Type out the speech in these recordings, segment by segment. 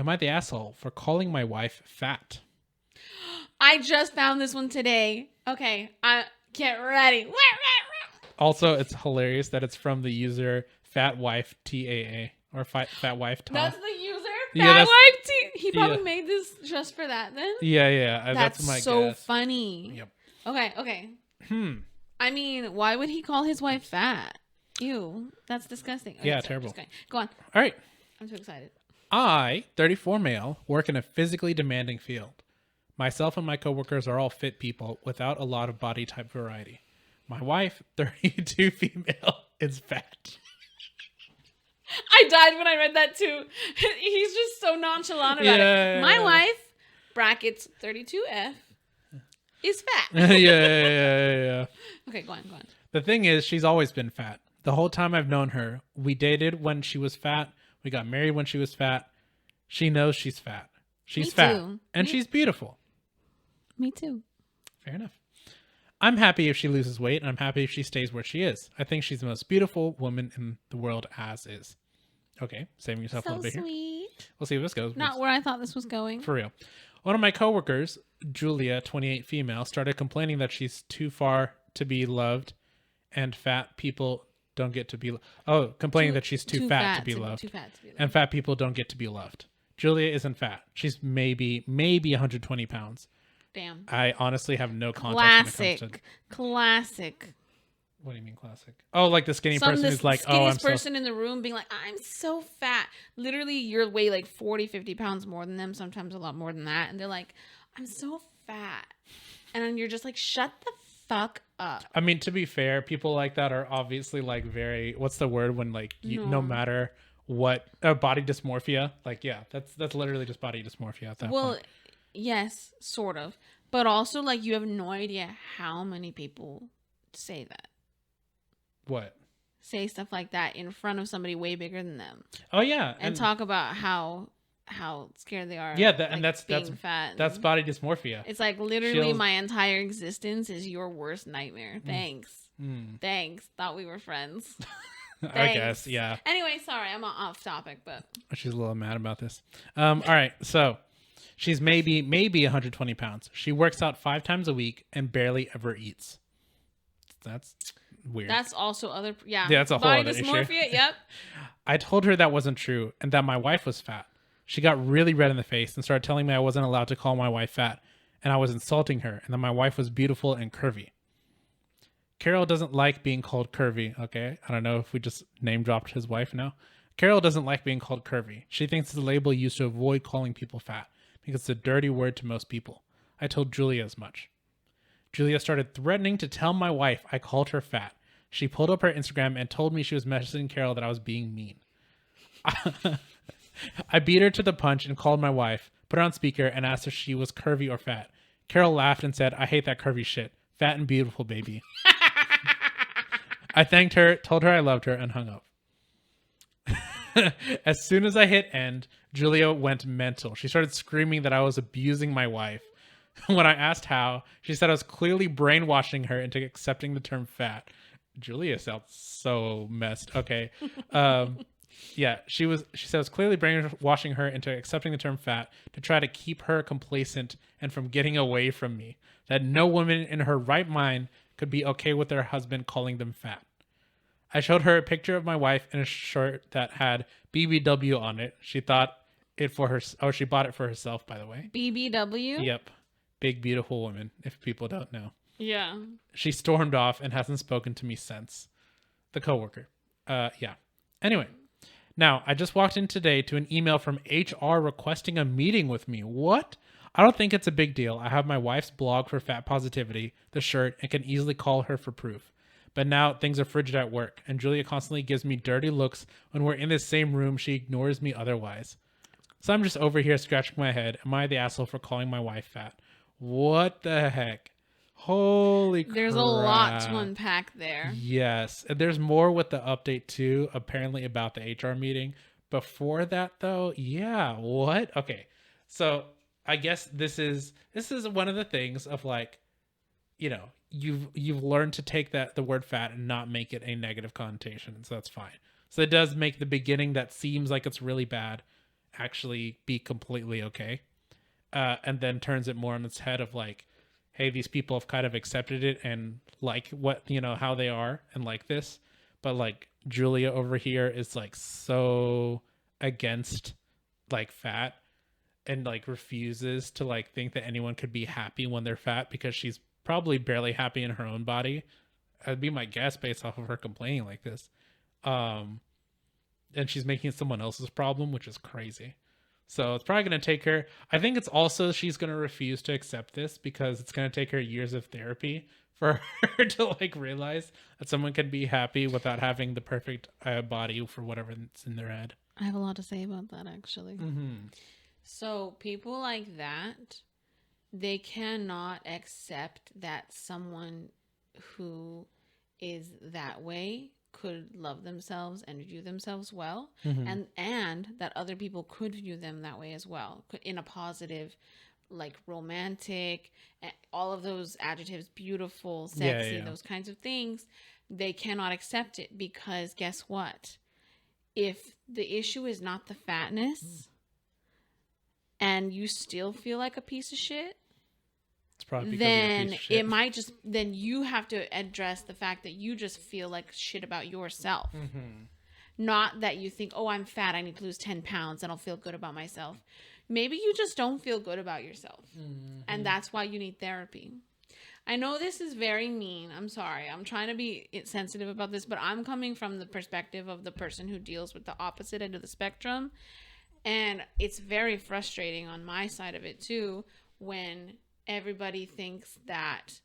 Am I the asshole for calling my wife fat? I just found this one today. Okay, get ready. Also, it's hilarious that it's from the user fatwife TAA or fatwife Tom. That's the user. Yeah, Fat wife T. He probably yeah. made this just for that. Then Yeah. that's my so guess. funny. Yep. Okay. I mean, why would he call his wife fat? Ew, that's disgusting. Okay, Yeah, sorry, terrible. Go on. All right. I'm too excited. I, 34 male, work in a physically demanding field. Myself and my coworkers are all fit people without a lot of body type variety. My wife, 32 female, is fat. I died when I read that too. He's just so nonchalant about it. My wife, brackets 32F, is fat. Yeah. Okay, go on. The thing is, she's always been fat. The whole time I've known her, we dated when she was fat. We got married when she was fat. She knows she's fat. She's Me fat. too. And she's beautiful. Me too. Fair enough. I'm happy if she loses weight, and I'm happy if she stays where she is. I think she's the most beautiful woman in the world as is. Okay, saving yourself a little bit sweet. here. We'll see where this goes. Not where I thought this was going. For real. One of my coworkers, Julia, 28 female, started complaining that she's too far to be loved and fat people don't get to be complaining that she's too fat to be loved. And fat people don't get to be loved. Julia isn't fat. She's maybe 120 pounds. Damn. I honestly have no context when it comes to... Classic. What do you mean classic? Oh, like the skinny person is like, oh, I'm person in the room being like, I'm so fat. Literally, you're way like 40, 50 pounds more than them, sometimes a lot more than that. And they're like, I'm so fat. And then you're just like, shut the fuck up. I mean, to be fair, people like that are obviously like very, what's the word when like, no matter what, body dysmorphia. Like, yeah, that's literally just body dysmorphia at that point. Well, yes, sort of. But also, like, you have no idea how many people say that. What? Say stuff like that in front of somebody way bigger than them. Oh yeah, and talk about how scared they are. Yeah, and that's fat. That's body dysmorphia. It's like literally my entire existence is your worst nightmare. Thanks. Thanks. Thought we were friends. I guess, yeah. Anyway, sorry, I'm off topic, but she's a little mad about this. All right, so she's maybe 120 pounds. She works out 5 times a week and barely ever eats. That's weird. That's also yeah, that's a whole body other dysmorphia issue. Yep. I told her that wasn't true and that my wife was fat. She got really red in the face and started telling me I wasn't allowed to call my wife fat and I was insulting her and that my wife was beautiful and curvy. Carol doesn't like being called curvy. Okay, I don't know if we just name dropped his wife now. Carol doesn't like being called curvy. She thinks it's a label used to avoid calling people fat because it's a dirty word to most people. I told Julia as much. Julia started threatening to tell my wife I called her fat. She pulled up her Instagram and told me she was messaging Carol that I was being mean. I beat her to the punch and called my wife, put her on speaker, and asked if she was curvy or fat. Carol laughed and said, I hate that curvy shit. Fat and beautiful, baby. I thanked her, told her I loved her, and hung up. As soon as I hit end, Julia went mental. She started screaming that I was abusing my wife. When I asked how, she said I was clearly brainwashing her into accepting the term fat. Julia sounds so messed. Okay. Yeah, she said I was clearly brainwashing her into accepting the term fat to try to keep her complacent and from getting away from me. That no woman in her right mind could be okay with their husband calling them fat. I showed her a picture of my wife in a shirt that had BBW on it. She thought it for her. Oh, she bought it for herself, by the way. BBW? Yep. Big, beautiful woman, if people don't know. Yeah. She stormed off and hasn't spoken to me since. The coworker. Yeah. Anyway. Now, I just walked in today to an email from HR requesting a meeting with me. What? I don't think it's a big deal. I have my wife's blog for fat positivity, the shirt, and can easily call her for proof. But now things are frigid at work, and Julia constantly gives me dirty looks when we're in the same room. She ignores me otherwise. So I'm just over here scratching my head. Am I the asshole for calling my wife fat? What the heck? Holy crap. There's a lot to unpack there. Yes. And there's more with the update too, apparently about the HR meeting. Before that though, yeah, what? Okay. So I guess this is one of the things of like, you know, you've learned to take the word fat and not make it a negative connotation. So that's fine. So it does make the beginning that seems like it's really bad actually be completely okay. And then turns it more on its head of like, hey, these people have kind of accepted it and like what, how they are and like this. But like Julia over here is like so against like fat and like refuses to like think that anyone could be happy when they're fat because she's probably barely happy in her own body. That'd be my guess based off of her complaining like this. And she's making it someone else's problem, which is crazy. So it's probably going to take her. I think it's also she's going to refuse to accept this because it's going to take her years of therapy for her to like realize that someone can be happy without having the perfect body for whatever's in their head. I have a lot to say about that, actually. Mm-hmm. So people like that, they cannot accept that someone who is that way could love themselves and view themselves well, and that other people could view them that way as well, in a positive, like romantic, all of those adjectives, beautiful, sexy, those kinds of things. They cannot accept it because guess what? If the issue is not the fatness and you still feel like a piece of shit, it's probably because then it might just, then you have to address the fact that you just feel like shit about yourself. Not that you think, oh, I'm fat, I need to lose 10 pounds and I'll feel good about myself. Maybe you just don't feel good about yourself. And that's why you need therapy. I know this is very mean. I'm sorry. I'm trying to be sensitive about this, but I'm coming from the perspective of the person who deals with the opposite end of the spectrum. And it's very frustrating on my side of it too, when everybody thinks that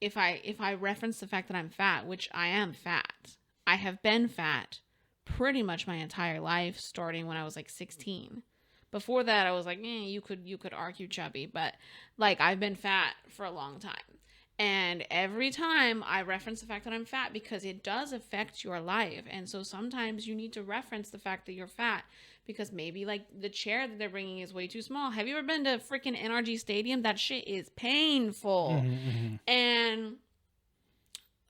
if I reference the fact that I'm fat, which I am fat, I have been fat pretty much my entire life, starting when I was like 16. Before that, I was like, you could argue chubby, but like I've been fat for a long time. And every time I reference the fact that I'm fat, because it does affect your life. And so sometimes you need to reference the fact that you're fat because maybe like the chair that they're bringing is way too small. Have you ever been to freaking NRG Stadium? That shit is painful. And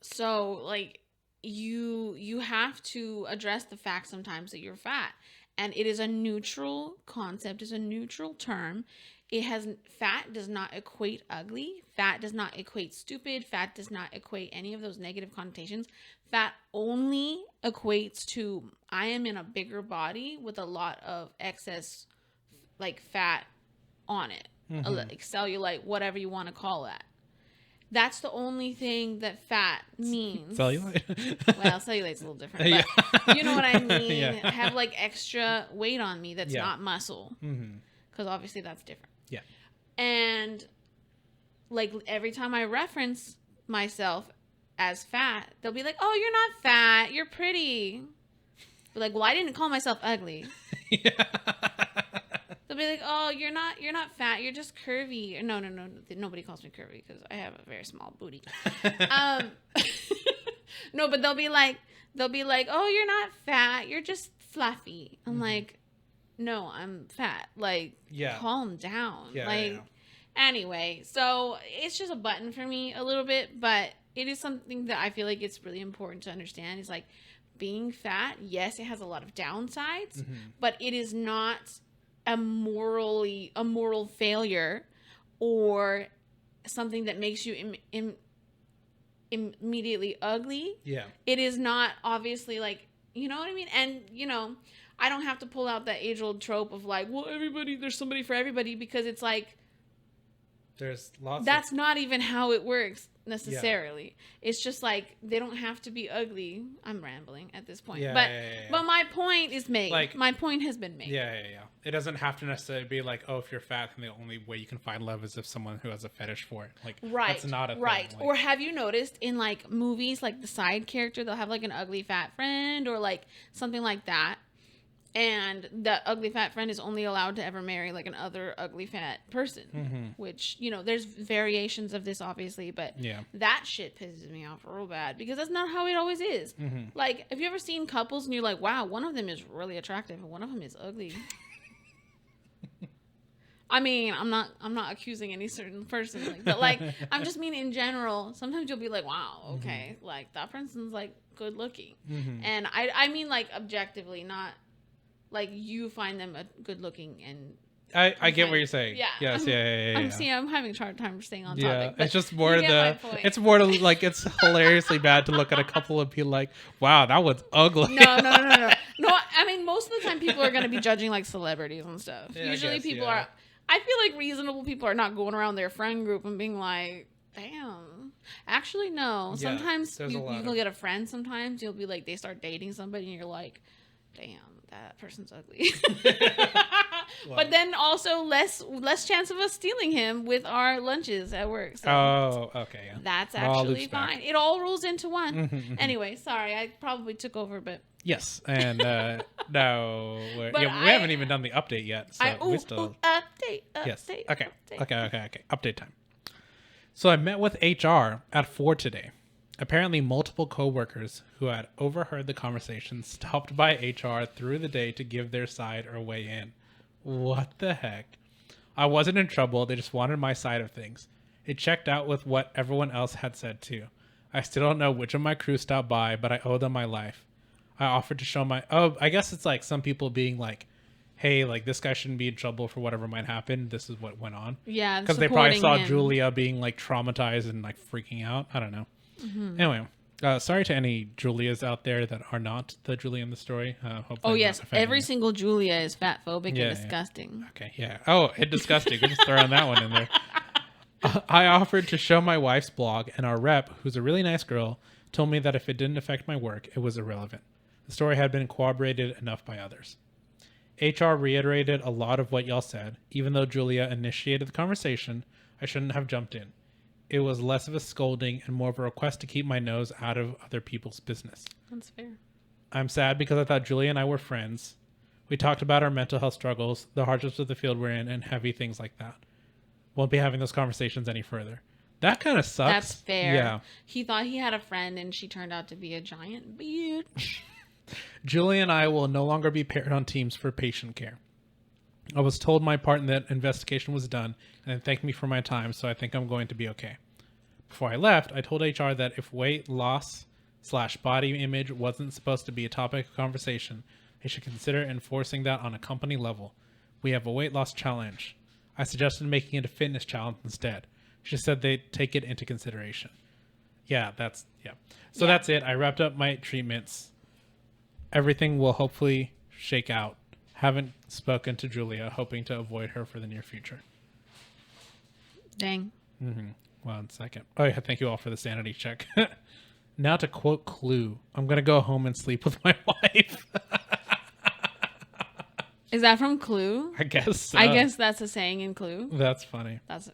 so like you have to address the fact sometimes that you're fat. And it is a neutral concept, it's a neutral term. Fat does not equate ugly. Fat does not equate stupid. Fat does not equate any of those negative connotations. Fat only equates to I am in a bigger body with a lot of excess like fat on it. Like cellulite, whatever you want to call that. That's the only thing that fat means. Cellulite? Well, cellulite's a little different, but you know what I mean? I have like extra weight on me that's not muscle. Because obviously that's different. Yeah. And like every time I reference myself as fat, they'll be like, oh, you're not fat. You're pretty. But like, well, I didn't call myself ugly. They'll be like, oh, you're not fat. You're just curvy. No. Nobody calls me curvy because I have a very small booty. No, but they'll be like, oh, you're not fat. You're just fluffy. I'm like, no, I'm fat. Like, calm down. Anyway, so it's just a button for me a little bit, but it is something that I feel like it's really important to understand. Is like being fat. Yes, it has a lot of downsides, but it is not a moral failure or something that makes you immediately ugly. Yeah. It is not obviously like, you know what I mean? And, I don't have to pull out that age-old trope of like, well, there's somebody for everybody, because it's like, there's lots that's not even how it works necessarily. It's just like, they don't have to be ugly. I'm rambling at this point. But my point is made. Like, my point has been made. Yeah. It doesn't have to necessarily be like, oh, if you're fat, then the only way you can find love is if someone who has a fetish for it. Like, that's not a thing. Like, or have you noticed in like movies, like the side character, they'll have like an ugly fat friend or like something like that. And the ugly fat friend is only allowed to ever marry like an other ugly fat person, which, there's variations of this obviously, but that shit pisses me off real bad because that's not how it always is. Like, have you ever seen couples and you're like, wow, one of them is really attractive and one of them is ugly? I mean, I'm not accusing any certain person, but like, I'm just mean in general. Sometimes you'll be like, wow, okay, like that person's like good looking, and I mean like objectively, not like you find them good looking and I get what you're saying. Yeah. Yes. Yeah. I'm having a hard time staying on Yeah, topic. But it's just more you get my the. point. It's more to like. It's hilariously bad to look at a couple and be like, "Wow, that was ugly." No. No, I mean, most of the time people are going to be judging like celebrities and stuff. Yeah, I Usually guess, people yeah. are, I feel like reasonable people are not going around their friend group and being like, damn. Actually, no. Yeah, Sometimes there's a you lot can of- get a friend sometimes. You'll be like, they start dating somebody and you're like, damn, that person's ugly. Wow. But then also less chance of us stealing him with our lunches at work. So. Oh, okay. Yeah. That's It all actually loops back. fine. It all rolls into one. Mhm. Anyway, sorry, I probably took over, but Yes, and no, But we I- haven't even done the update yet. So we still. update. Yes. Update, Okay. update. Okay. Update time. So I met with HR at 4 today. Apparently, multiple coworkers who had overheard the conversation stopped by HR through the day to give their side or weigh in. What the heck? I wasn't in trouble. They just wanted my side of things. It checked out with what everyone else had said too. I still don't know which of my crew stopped by, but I owe them my life. I offered to show my... Oh, I guess it's like some people being like, hey, like this guy shouldn't be in trouble for whatever might happen. This is what went on. Yeah, Because they probably saw supporting him. Julia being like traumatized and like freaking out. I don't know. Mm-hmm. Anyway, sorry to any Julias out there that are not the Julia in the story. Hopefully Oh I'm yes, not offending every you. single Julia is fat phobic Yeah, and yeah. disgusting. Okay, yeah. Oh, it's disgusting. We're just throwing that one in there. I offered to show my wife's blog, and our rep, who's a really nice girl, told me that if it didn't affect my work, it was irrelevant. The story had been corroborated enough by others. HR reiterated a lot of what y'all said. Even though Julia initiated the conversation, I shouldn't have jumped in. It was less of a scolding and more of a request to keep my nose out of other people's business. That's fair. I'm sad because I thought Julia and I were friends. We talked about our mental health struggles, the hardships of the field we're in, and heavy things like that. Won't be having those conversations any further. That kind of sucks. That's fair. Yeah. He thought he had a friend and she turned out to be a giant bitch. Julia and I will no longer be paired on teams for patient care. I was told my part in that investigation was done and thanked me for my time, so I think I'm going to be okay. Before I left, I told HR that if weight loss / body image wasn't supposed to be a topic of conversation, they should consider enforcing that on a company level. We have a weight loss challenge. I suggested making it a fitness challenge instead. She said they'd take it into consideration. Yeah. So that's it. I wrapped up my treatments. Everything will hopefully shake out. Haven't spoken to Julia, hoping to avoid her for the near future. Dang. 1 second. Oh yeah, thank you all for the sanity check. Now to quote Clue, I'm going to go home and sleep with my wife. Is that from Clue? I guess so. I guess that's a saying in Clue. That's funny. That's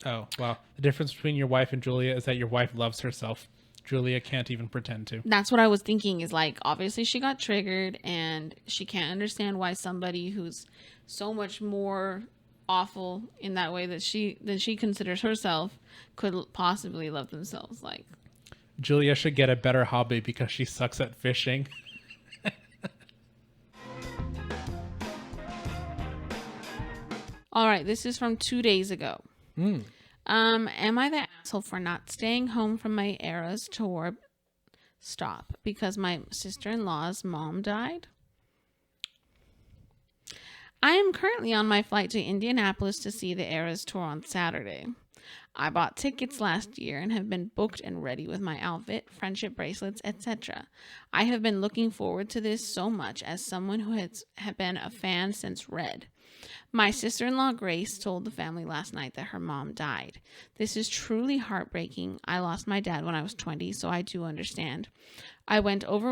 Oh, wow. The difference between your wife and Julia is that your wife loves herself. Julia can't even pretend to. That's what I was thinking is like, obviously she got triggered and she can't understand why somebody who's so much more awful in that way that she considers herself could possibly love themselves. Like, Julia should get a better hobby because she sucks at fishing. all right, this is from 2 days ago. Am I the asshole for not staying home from my Eras tour stop because my sister-in-law's mom died? I am currently on my flight to Indianapolis to see the Eras tour on Saturday. I bought tickets last year and have been booked and ready with my outfit, friendship bracelets, etc. I have been looking forward to this so much as someone who has been a fan since Red. My sister-in-law Grace told the family last night that her mom died. This is truly heartbreaking. I lost my dad when I was 20, so I do understand. I went over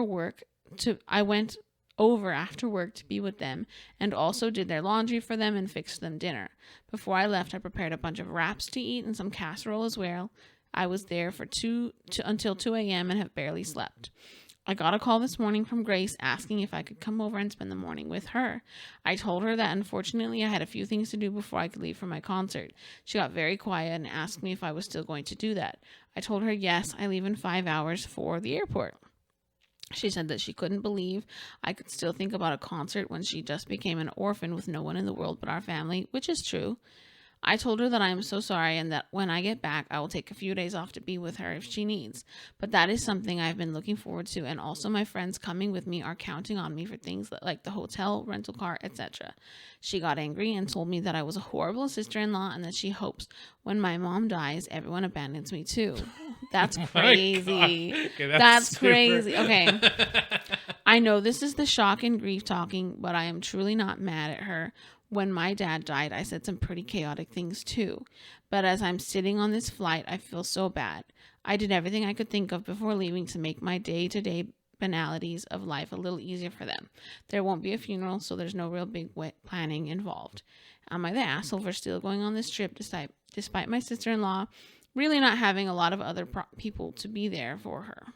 after work to be with them and also did their laundry for them and fixed them dinner. Before I left, I prepared a bunch of wraps to eat and some casserole as well. I was there for until 2 a.m. and have barely slept. I got a call this morning from Grace asking if I could come over and spend the morning with her. I told her that unfortunately I had a few things to do before I could leave for my concert. She got very quiet and asked me if I was still going to do that. I told her yes, I leave in 5 hours for the airport. She said that she couldn't believe I could still think about a concert when she just became an orphan with no one in the world but our family, which is true. I told her that I am so sorry and that when I get back, I will take a few days off to be with her if she needs. But that is something I've been looking forward to. And also my friends coming with me are counting on me for things like the hotel, rental car, etc. She got angry and told me that I was a horrible sister-in-law and that she hopes when my mom dies, everyone abandons me too. That's crazy. Okay, That's super- crazy. Okay. I know this is the shock and grief talking, but I am truly not mad at her. When my dad died, I said some pretty chaotic things too. But as I'm sitting on this flight, I feel so bad. I did everything I could think of before leaving to make my day-to-day banalities of life a little easier for them. There won't be a funeral, so there's no real big wet planning involved. Am I the asshole for still going on this trip despite my sister-in-law really not having a lot of other people to be there for her?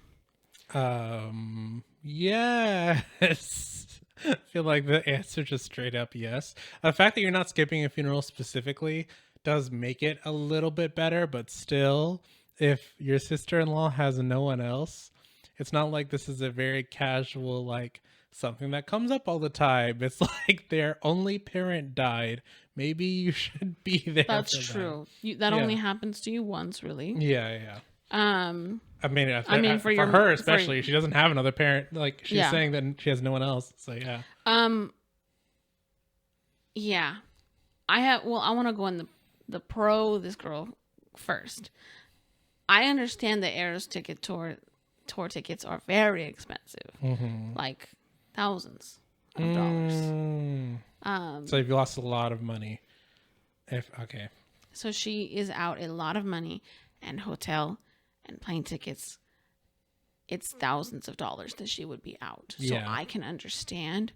Yes. I feel like the answer just straight up yes. The fact that you're not skipping a funeral specifically does make it a little bit better, but still, if your sister-in-law has no one else, it's not like this is a very casual, like, something that comes up all the time. It's like their only parent died. Maybe you should be there. That's for true. That Yeah. only happens to you once, really. Them. Yeah. I mean, for her especially, she doesn't have another parent. Like she's Yeah. saying that she has no one else. So yeah. Yeah. I want to go in the pro this girl first. I understand the Eras tour tickets are very expensive. Like thousands of dollars. So you've lost a lot of money. So she is out a lot of money and hotel and plane tickets. It's thousands of dollars that she would be out. So Yeah. I can understand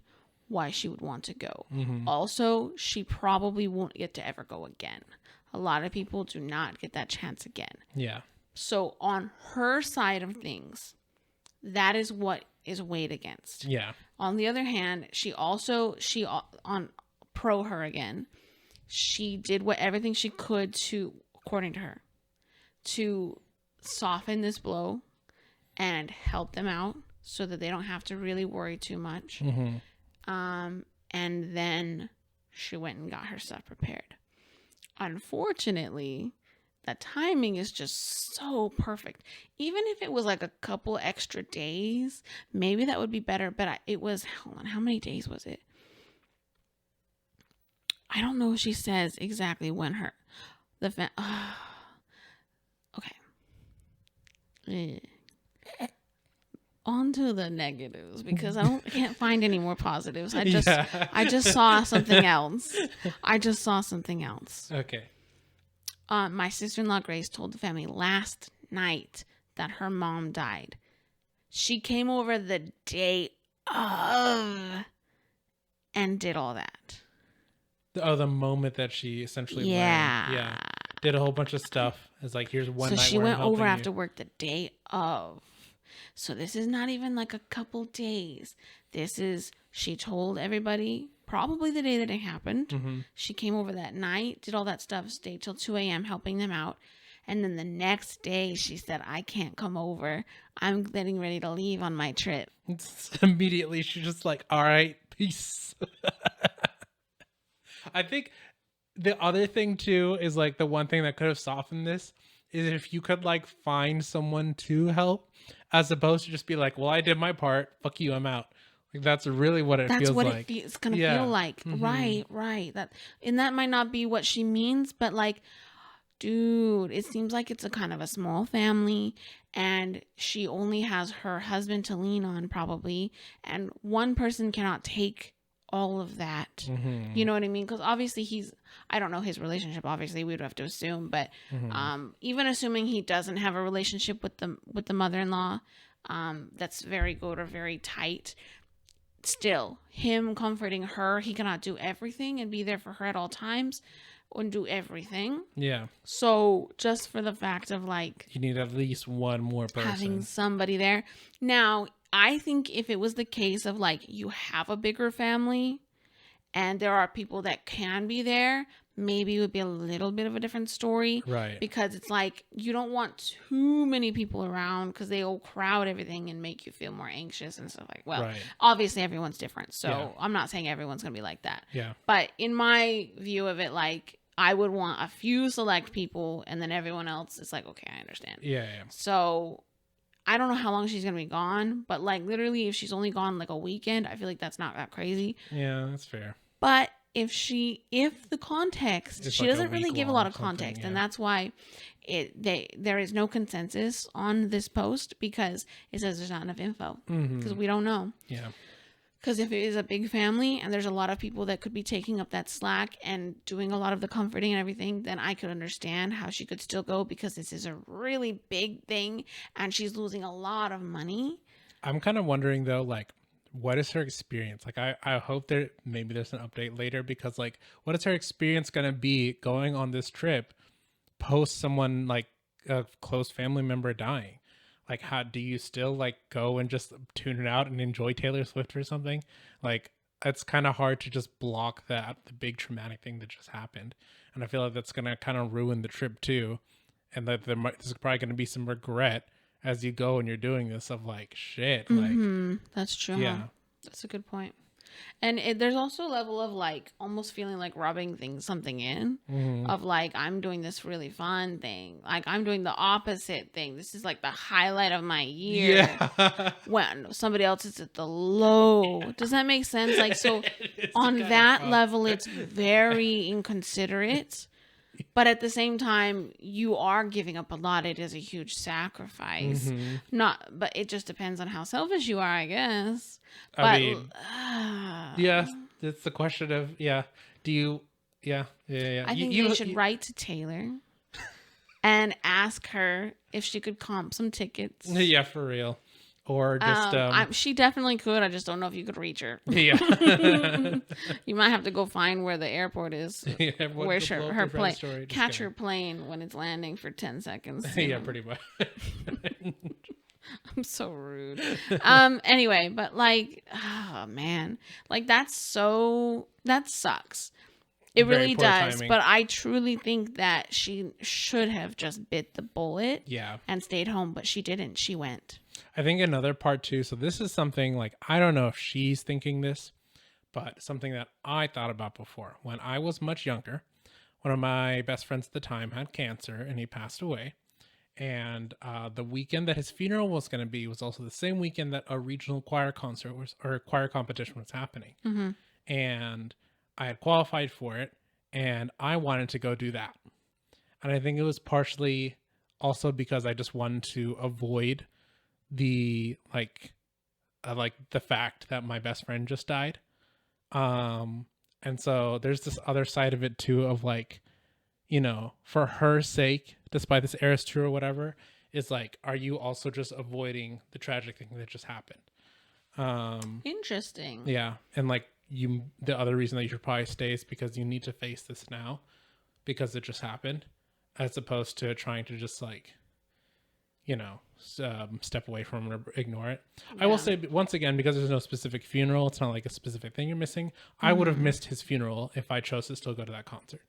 why she would want to go. Also, she probably won't get to ever go again. A lot of people do not get that chance again. Yeah. So on her side of things, that is what is weighed against. Yeah. On the other hand, she on pro her again, she did everything she could to, according to her, to soften this blow and help them out so that they don't have to really worry too much. And then she went and got her stuff prepared. Unfortunately, the timing is just so perfect. Even if it was like a couple extra days, maybe that would be better. But it was, hold on, how many days was it? I don't know if she says exactly when okay. On to the negatives because I can't find any more positives. I just saw something else. Okay. My sister-in-law Grace told the family last night that her mom died. She came over the day of and did all that. The moment that she essentially learned. Yeah. Did a whole bunch of stuff. It's like, here's one So night she where I'm went over helping after you. work the day of. So this is not even like a couple days. She told everybody probably the day that it happened. She came over that night, did all that stuff, stayed till 2 a.m. helping them out. And then the next day she said, I can't come over. I'm getting ready to leave on my trip. Immediately, she's just like, all right, peace. I think the other thing too is like the one thing that could have softened this is if you could like find someone to help as opposed to just be like, well, I did my part. Fuck you. I'm out. Like that's really what it That's feels what like. it's going to feel like. Right. That might not be what she means, but like, dude, it seems like it's a kind of a small family and she only has her husband to lean on probably. And one person cannot take all of that. You know what I mean? Because obviously I don't know his relationship. Obviously we would have to assume, but even assuming he doesn't have a relationship with the mother-in-law, that's very good or very tight. Still, him comforting her, he cannot do everything and be there for her at all times and do everything. Yeah. So just for the fact of like You need at least one more person. having somebody there. Now, I think if it was the case of like you have a bigger family and there are people that can be there, maybe it would be a little bit of a different story. Right. Because it's like you don't want too many people around because they'll crowd everything and make you feel more anxious and stuff like, well, Right. obviously everyone's different. So Yeah. I'm not saying everyone's going to be like that. Yeah. But in my view of it, like I would want a few select people, and then everyone else is like, okay, I understand. Yeah. So I don't know how long she's gonna be gone, but like literally, if she's only gone like a weekend, I feel like that's not that crazy. Yeah, that's fair. But if the context, It's she like a doesn't really week give a long lot of something, context, yeah. and that's why there is no consensus on this post, because it says there's not enough info, because we don't know. Yeah. Because if it is a big family and there's a lot of people that could be taking up that slack and doing a lot of the comforting and everything, then I could understand how she could still go, because this is a really big thing and she's losing a lot of money. I'm kind of wondering though, like, what is her experience? Like, I hope maybe there's an update later, because like, what is her experience going to be going on this trip post someone like a close family member dying? Like, how do you still like go and just tune it out and enjoy Taylor Swift or something? Like, it's kind of hard to just block the big traumatic thing that just happened. And I feel like that's going to kind of ruin the trip too. And that there's probably going to be some regret as you go and you're doing this of like, shit, like, That's true. yeah. Huh? That's a good point. And there's also a level of like almost feeling like rubbing something in, of like, I'm doing this really fun thing. Like, I'm doing the opposite thing. This is like the highlight of my year. Yeah. When somebody else is at the low. Does that make sense? Like, so on that level, it's very inconsiderate. But at the same time, you are giving up a lot. It is a huge sacrifice. But it just depends on how selfish you are, I guess. I mean, yeah, it's the question of, do you, yeah. I think they should write to Taylor and ask her if she could comp some tickets. Yeah, for real. Or just, she definitely could. I just don't know if you could reach her. yeah. You might have to go find where the airport is. Yeah, Where her plane, catch her plane when it's landing for 10 seconds. Yeah, pretty much. I'm so rude. Anyway, but like, oh man, like that sucks. It Very really poor does. timing. But I truly think that she should have just bit the bullet. Yeah. And stayed home, but she didn't. She went. I think another part too. So this is something like, I don't know if she's thinking this, but something that I thought about before. When I was much younger, one of my best friends at the time had cancer and he passed away. And the weekend that his funeral was going to be was also the same weekend that a regional choir concert or choir competition was happening. And I had qualified for it and I wanted to go do that. And I think it was partially also because I just wanted to avoid the the fact that my best friend just died. And so there's this other side of it too, of like, you know, for her sake, despite this Eras tour or whatever, is like, are you also just avoiding the tragic thing that just happened? Interesting. Yeah. And like, the other reason that you should probably stay is because you need to face this now because it just happened, as opposed to trying to just like, you know, step away from it or ignore it. Yeah. I will say once again, because there's no specific funeral, it's not like a specific thing you're missing. I would have missed his funeral if I chose to still go to that concert.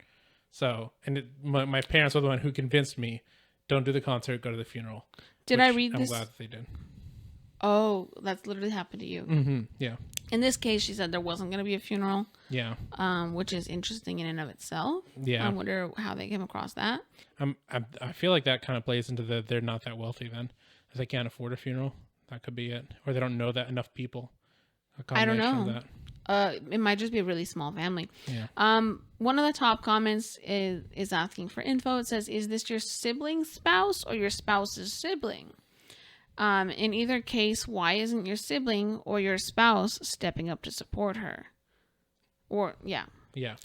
So, and my parents were the one who convinced me, don't do the concert, go to the funeral. Did I read this? I'm glad that they did. Oh, that's literally happened to you. Yeah. In this case, she said there wasn't going to be a funeral. Yeah. Which is interesting in and of itself. Yeah. I wonder how they came across that. I feel like that kind of plays into they're not that wealthy then. If they can't afford a funeral, that could be it. Or they don't know that enough people. I don't know. That. It might just be a really small family. Yeah. One of the top comments is asking for info. It says, is this your sibling's spouse or your spouse's sibling? In either case, why isn't your sibling or your spouse stepping up to support her? Or, yeah. Yeah.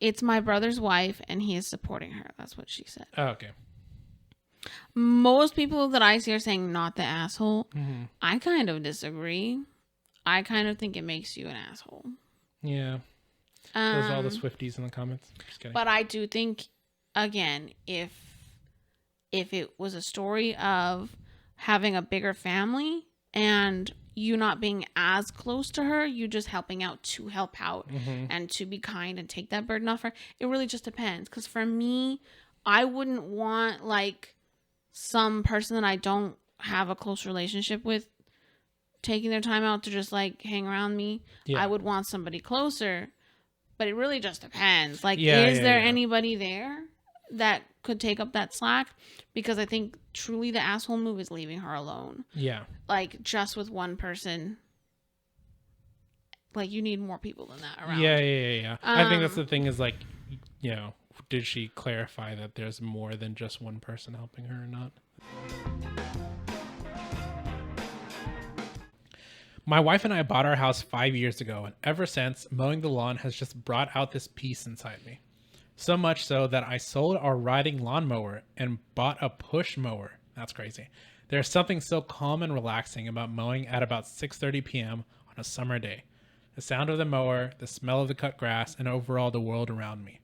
It's my brother's wife and he is supporting her. That's what she said. Oh, okay. Most people that I see are saying not the asshole. I kind of disagree. I kind of think it makes you an asshole. Yeah. There's all the Swifties in the comments. Just kidding. But I do think, again, if it was a story of having a bigger family and you not being as close to her, you just helping out to help out and to be kind and take that burden off her, it really just depends. Because for me, I wouldn't want like some person that I don't have a close relationship with taking their time out to just like hang around me. I would want somebody closer, but it really just depends. Like, Yeah, is yeah, there yeah. anybody there that could take up that slack? Because I think truly the asshole move is leaving her alone. Yeah. Like, just with one person. Like, you need more people than that around. Yeah. I think that's the thing is like, you know, did she clarify that there's more than just one person helping her or not? My wife and I bought our house 5 years ago, and ever since, mowing the lawn has just brought out this peace inside me. So much so that I sold our riding lawnmower and bought a push mower. That's crazy. There's something so calm and relaxing about mowing at about 6:30 p.m. on a summer day. The sound of the mower, the smell of the cut grass, and overall the world around me.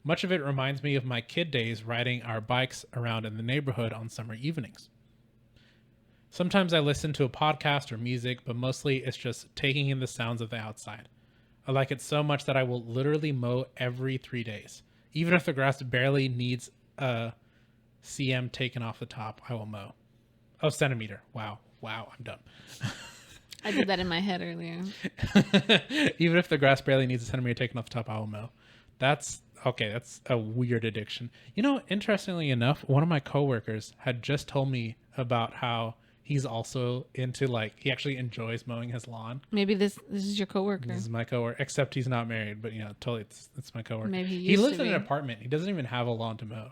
Much of it reminds me of my kid days riding our bikes around in the neighborhood on summer evenings. Sometimes I listen to a podcast or music, but mostly it's just taking in the sounds of the outside. I like it so much that I will literally mow every 3 days. Even if the grass barely needs a cm taken off the top, I will mow. Oh, centimeter. Wow, I'm done. I did that in my head earlier. Even if the grass barely needs a centimeter taken off the top, I will mow. That's okay. That's a weird addiction. You know, interestingly enough, one of my coworkers had just told me about how he's also into, like, he actually enjoys mowing his lawn. Maybe this is your coworker. This is my coworker, except he's not married, but totally, it's my coworker. Maybe he lives in an apartment. He doesn't even have a lawn to mow.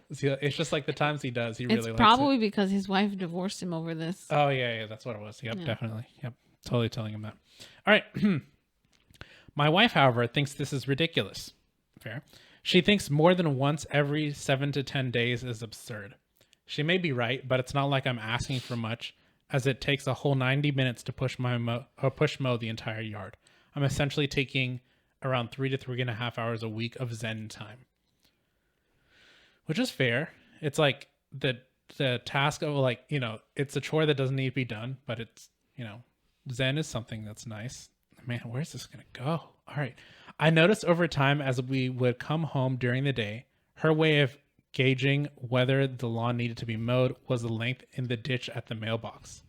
It's just like the times he does, he really likes it. It's probably because his wife divorced him over this. Oh yeah, that's what it was. Yep, definitely. Yep, totally telling him that. All right. My wife, however, thinks this is ridiculous. Fair. She thinks more than once every 7 to 10 days is absurd. She may be right, but it's not like I'm asking for much, as it takes a whole 90 minutes to push mow the entire yard. I'm essentially taking around 3 to 3.5 hours a week of Zen time, which is fair. It's like the task of, like, it's a chore that doesn't need to be done, but it's, Zen is something that's nice. Man, where's this gonna go? All right. I noticed over time as we would come home during the day, her way of gauging whether the lawn needed to be mowed was the length in the ditch at the mailbox.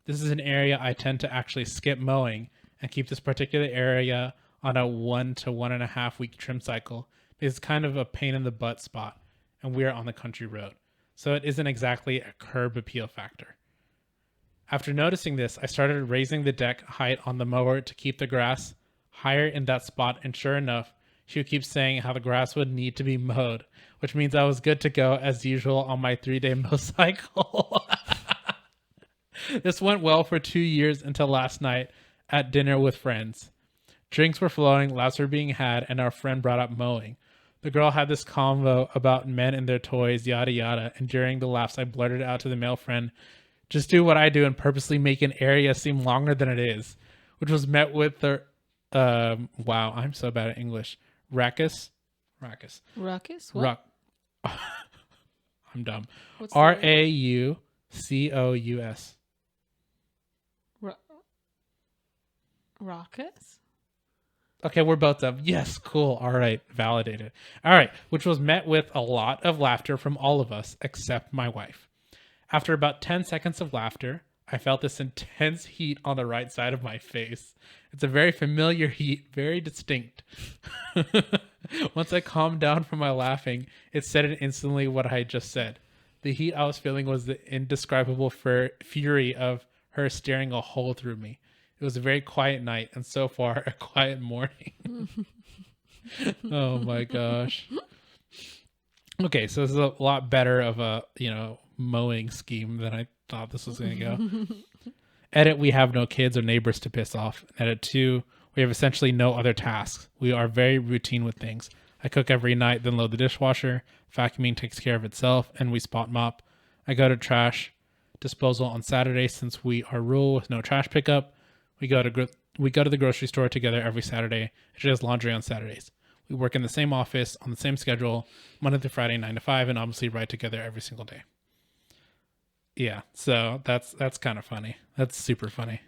This is an area I tend to actually skip mowing and keep this particular area on a 1 to 1.5 week trim cycle. It's kind of a pain in the butt spot, and we're on the country road, so it isn't exactly a curb appeal factor. After noticing this, I started raising the deck height on the mower to keep the grass higher in that spot, and sure enough, she would keep saying how the grass would need to be mowed, which means I was good to go as usual on my 3-day mow cycle. This went well for 2 years until last night at dinner with friends. Drinks were flowing, laughs were being had, and our friend brought up mowing. The girl had this convo about men and their toys, yada yada, and during the laughs I blurted out to the male friend, "Just do what I do and purposely make an area seem longer than it is," which was met with the wow, I'm so bad at English. Ruckus. Ruckus? What? I'm dumb. What's the word? Raucous. Raucous? Okay, we're both dumb. Yes, cool. All right, validated. All right, which was met with a lot of laughter from all of us except my wife. After about 10 seconds of laughter, I felt this intense heat on the right side of my face. It's a very familiar heat, very distinct. Once I calmed down from my laughing, it said it instantly what I had just said. The heat I was feeling was the indescribable fury of her staring a hole through me. It was a very quiet night, and so far, a quiet morning. Oh my gosh. Okay, so this is a lot better of a, mowing scheme than I thought this was going to go. Edit, we have no kids or neighbors to piss off. Edit 2, we have essentially no other tasks. We are very routine with things. I cook every night, then load the dishwasher. Vacuuming takes care of itself, and we spot mop. I go to trash disposal on Saturday since we are rural with no trash pickup. We go to the grocery store together every Saturday. She does laundry on Saturdays. We work in the same office on the same schedule, Monday through Friday, 9 to 5, and obviously ride together every single day. Yeah, so that's kind of funny. That's super funny.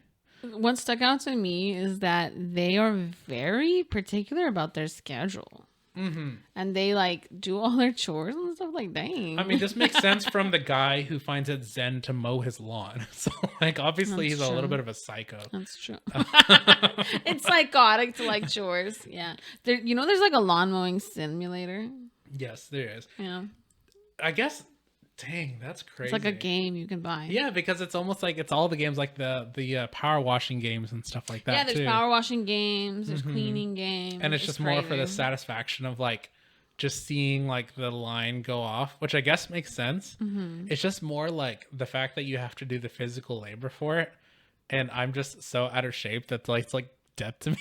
What stuck out to me is that they are very particular about their schedule. and they like do all their chores and stuff. Like, dang. I mean, this makes sense from the guy who finds it zen to mow his lawn. So, like, obviously, That's he's a little true. bit of a psycho. That's true. It's psychotic to like chores. Yeah. There, there's like a lawn mowing simulator. Yes, there is. Yeah. I guess. Dang, that's crazy. It's like a game you can buy. Yeah, because it's almost like it's all the games, like the power washing games and stuff like that. Yeah, there's too. power washing games, there's cleaning games. And it's just more for the crazy. satisfaction of like just seeing like the line go off, which I guess makes sense. It's just more like the fact that you have to do the physical labor for it, and I'm just so out of shape that like it's like death to me.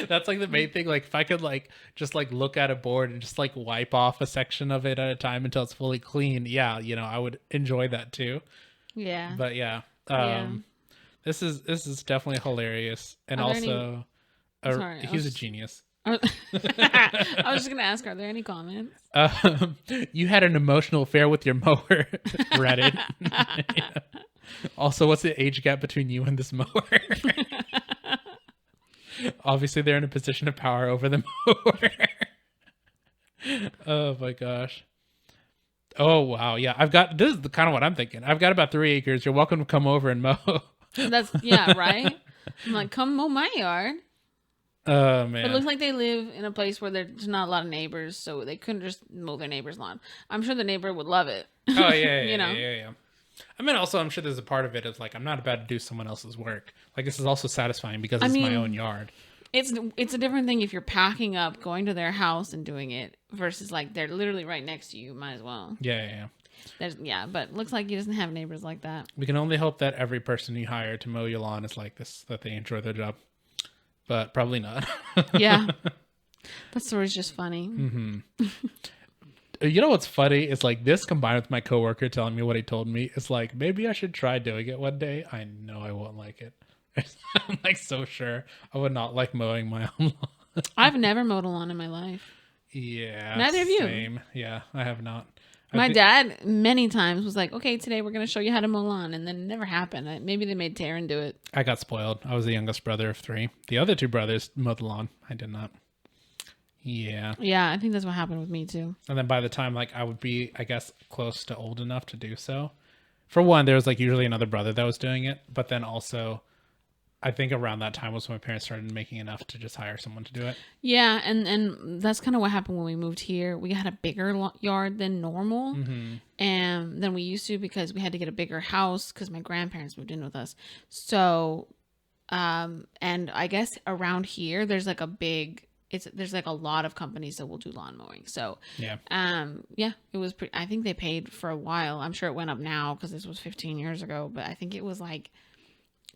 That's like the main thing. Like if I could like just like look at a board and just like wipe off a section of it at a time until it's fully clean, yeah, I would enjoy that too. Yeah. But yeah, Yeah. this is definitely hilarious, and Are there any- also Sorry, I he was a was- genius. I was just gonna ask, are there any comments? You had an emotional affair with your mower, Reddit. Yeah. Also, what's the age gap between you and this mower? Obviously, they're in a position of power over the mower. Oh my gosh. Oh wow, yeah. This is kind of what I'm thinking. I've got about 3 acres. You're welcome to come over and mow. Right. I'm like, come mow my yard. Oh But man. it looks like they live in a place where there's not a lot of neighbors, so they couldn't just mow their neighbor's lawn. I'm sure the neighbor would love it. Oh yeah, You know? yeah. I mean, also, I'm sure there's a part of it of like I'm not about to do someone else's work. Like this is also satisfying because it's my mean, own yard. It's a different thing if you're packing up, going to their house and doing it versus like they're literally right next to you. Might as well. Yeah. But looks like he doesn't have neighbors like that. We can only hope that every person you hire to mow your lawn is like this, that they enjoy their job. But probably not. Yeah. That story's just funny. You know what's funny is like this combined with my coworker telling me what he told me. It's like maybe I should try doing it one day. I know I won't like it. I'm like so sure I would not like mowing my own lawn. I've never mowed a lawn in my life. Yeah. Neither of you. Same. Yeah, I have not. My dad many times was like, okay, today we're going to show you how to mow lawn. And then it never happened. Maybe they made Taryn do it. I got spoiled. I was the youngest brother of 3. The other 2 brothers mowed the lawn. I did not. Yeah. Yeah, I think that's what happened with me too. And then by the time like I would be, I guess, close to old enough to do so. For one, there was like usually another brother that was doing it. But then also, I think around that time was when my parents started making enough to just hire someone to do it. Yeah, and that's kind of what happened when we moved here. We had a bigger yard than normal, and than we used to because we had to get a bigger house because my grandparents moved in with us. So, and I guess around here there's like there's like a lot of companies that will do lawn mowing. So, Yeah. yeah, it was pretty. I think they paid for a while. I'm sure it went up now because this was 15 years ago, but I think it was like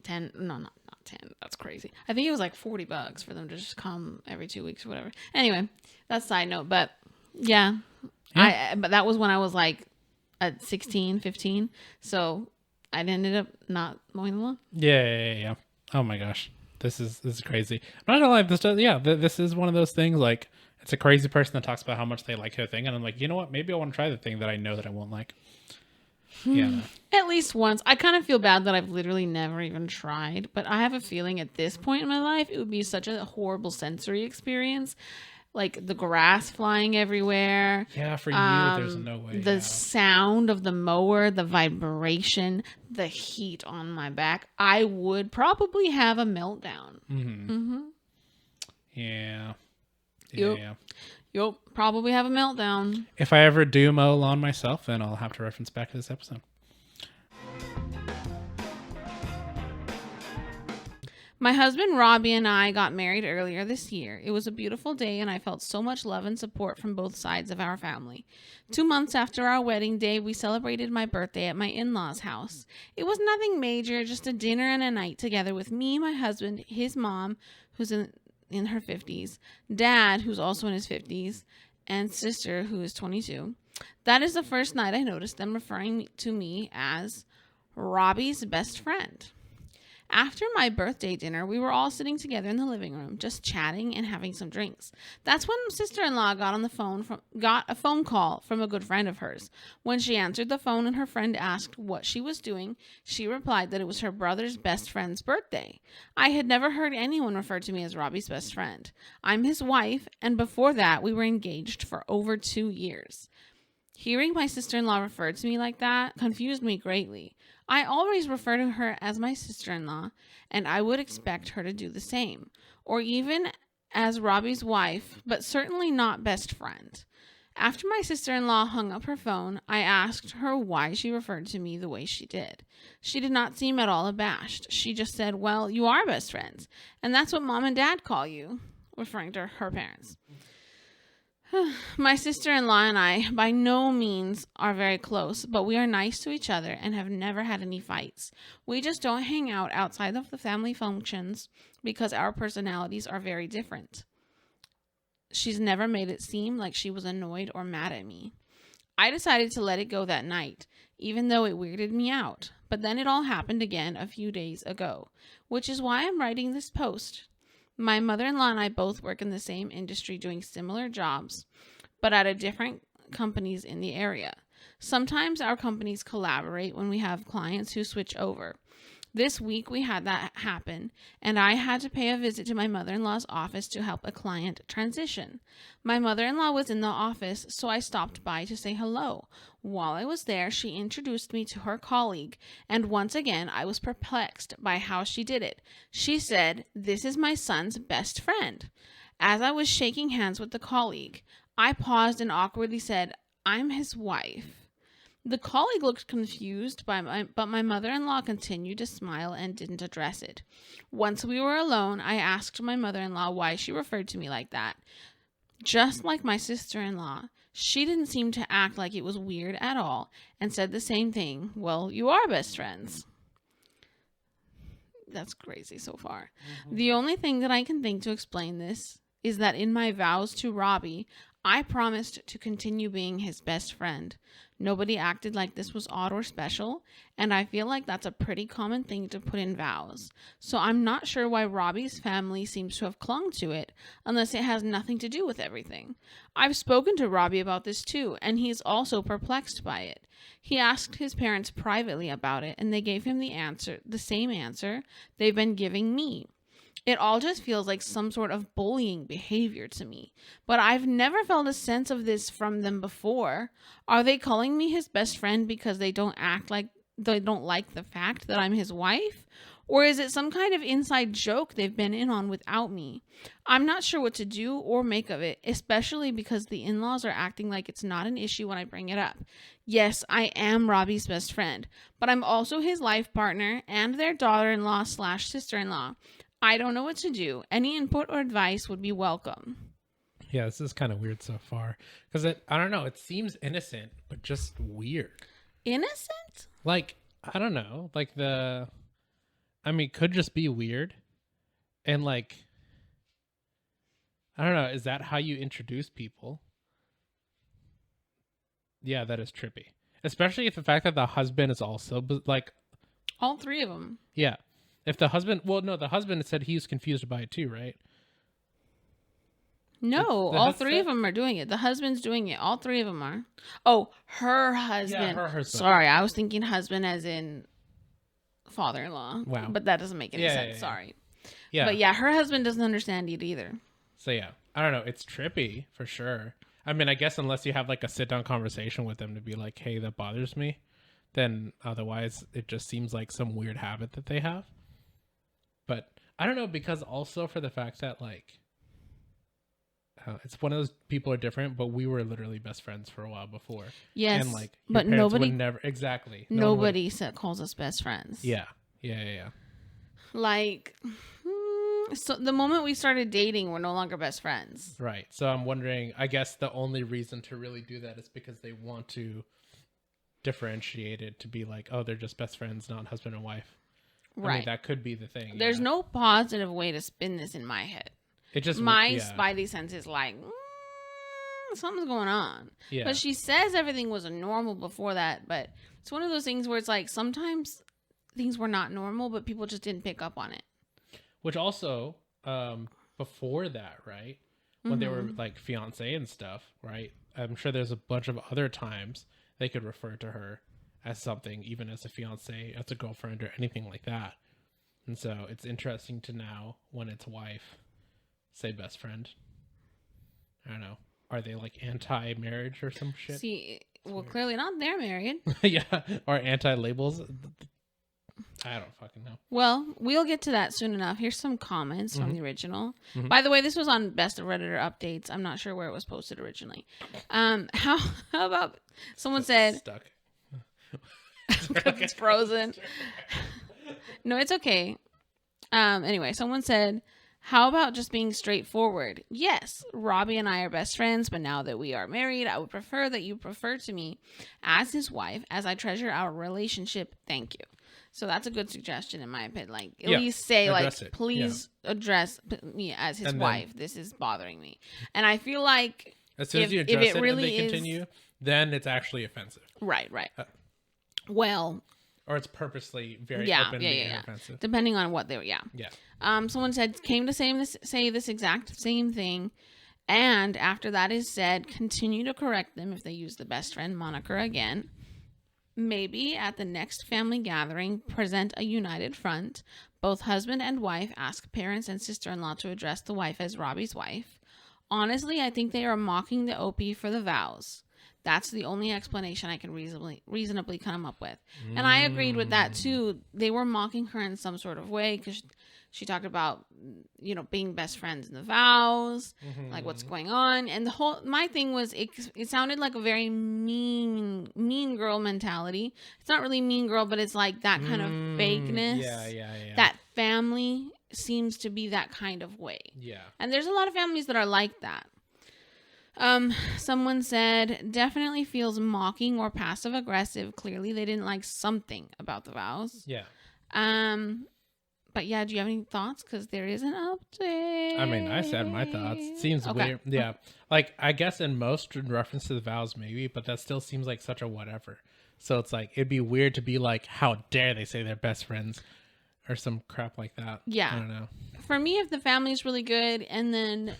10. No, not 10. That's crazy. I think it was like $40 for them to just come every 2 weeks or whatever. Anyway, that's side note, but yeah. But that was when I was like at 16, 15. So I ended up not mowing the lawn. Yeah. Oh my gosh. This is crazy. I'm not gonna lie, this is one of those things like it's a crazy person that talks about how much they like their thing, and I'm like, you know what? Maybe I want to try the thing that I know that I won't like. Yeah. At least once. I kind of feel bad that I've literally never even tried, but I have a feeling at this point in my life, it would be such a horrible sensory experience. Like the grass flying everywhere. Yeah, for you, there's no way. The sound of the mower, the vibration, the heat on my back. I would probably have a meltdown. Yeah. Yep. Yeah. Yup, probably have a meltdown. If I ever do mow lawn myself, then I'll have to reference back to this episode. My husband Robbie and I got married earlier this year. It was a beautiful day and I felt so much love and support from both sides of our family. 2 months after our wedding day, we celebrated my birthday at my in-laws' house. It was nothing major, just a dinner and a night together with me, my husband, his mom, who's in her 50s, dad, who's also in his 50s, and sister, who is 22. That is the first night I noticed them referring to me as Robbie's best friend. After my birthday dinner, we were all sitting together in the living room, just chatting and having some drinks. That's when sister-in-law got a phone call from a good friend of hers. When she answered the phone and her friend asked what she was doing, she replied that it was her brother's best friend's birthday. I had never heard anyone refer to me as Robbie's best friend. I'm his wife, and before that, we were engaged for over 2 years. Hearing my sister-in-law refer to me like that confused me greatly. I always refer to her as my sister-in-law, and I would expect her to do the same, or even as Robbie's wife, but certainly not best friend. After my sister-in-law hung up her phone, I asked her why she referred to me the way she did. She did not seem at all abashed. She just said, well, you are best friends, and that's what mom and dad call you, referring to her parents. My sister-in-law and I by no means are very close, but we are nice to each other and have never had any fights. We just don't hang out outside of the family functions because our personalities are very different. She's never made it seem like she was annoyed or mad at me. I decided to let it go that night, even though it weirded me out. But then it all happened again a few days ago, which is why I'm writing this post. My mother-in-law and I both work in the same industry doing similar jobs, but at different companies in the area. Sometimes our companies collaborate when we have clients who switch over. This week we had that happen, and I had to pay a visit to my mother-in-law's office to help a client transition. My mother-in-law was in the office, so I stopped by to say hello. While I was there, she introduced me to her colleague, and once again I was perplexed by how she did it. She said, "This is my son's best friend." As I was shaking hands with the colleague, I paused and awkwardly said, "I'm his wife." The colleague looked confused, but my mother-in-law continued to smile and didn't address it. Once we were alone, I asked my mother-in-law why she referred to me like that. Just like my sister-in-law, she didn't seem to act like it was weird at all and said the same thing. Well, you are best friends. That's crazy so far. Mm-hmm. The only thing that I can think to explain this is that in my vows to Robbie, I promised to continue being his best friend. Nobody acted like this was odd or special, and I feel like that's a pretty common thing to put in vows. So I'm not sure why Robbie's family seems to have clung to it, unless it has nothing to do with everything. I've spoken to Robbie about this too, and he's also perplexed by it. He asked his parents privately about it, and they gave him the same answer they've been giving me. It all just feels like some sort of bullying behavior to me. But I've never felt a sense of this from them before. Are they calling me his best friend because they don't like the fact that I'm his wife? Or is it some kind of inside joke they've been in on without me? I'm not sure what to do or make of it, especially because the in-laws are acting like it's not an issue when I bring it up. Yes, I am Robbie's best friend, but I'm also his life partner and their daughter-in-law/sister-in-law. I don't know what to do. Any input or advice would be welcome. Yeah, this is kind of weird so far. Because I don't know, it seems innocent, but just weird. Innocent? Like, I don't know. Like could just be weird. And like, I don't know. Is that how you introduce people? Yeah, that is trippy. Especially if the fact that the husband is also like. All three of them. Yeah. If the husband, the husband said he was confused by it too, right? No, all three of them are doing it. The husband's doing it. All three of them are. Oh, her husband. Yeah, her husband. Sorry, I was thinking husband as in father-in-law. Wow. But that doesn't make any sense. Yeah. Sorry. Yeah. But yeah, her husband doesn't understand it either. So yeah, I don't know. It's trippy for sure. I mean, I guess unless you have like a sit-down conversation with them to be like, hey, that bothers me. Then otherwise it just seems like some weird habit that they have. But I don't know, because also for the fact that like it's one of those people are different, but we were literally best friends for a while before. Yes, and like but nobody would never exactly nobody calls us best friends. Yeah. Like, so the moment we started dating, we're no longer best friends. Right. So I'm wondering. I guess the only reason to really do that is because they want to differentiate it to be like, oh, they're just best friends, not husband and wife. Right. I mean, that could be the thing. There's no positive way to spin this in my head. It just my spidey sense is like, something's going on. Yeah. But she says everything was normal before that. But it's one of those things where it's like sometimes things were not normal, but people just didn't pick up on it. Which also, before that, right, when they were Mm-hmm. like fiance and stuff, right? I'm sure there's a bunch of other times they could refer to her as something, even as a fiance, as a girlfriend, or anything like that. And so it's interesting to now, when it's wife, say best friend. I don't know. Are they like anti-marriage or some shit? See, well, clearly not. They're married. Yeah, or anti-labels. I don't fucking know. Well, we'll get to that soon enough. Here's some comments from the original. By the way, this was on Best of Redditor Updates. I'm not sure where it was posted originally. How about someone said Stuck. because it's frozen? No, it's okay. Anyway, someone said, how about just being straightforward? Yes, Robbie and I are best friends, but now that we are married, I would prefer that you refer to me as his wife, as I treasure our relationship. Thank you. So that's a good suggestion in my opinion. Like, at Yeah, least say, like, address it. please address me as his And then- wife. This is bothering me. And I feel like, As soon as you if address it it really and they is- continue, then it's actually offensive. right. Well, Or it's purposely very Yeah, openly yeah. offensive. depending on what they were, yeah. Yeah. Someone said came to say this exact same thing, and after that is said, continue to correct them if they use the best friend moniker again. Maybe at the next family gathering, present a united front. Both husband and wife ask parents and sister-in-law to address the wife as Robbie's wife. Honestly, I think they are mocking the OP for the vows. That's the only explanation I can reasonably come up with. And I agreed with that too. They were mocking her in some sort of way because she talked about, being best friends in the vows, like what's going on. And my thing was, it sounded like a very mean girl mentality. It's not really mean girl, but it's like that kind of fakeness. Yeah. That family seems to be that kind of way. Yeah. And there's a lot of families that are like that. Someone said, definitely feels mocking or passive aggressive. Clearly they didn't like something about the vows. Yeah. But yeah, do you have any thoughts? Because there is an update. I mean, I said my thoughts. It seems Okay. weird. Yeah. Like, I guess in most in reference to the vows, maybe, but that still seems like such a whatever. So it's like, it'd be weird to be like, how dare they say they're best friends or some crap like that. Yeah. I don't know. For me, if the family's really good and then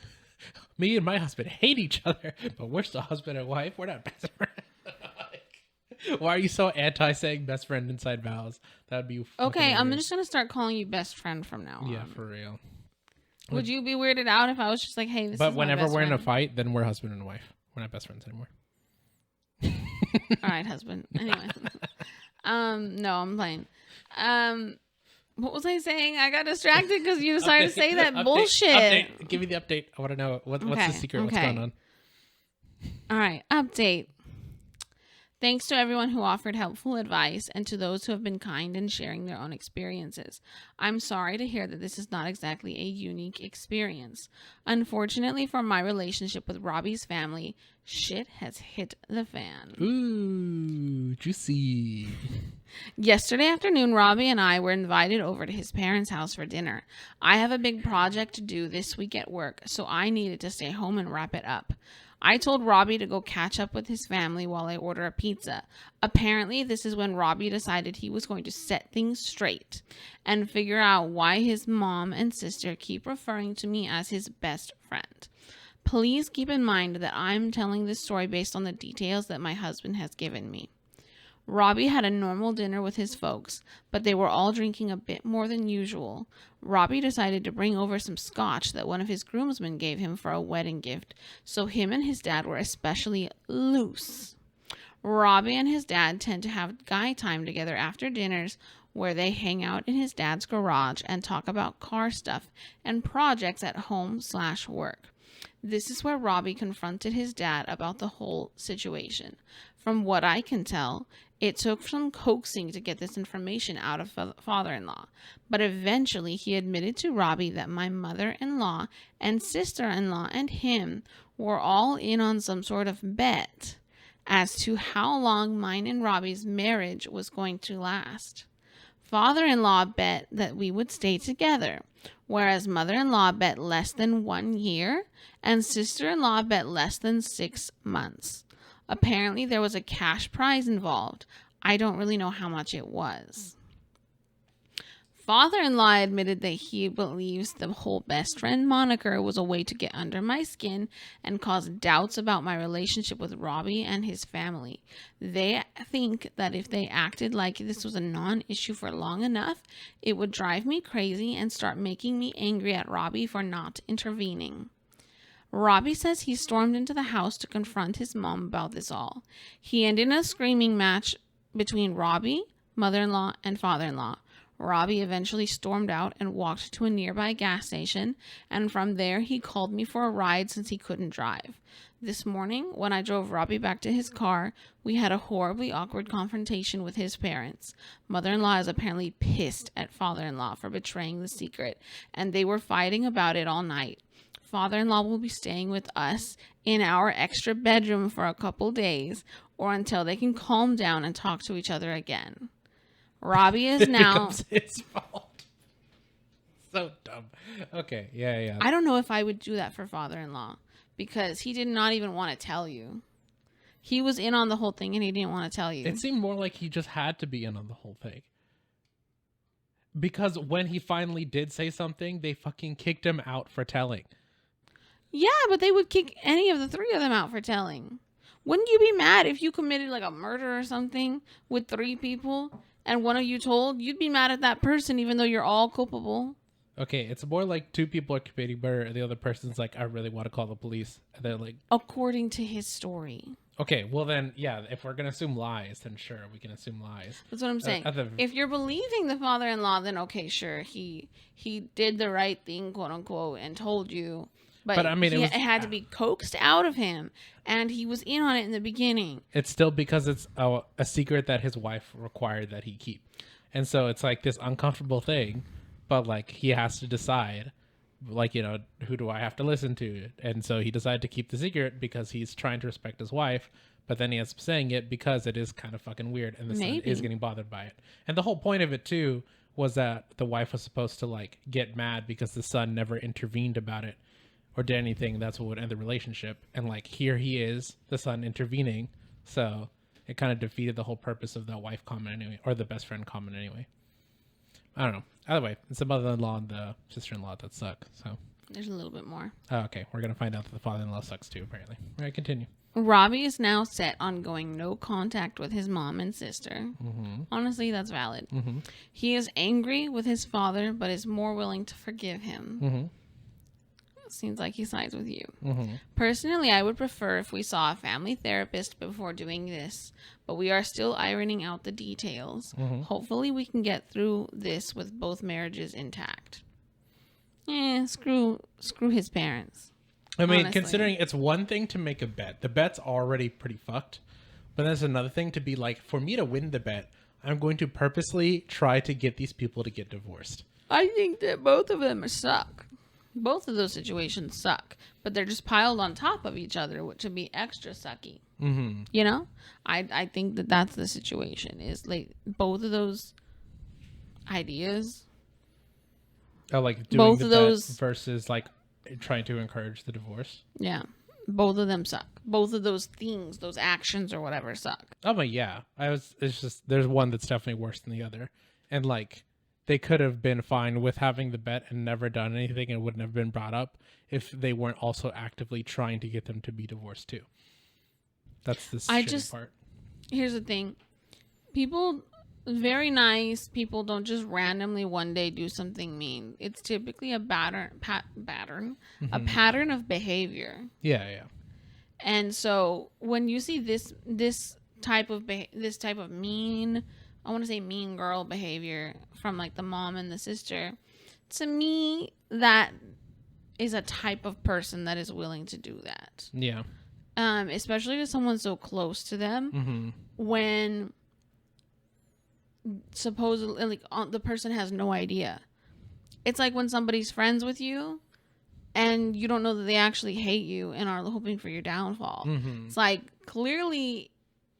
Me and my husband hate each other, but we're still husband and wife. We're not best friends. Why are you so anti saying best friend inside vows? That'd be okay, fucking I'm weird. just gonna start calling you best friend from now on. Yeah, for real. Would you be weirded out if I was just like, hey, this But is my whenever best we're in a friend? fight, then we're husband and wife. We're not best friends anymore. All right, husband. Anyway, no, I'm playing. What was I saying? I got distracted because you decided to say that bullshit. Update. Give me the update. I want to know what's Okay, the secret. What's okay. going on? All right, update. Thanks to everyone who offered helpful advice and to those who have been kind in sharing their own experiences. I'm sorry to hear that this is not exactly a unique experience. Unfortunately for my relationship with Robbie's family, shit has hit the fan. Ooh, juicy. Yesterday afternoon, Robbie and I were invited over to his parents' house for dinner. I have a big project to do this week at work, so I needed to stay home and wrap it up. I told Robbie to go catch up with his family while I order a pizza. Apparently, this is when Robbie decided he was going to set things straight and figure out why his mom and sister keep referring to me as his best friend. Please keep in mind that I'm telling this story based on the details that my husband has given me. Robbie had a normal dinner with his folks, but they were all drinking a bit more than usual. Robbie decided to bring over some scotch that one of his groomsmen gave him for a wedding gift, so him and his dad were especially loose. Robbie and his dad tend to have guy time together after dinners where they hang out in his dad's garage and talk about car stuff and projects at home/work. This is where Robbie confronted his dad about the whole situation. From what I can tell, it took some coaxing to get this information out of father-in-law, but eventually he admitted to Robbie that my mother-in-law and sister-in-law and him were all in on some sort of bet as to how long mine and Robbie's marriage was going to last. Father-in-law bet that we would stay together, whereas mother-in-law bet less than 1 year and sister-in-law bet less than 6 months. Apparently, there was a cash prize involved. I don't really know how much it was. Father-in-law admitted that he believes the whole best friend moniker was a way to get under my skin and cause doubts about my relationship with Robbie and his family. They think that if they acted like this was a non-issue for long enough, it would drive me crazy and start making me angry at Robbie for not intervening. Robbie says he stormed into the house to confront his mom about this all. He ended in a screaming match between Robbie, mother-in-law, and father-in-law. Robbie eventually stormed out and walked to a nearby gas station, and from there he called me for a ride since he couldn't drive. This morning, when I drove Robbie back to his car, we had a horribly awkward confrontation with his parents. Mother-in-law is apparently pissed at father-in-law for betraying the secret, and they were fighting about it all night. Father-in-law will be staying with us in our extra bedroom for a couple days, or until they can calm down and talk to each other again. Robbie is now... It becomes his fault. So dumb. Okay, yeah. I don't know if I would do that for father-in-law, because he did not even want to tell you. He was in on the whole thing and he didn't want to tell you. It seemed more like he just had to be in on the whole thing. Because when he finally did say something, they fucking kicked him out for telling. Yeah, but they would kick any of the three of them out for telling. Wouldn't you be mad if you committed like a murder or something with 3 people and one of you told? You'd be mad at that person even though you're all culpable. Okay, it's more like 2 people are committing murder and the other person's like, I really want to call the police. And they're like... According to his story. Okay, well then, yeah, if we're going to assume lies, then sure, we can assume lies. That's what I'm saying. If you're believing the father-in-law, then okay, sure, he did the right thing, quote unquote, and told you. But I mean, it had to be coaxed out of him, and he was in on it in the beginning. It's still because it's a secret that his wife required that he keep. And so it's like this uncomfortable thing, but like he has to decide, like, you know, who do I have to listen to? And so he decided to keep the secret because he's trying to respect his wife, but then he ends up saying it because it is kind of fucking weird and the son is getting bothered by it. And the whole point of it too was that the wife was supposed to like get mad because the son never intervened about it or did anything. That's what would end the relationship. And like here he is, the son intervening. So it kind of defeated the whole purpose of the wife comment anyway, or the best friend comment anyway. I don't know. Either way, it's the mother-in-law and the sister-in-law that suck. So there's a little bit more. Oh, okay. We're gonna find out that the father-in-law sucks too, apparently. All right, continue. Robbie is now set on going no contact with his mom and sister. Mm-hmm. Honestly, that's valid. Mm-hmm. He is angry with his father, but is more willing to forgive him. Mm-hmm. Seems like he sides with you. Mm-hmm. Personally, I would prefer if we saw a family therapist before doing this, but we are still ironing out the details. Mm-hmm. Hopefully we can get through this with both marriages intact. Screw his parents. I mean, honestly. Considering it's one thing to make a bet. The bet's already pretty fucked. But there's another thing to be like, for me to win the bet, I'm going to purposely try to get these people to get divorced. I think that both of them suck. Both of those situations suck, but they're just piled on top of each other, which would be extra sucky. Mm-hmm. You know, I think that that's the situation. Is like both of those ideas. Oh, like doing both the of bet those versus like trying to encourage the divorce. Yeah, both of them suck. Both of those things, those actions or whatever, suck. Oh, but yeah, it's just there's one that's definitely worse than the other, and like. They could have been fine with having the bet and never done anything and wouldn't have been brought up if they weren't also actively trying to get them to be divorced too. That's the shitty part. Here's the thing. People, very nice people don't just randomly one day do something mean. It's typically a pattern, Mm-hmm. a pattern of behavior. Yeah. And so when you see this type of mean, I want to say mean girl behavior from like the mom and the sister, to me, that is a type of person that is willing to do that. Yeah. Especially to someone so close to them, mm-hmm. when supposedly like the person has no idea. It's like when somebody's friends with you and you don't know that they actually hate you and are hoping for your downfall. Mm-hmm. It's like, clearly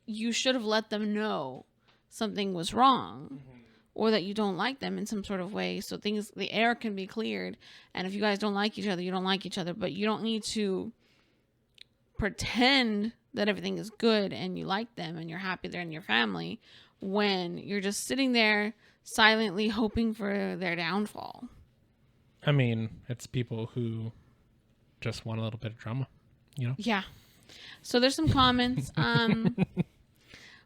you should have let them know something was wrong, mm-hmm. or that you don't like them in some sort of way, so the air can be cleared. And if you guys don't like each other, you don't like each other, but you don't need to pretend that everything is good and you like them and you're happy they're in your family when you're just sitting there silently hoping for their downfall. I mean, it's people who just want a little bit of drama, you know? Yeah. So there's some comments.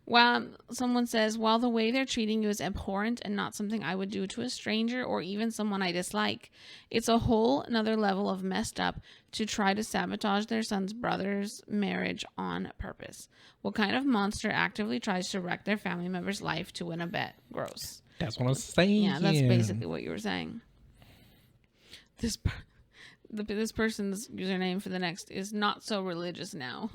While someone says, while the way they're treating you is abhorrent and not something I would do to a stranger or even someone I dislike, it's a whole another level of messed up to try to sabotage their son's brother's marriage on purpose. What kind of monster actively tries to wreck their family member's life to win a bet? Gross. That's what I was saying. Yeah, that's basically what you were saying. This person's username for the next is not so religious now.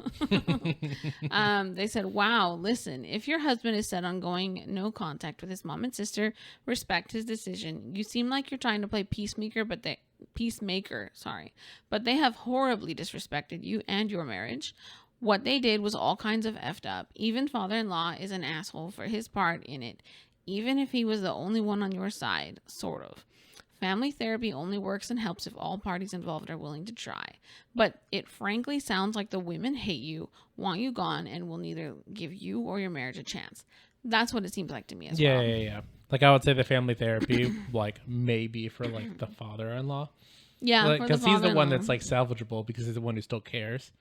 They said, wow, listen, if your husband is set on going no contact with his mom and sister, respect his decision. You seem like you're trying to play peacemaker, but they have horribly disrespected you and your marriage. What they did was all kinds of effed up. Even father-in-law is an asshole for his part in it, even if he was the only one on your side, sort of. Family therapy only works and helps if all parties involved are willing to try. But it frankly sounds like the women hate you, want you gone, and will neither give you or your marriage a chance. That's what it seems like to me as well. Yeah. Like, I would say the family therapy, like, maybe for, like, the father-in-law. Yeah, because he's the one that's, like, salvageable because he's the one who still cares.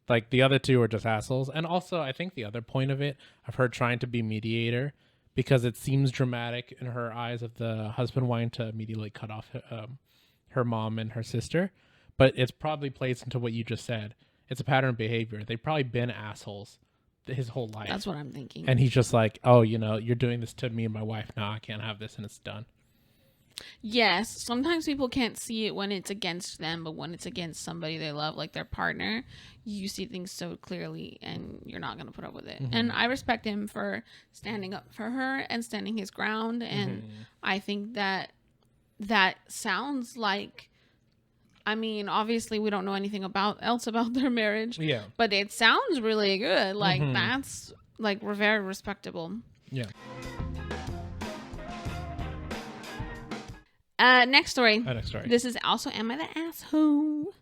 Like, the other two are just assholes. And also, I think the other point of it, of her trying to be mediator, because it seems dramatic in her eyes of the husband wanting to immediately cut off her mom and her sister. But it's probably plays into what you just said. It's a pattern of behavior. They've probably been assholes his whole life. That's what I'm thinking. And he's just like, oh, you're doing this to me and my wife. No, I can't have this, and it's done. Yes, sometimes people can't see it when it's against them, but when it's against somebody they love, like their partner, you see things so clearly and you're not going to put up with it. Mm-hmm. And I respect him for standing up for her and standing his ground. And I think that sounds like, I mean, obviously we don't know anything else about their marriage. Yeah. But it sounds really good. Like that's like we're very respectable. Yeah. Next story. Next story. This is also, am I the asshole?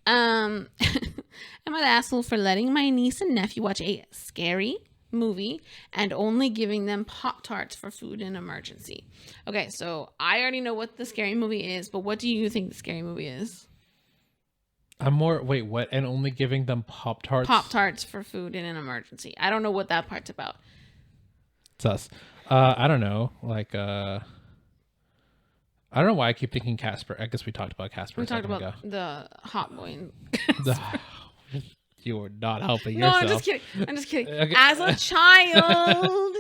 Am I the asshole for letting my niece and nephew watch a scary movie and only giving them Pop-Tarts for food in emergency? Okay, so I already know what the scary movie is, but what do you think the scary movie is? Wait, what? And only giving them Pop-Tarts? Pop-Tarts for food in an emergency. I don't know what that part's about. It's us. I don't know. Like, I don't know why I keep thinking Casper. I guess we talked about Casper. We talked about the hot boy. You were not helping yourself. No, I'm just kidding. Okay. As a child,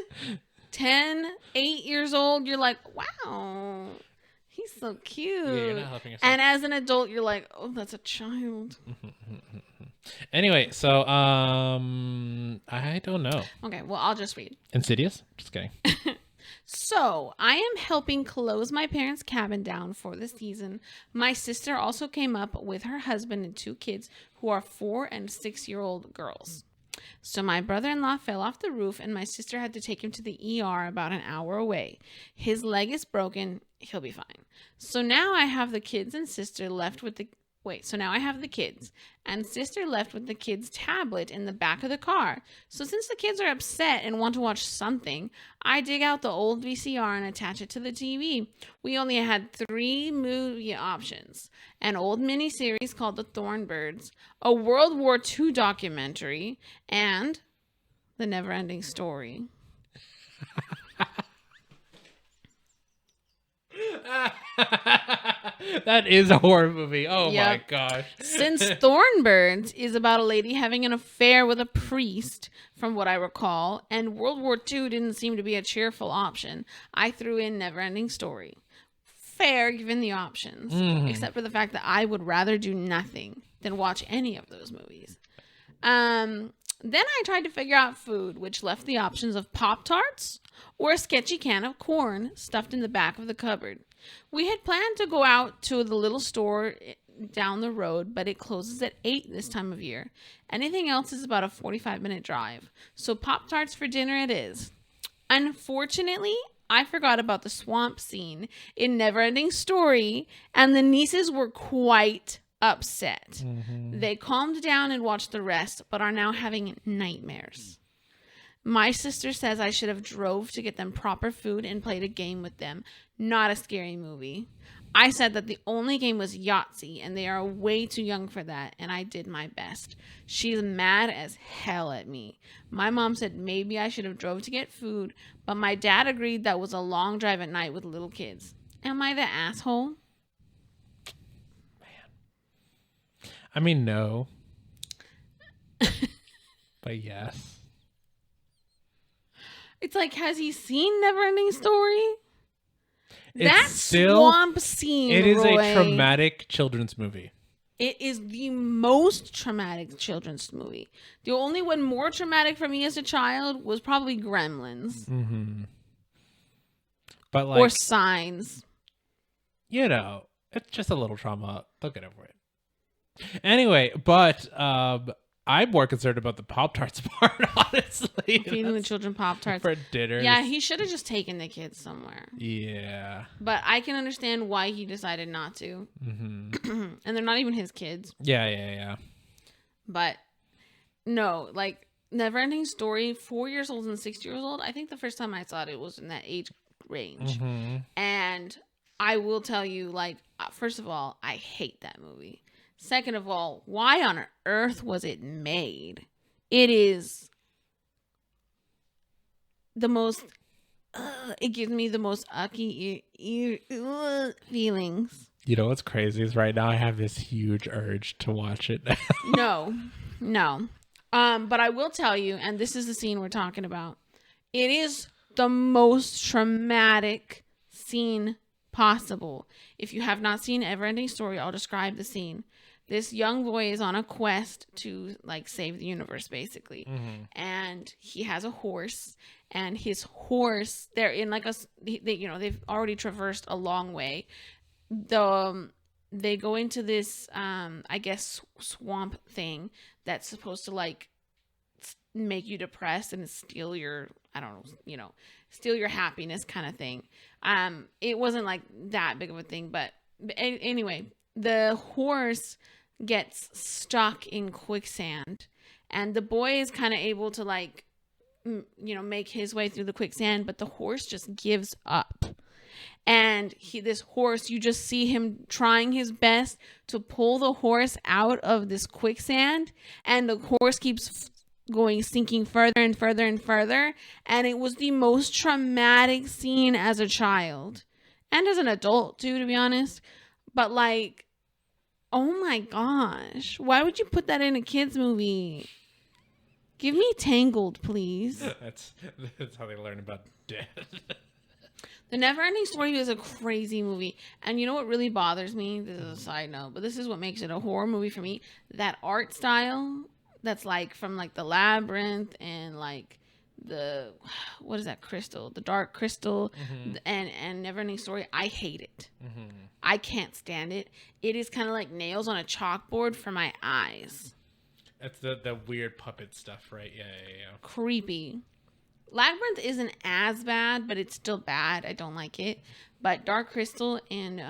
8 years old, you're like, wow, he's so cute. Yeah, you're not helping yourself. And as an adult, you're like, oh, that's a child. Anyway, so I don't know. Okay, well, I'll just read. Insidious? Just kidding. So, I am helping close my parents' cabin down for the season. My sister also came up with her husband and 2 kids who are 4 and 6-year-old girls. So, my brother-in-law fell off the roof and my sister had to take him to the ER about an hour away. His leg is broken. He'll be fine. So, now I have the kids and sister left with the... So now I have the kids and sister left with the kids' tablet in the back of the car. So since the kids are upset and want to watch something, I dig out the old VCR and attach it to the TV. We only had 3 movie options: an old miniseries called The Thornbirds, a World War II documentary, and The Neverending Story. That is a horror movie. Oh my gosh. Since Thornbirds is about a lady having an affair with a priest, from what I recall, and World War II didn't seem to be a cheerful option, I threw in Neverending Story. Fair given the options, except for the fact that I would rather do nothing than watch any of those movies. Then I tried to figure out food, which left the options of Pop-Tarts or a sketchy can of corn stuffed in the back of the cupboard. We had planned to go out to the little store down the road, but it closes at 8 this time of year. Anything else is about a 45-minute drive. So Pop-Tarts for dinner it is. Unfortunately, I forgot about the swamp scene in Neverending Story, and the nieces were quite upset. They calmed down and watched the rest, but are now having nightmares. My sister says I should have drove to get them proper food and played a game with them, not a scary movie. I said that the only game was Yahtzee, and they are way too young for that, and I did my best. She's mad as hell at me. My mom said maybe I should have drove to get food, but my dad agreed that was a long drive at night with little kids. Am I the asshole? I mean, no. But yes. It's like, has he seen Neverending Story? It's That still, swamp scene, it is Roy, a traumatic children's movie. It is the most traumatic children's movie. The only one more traumatic for me as a child was probably Gremlins. Mm-hmm. But like, Or Signs. you know, it's just a little trauma. They'll get over it. Anyway, but I'm more concerned about the Pop-Tarts part, honestly. Feeding the children Pop-Tarts. For dinner. Yeah, he should have just taken the kids somewhere. Yeah. But I can understand why he decided not to. Mm-hmm. And they're not even his kids. Yeah. But no, like Neverending Story, 4 years old and 6 years old. I think the first time I saw it, it was in that age range. Mm-hmm. And I will tell you, like, first of all, I hate that movie. Second of all, why on earth was it made? It is the most, it gives me the most ucky feelings. You know what's crazy is right now I have this huge urge to watch it. No. But I will tell you, and this is the scene we're talking about. It is the most traumatic scene possible. If you have not seen Everending Story, I'll describe the scene. This young boy is on a quest to like save the universe, basically. Mm-hmm. And he has a horse, and his horse, they're in like they've already traversed a long way. They go into this, I guess, swamp thing that's supposed to like make you depressed and steal your, I don't know, steal your happiness kind of thing. It wasn't like that big of a thing, but anyway, the horse gets stuck in quicksand, and the boy is kind of able to like, make his way through the quicksand, but the horse just gives up. And this horse, you just see him trying his best to pull the horse out of this quicksand, and the horse keeps sinking further and further and further. And it was the most traumatic scene as a child and as an adult too, to be honest. But like, oh my gosh, why would you put that in a kids movie? Give me Tangled, please. That's how they learn about death. The Neverending Story is a crazy movie. And you know what really bothers me? This is a side note, but this is what makes it a horror movie for me. That art style that's like from like the Labyrinth and like the, what is that, Crystal? The Dark Crystal, mm-hmm. and Neverending Story. I hate it. Mm-hmm. I can't stand it. It is kind of like nails on a chalkboard for my eyes. That's the weird puppet stuff, right? Yeah. Creepy. Labyrinth isn't as bad, but it's still bad. I don't like it. But Dark Crystal and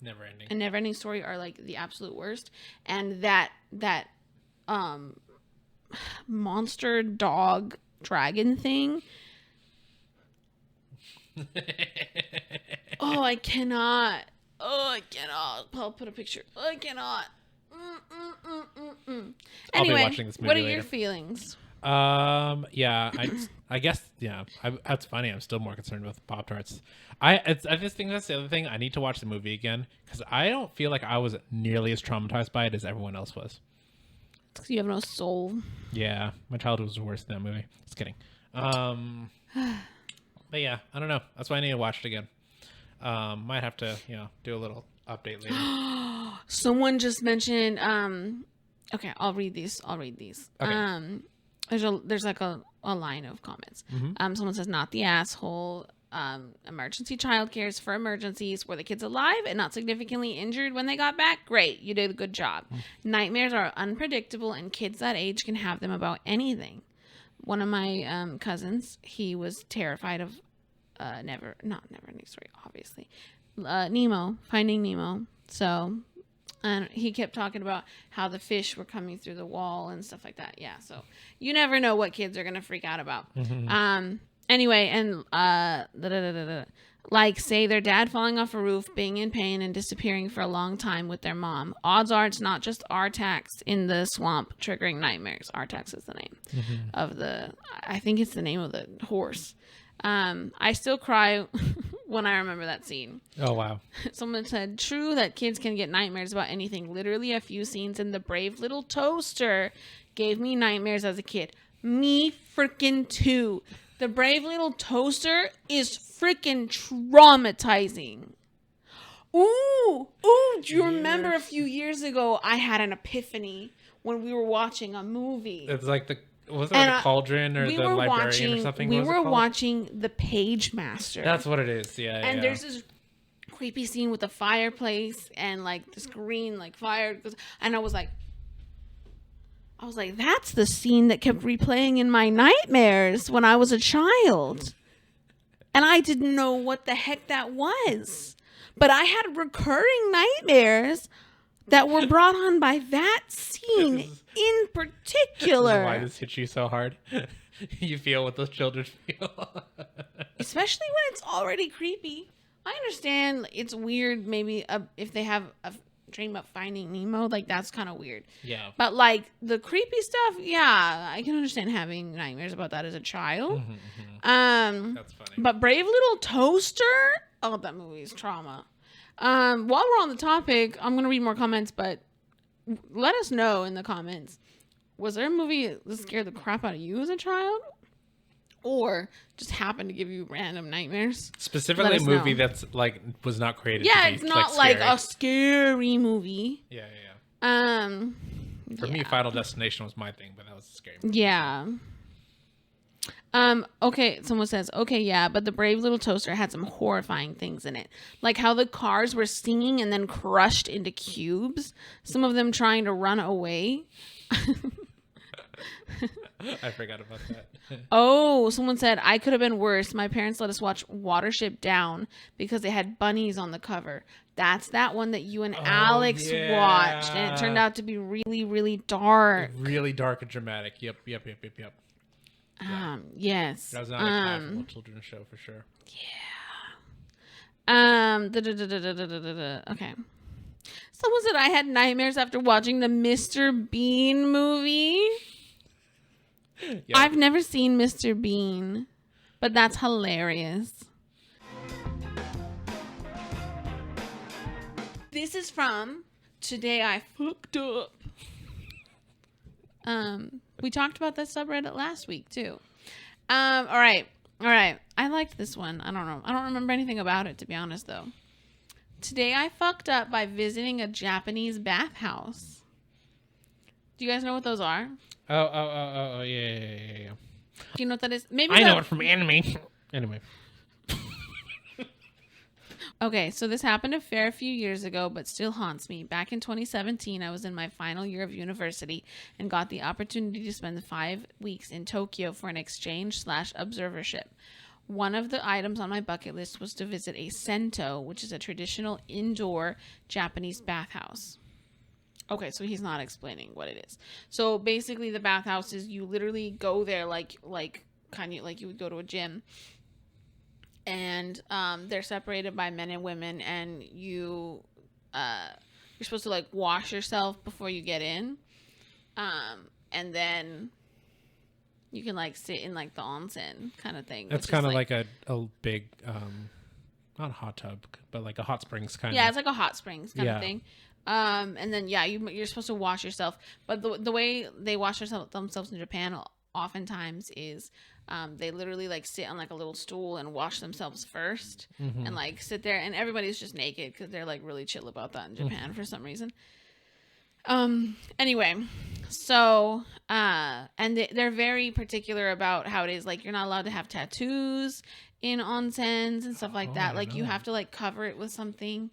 Neverending Story are like the absolute worst. And that monster dog dragon thing. I cannot. I'll put a picture. I cannot. Anyway, what are your feelings? Yeah, I guess, yeah, that's funny. I'm still more concerned with Pop-Tarts. I just think that's the other thing. I need to watch the movie again because I don't feel like I was nearly as traumatized by it as everyone else was. It's 'cause you have no soul. Yeah, my childhood was worse than that movie. Just kidding. But yeah, I don't know. That's why I need to watch it again. Might have to, do a little update later. Someone just mentioned, okay, I'll read these. Okay. There's like a line of comments. Mm-hmm. Someone says, not the asshole. Emergency childcare is for emergencies. Were the kids alive and not significantly injured when they got back? Great. You did a good job. Mm-hmm. Nightmares are unpredictable, and kids that age can have them about anything. One of my cousins, he was terrified of Neverending Story, obviously. Nemo, Finding Nemo. So And he kept talking about how the fish were coming through the wall and stuff like that. Yeah, so you never know what kids are gonna freak out about. Anyway, and like say their dad falling off a roof, being in pain and disappearing for a long time with their mom. Odds are it's not just Artax in the swamp triggering nightmares. Artax is the name of I think it's the name of the horse. I still cry when I remember that scene. Oh, wow. Someone said, true that kids can get nightmares about anything. Literally a few scenes in The Brave Little Toaster gave me nightmares as a kid. Me freaking too. The Brave Little Toaster is freaking traumatizing. Ooh, do you remember a few years ago I had an epiphany when we were watching a movie? It's like was it like the Cauldron or the Librarian or something? We were watching The Page Master. That's what it is. Yeah. And there's this creepy scene with the fireplace and like this green like fire, and I was like, that's the scene that kept replaying in my nightmares when I was a child. And I didn't know what the heck that was. But I had recurring nightmares that were brought on by that scene in particular. Why this hit you so hard? You feel what those children feel. Especially when it's already creepy. I understand it's weird maybe if they have a dream about finding Nemo, like that's kind of weird. Yeah. But like the creepy stuff, yeah, I can understand having nightmares about that as a child. That's funny. But Brave Little Toaster, oh, that movie's trauma. While we're on the topic, I'm gonna read more comments, but let us know in the comments. Was there a movie that scared the crap out of you as a child? Or just happened to give you random nightmares? Specifically a movie that's like was not created yeah, to be it's not like a scary movie. Yeah. For Yeah. me, Final Destination was my thing, but that was a scary movie. Yeah. Okay, someone says, okay, yeah, but the Brave Little Toaster had some horrifying things in it. Like how the cars were singing and then crushed into cubes. Some of them trying to run away. I forgot about that. Oh, someone said, I could have been worse. My parents let us watch Watership Down because they had bunnies on the cover. That's that one that you and Alex watched. And it turned out to be really, really dark. Really dark and dramatic. Yep. Yes. That was not a casual children's show for sure. Okay. Someone said I had nightmares after watching the Mr. Bean movie. Yep. I've never seen Mr. Bean, but that's hilarious. This is from Today I Fucked Up. We talked about that subreddit last week too. All right. I liked this one. I don't know. I don't remember anything about it, to be honest, though. Today I fucked up by visiting a Japanese bathhouse. Do you guys know what those are? Oh, yeah. Do you know what that is? Maybe I know it from anime. Anyway. Okay, so this happened a fair few years ago, but still haunts me. Back in 2017, I was in my final year of university and got the opportunity to spend 5 weeks in Tokyo for an exchange/observership. One of the items on my bucket list was to visit a sento, which is a traditional indoor Japanese bathhouse. Okay, so he's not explaining what it is. So basically, the bathhouse is you literally go there like kind of like you would go to a gym. And they're separated by men and women, and you're supposed to like wash yourself before you get in, and then you can like sit in like the onsen kind of thing. That's kind of like a big not a hot tub, but like a hot springs kind of. Yeah, it's like a hot springs kind of thing. And then you're supposed to wash yourself, but the way they wash themselves in Japan oftentimes is they literally like sit on like a little stool and wash themselves first, and like sit there, and everybody's just naked because they're like really chill about that in Japan for some reason. Anyway, so and they're very particular about how it is. Like you're not allowed to have tattoos in onsens and stuff like that. Like you have to like cover it with something.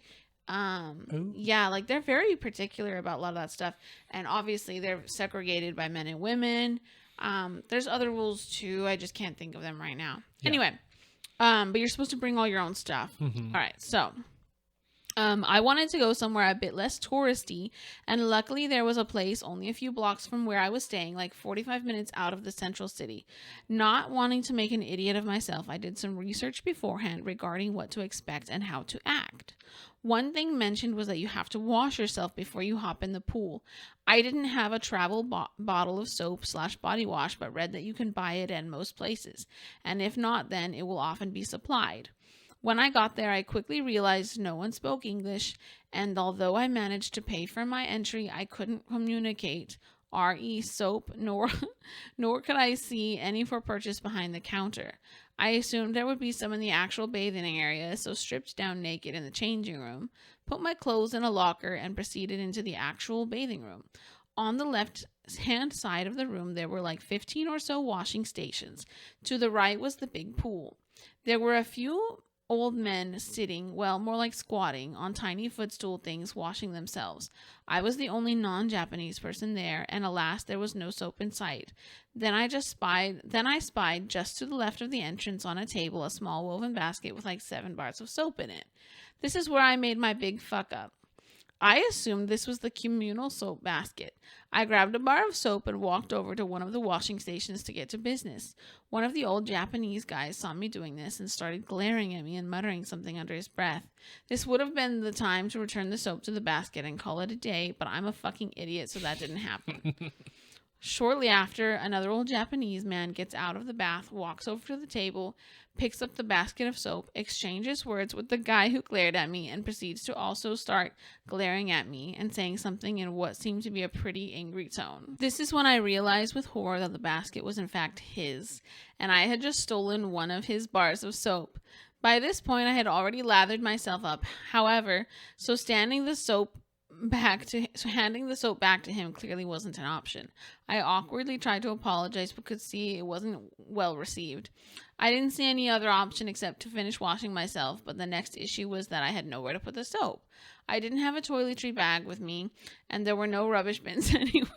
Yeah, like they're very particular about a lot of that stuff, and obviously they're segregated by men and women. There's other rules too. I just can't think of them right now. Yeah. Anyway, but you're supposed to bring all your own stuff. All right. So I wanted to go somewhere a bit less touristy, and luckily there was a place only a few blocks from where I was staying, like 45 minutes out of the central city. Not wanting to make an idiot of myself, I did some research beforehand regarding what to expect and how to act. One thing mentioned was that you have to wash yourself before you hop in the pool. I didn't have a travel bottle of soap / body wash, but read that you can buy it at most places, and if not, then it will often be supplied. When I got there, I quickly realized no one spoke English, and although I managed to pay for my entry, I couldn't communicate RE soap, nor could I see any for purchase behind the counter. I assumed there would be some in the actual bathing area, so stripped down naked in the changing room, put my clothes in a locker, and proceeded into the actual bathing room. On the left hand side of the room, there were like 15 or so washing stations. To the right was the big pool. There were a few old men sitting, well, more like squatting, on tiny footstool things washing themselves. I was the only non-Japanese person there, and alas, there was no soap in sight. Then I spied just to the left of the entrance on a table a small woven basket with like 7 bars of soap in it. This is where I made my big fuck up. I assumed this was the communal soap basket. I grabbed a bar of soap and walked over to one of the washing stations to get to business. One of the old Japanese guys saw me doing this and started glaring at me and muttering something under his breath. This would have been the time to return the soap to the basket and call it a day, but I'm a fucking idiot, so that didn't happen. Shortly after, another old Japanese man gets out of the bath, walks over to the table, picks up the basket of soap, exchanges words with the guy who glared at me, and proceeds to also start glaring at me and saying something in what seemed to be a pretty angry tone. This is when I realized with horror that the basket was in fact his, and I had just stolen one of his bars of soap. By this point, I had already lathered myself up. However, handing the soap back to him clearly wasn't an option. I awkwardly tried to apologize but could see it wasn't well received. I didn't see any other option except to finish washing myself, but the next issue was that I had nowhere to put the soap. I didn't have a toiletry bag with me, and there were no rubbish bins anywhere.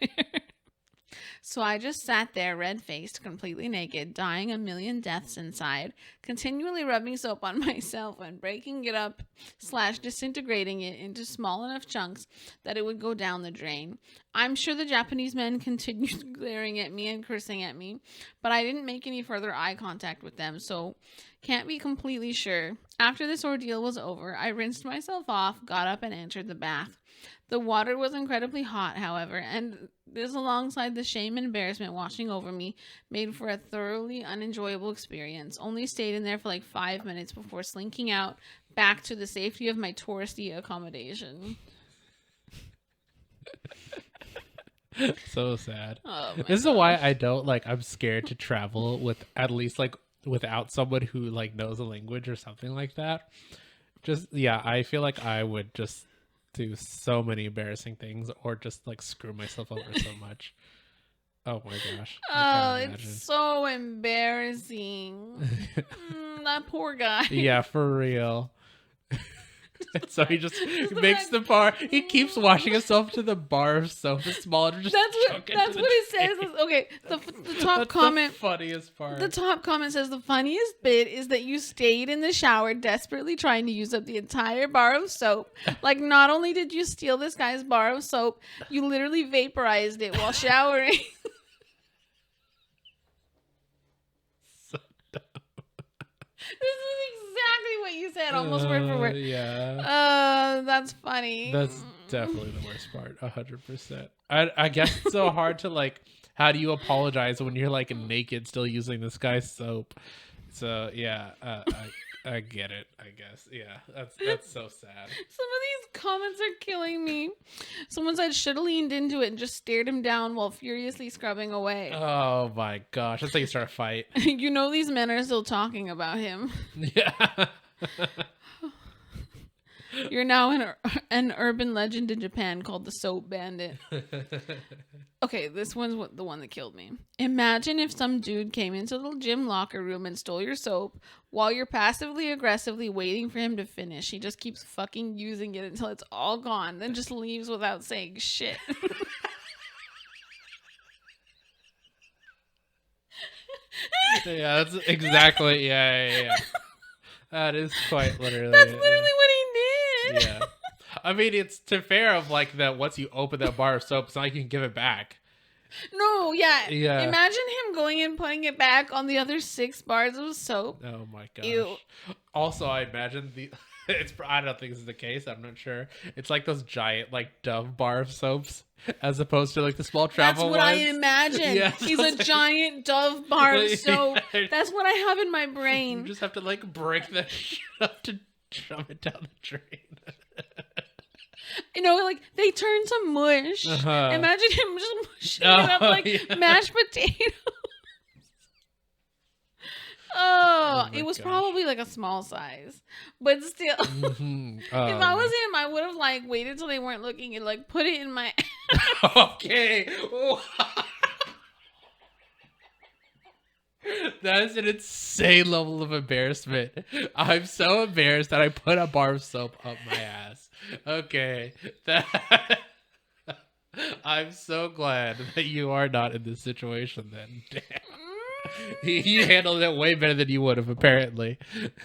So I just sat there, red-faced, completely naked, dying a million deaths inside, continually rubbing soap on myself and breaking it up / disintegrating it into small enough chunks that it would go down the drain. I'm sure the Japanese men continued glaring at me and cursing at me, but I didn't make any further eye contact with them, so can't be completely sure. After this ordeal was over, I rinsed myself off, got up, and entered the bath. The water was incredibly hot, however, and this, alongside the shame and embarrassment washing over me, made for a thoroughly unenjoyable experience. Only stayed in there for like 5 minutes before slinking out back to the safety of my touristy accommodation. So sad. Oh, This is why I don't I'm scared to travel with at least without someone who knows a language or something like that. I feel like I would just do so many embarrassing things or just screw myself over so much. Oh my gosh. Oh, it's so embarrassing. That poor guy. Yeah, for real. So he just makes the bar. He keeps washing himself to the bar of soap is smaller. That's what it says. Okay, the top that's comment. The funniest part. The top comment says the funniest bit is that you stayed in the shower desperately trying to use up the entire bar of soap. Not only did you steal this guy's bar of soap, you literally vaporized it while showering. So dumb. This is exactly what you said, almost word for word. Yeah. That's funny. That's definitely the worst part. 100%. I guess it's so hard to how do you apologize when you're naked still using this guy's soap? So yeah, I get it, I guess. Yeah, that's so sad. Some of these comments are killing me. Someone said should have leaned into it and just stared him down while furiously scrubbing away. Oh my gosh, that's how you start a fight. You know these men are still talking about him. Yeah. You're now an urban legend in Japan called the Soap Bandit. Okay, this one's the one that killed me. Imagine if some dude came into the gym locker room and stole your soap while you're passively aggressively waiting for him to finish. He just keeps fucking using it until it's all gone, then just leaves without saying shit. Yeah, that's exactly. Yeah. That is quite literally. That's literally what he did. it. Yeah. I mean, it's to fair of like that once you open that bar of soap, it's not like you can give it back. No, yeah. Yeah. Imagine him going and putting it back on the other 6 bars of soap. Oh my gosh. Ew. Also, I imagine I don't think this is the case. I'm not sure. It's like those giant like Dove bar of soaps as opposed to like the small travel That's what I ones. imagine. Yeah, He's a giant Dove bar of soap. Yeah. That's what I have in my You brain. just have to like break that shit up to shove it down the drain. You know, like they turn to mush. Uh-huh. Imagine him just mushing it up like yeah. mashed potatoes. Oh my it was gosh. probably like a small size, but still. Mhm. If I was him, I would have like waited till they weren't looking and like put it in my. Okay. That is an insane level of embarrassment. I'm so embarrassed that I put a bar of soap up my ass. Okay. I'm so glad that you are not in this situation then. Damn. You handled it way better than you would have, apparently.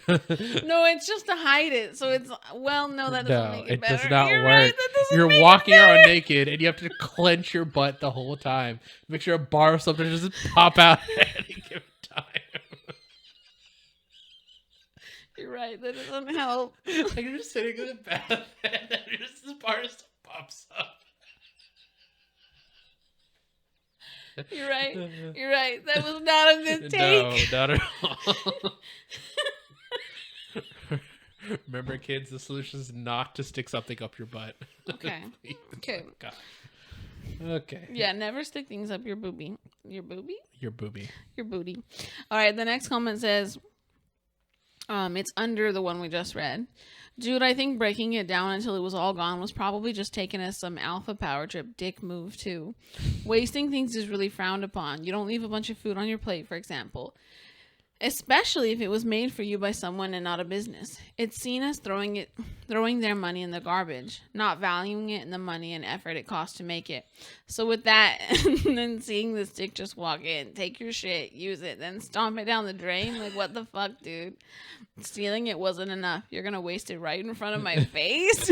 No, it's just to hide it. So it's no, that doesn't No, make it it better. does not You're work. right, that doesn't You're make walking it around better. naked and you have to clench your butt the whole time. Make sure a bar of something doesn't pop out at any given time. You're right. That doesn't help. Like you're just sitting in the bath and then just this bar just pops up. You're right. You're right. That was not a good take. No, not at all. Remember, kids, the solution is not to stick something up your butt. Okay. Please. Okay. God. Okay. Yeah, never stick things up your boobie. Your boobie? Your booby. Your booty. All right, the next comment says, it's under the one we just read. Dude, I think breaking it down until it was all gone was probably just taken as some alpha power trip dick move too. Wasting things is really frowned upon. You don't leave a bunch of food on your plate, for example. Especially if it was made for you by someone and not a business. It's seen as throwing their money in the garbage, not valuing it in the money and effort it costs to make it. So with that, and then seeing this dick just walk in, take your shit, use it, then stomp it down the drain, like what the fuck, dude? Stealing it wasn't enough. You're gonna waste it right in front of my face?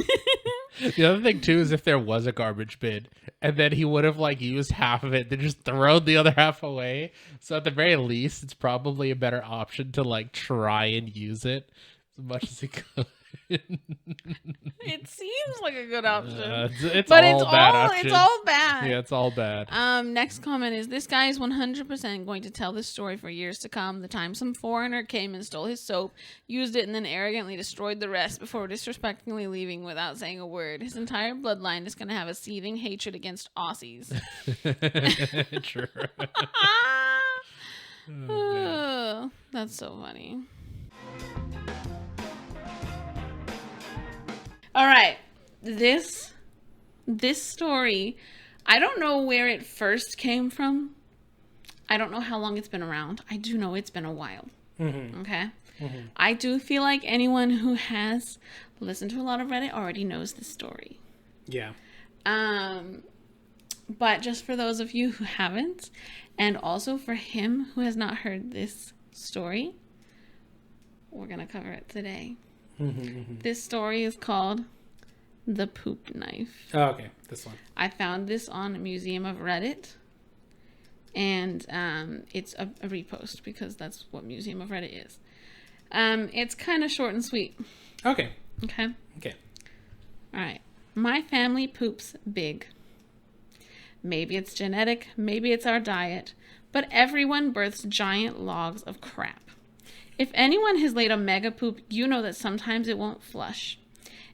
The other thing too is if there was a garbage bin and then he would have like used half of it, then just thrown the other half away. So at the very least, it's probably a better option to like try and use it as much as he could. It seems like a good option. It's But all bad it's options. all bad. Yeah, it's all bad. Next comment is, this guy is 100% going to tell this story for years to come. The time some foreigner came and stole his soap, used it, and then arrogantly destroyed the rest before disrespectfully leaving without saying a word. His entire bloodline is going to have a seething hatred against Aussies. True. Oh, that's so funny. All right, this story, I don't know where it first came from. I don't know how long it's been around. I do know it's been a while. Mm-hmm. Okay? Mm-hmm. I do feel like anyone who has listened to a lot of Reddit already knows this story. Yeah. But just for those of you who haven't, and also for him who has not heard this story, we're going to cover it today. Mm-hmm. This story is called The Poop Knife. Oh, okay, this one. I found this on Museum of Reddit, and it's a repost because that's what Museum of Reddit is. It's kind of short and sweet. Okay. Okay? Okay. All right. My family poops big. Maybe it's genetic, maybe it's our diet, but everyone births giant logs of crap. If anyone has laid a mega poop, you know that sometimes it won't flush.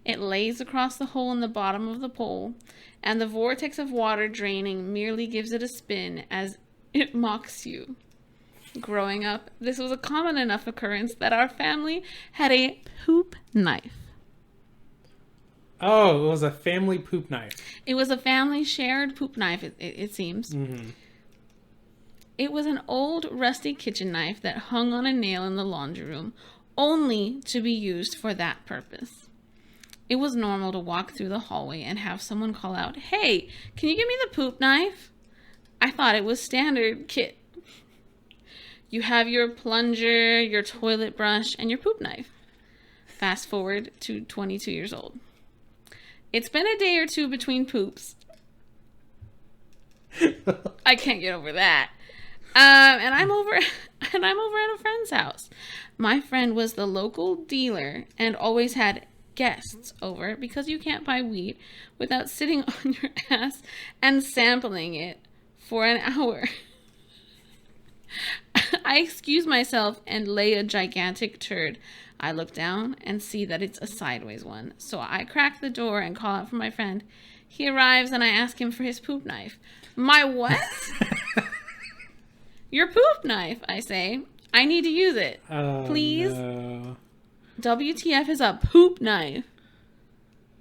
It lays across the hole in the bottom of the pole, and the vortex of water draining merely gives it a spin as it mocks you. Growing up, this was a common enough occurrence that our family had a poop knife. Oh, it was a family poop knife. It was a family shared poop knife, it seems. Mm-hmm. It was an old, rusty kitchen knife that hung on a nail in the laundry room, only to be used for that purpose. It was normal to walk through the hallway and have someone call out, "Hey, can you give me the poop knife?" I thought it was standard kit. You have your plunger, your toilet brush, and your poop knife. Fast forward to 22 years old. It's been a day or two between poops. I can't get over that. And I'm over at a friend's house. My friend was the local dealer and always had guests over because you can't buy weed without sitting on your ass and sampling it for an hour. I excuse myself and lay a gigantic turd. I look down and see that it's a sideways one. So I crack the door and call out for my friend. He arrives and I ask him for his poop knife. My what? Your poop knife, I say. I need to use it. Please? No. WTF is a poop knife.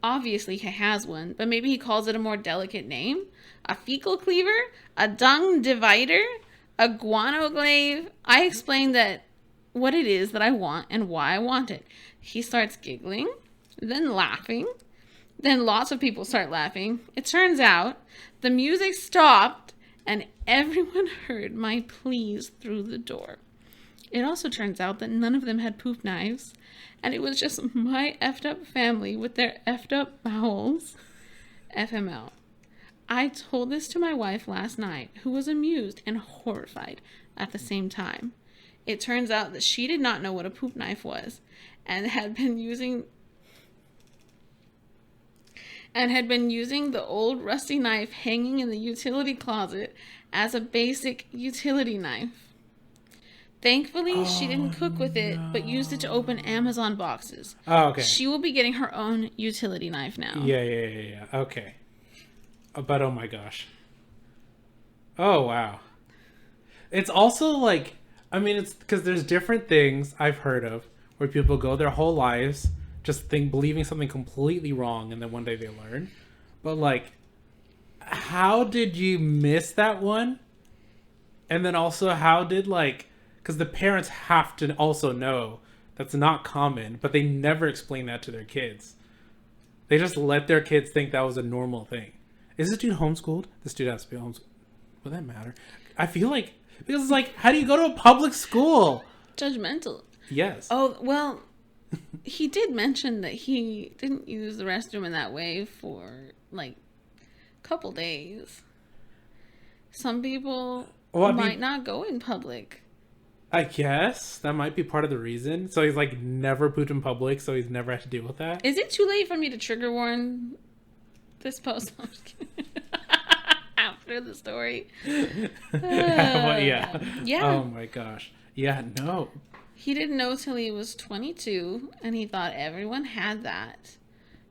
Obviously he has one, but maybe he calls it a more delicate name? A fecal cleaver? A dung divider? A guano glaive? I explain that what it is that I want and why I want it. He starts giggling, then laughing. Then lots of people start laughing. It turns out the music stopped and everyone heard my pleas through the door. It also turns out that none of them had poop knives, and it was just my effed up family with their effed up bowels. FML. I told this to my wife last night, who was amused and horrified at the same time. It turns out that she did not know what a poop knife was, and had been using the old rusty knife hanging in the utility closet as a basic utility knife. Thankfully, she didn't cook with it, but used it to open Amazon boxes. Oh, okay. She will be getting her own utility knife now. Yeah. Okay. But oh my gosh. Oh wow. It's also like, I mean, it's because there's different things I've heard of where people go their whole lives just believing something completely wrong, and then one day they learn. But like, how did you miss that one? And then also, how did because the parents have to also know that's not common, but they never explain that to their kids. They just let their kids think that was a normal thing. Is this dude homeschooled? This dude has to be homeschooled. Would that matter? I feel like, because it's like, how do you go to a public school? Judgmental. Yes. Oh, well, he did mention that he didn't use the restroom in that way for, a couple days. Some people might not go in public. I guess that might be part of the reason. So he's never pooped in public, so he's never had to deal with that. Is it too late for me to trigger warn this post? I'm just kidding. After the story. Well, yeah. Yeah. Oh my gosh. Yeah, no. He didn't know till he was 22, and he thought everyone had that.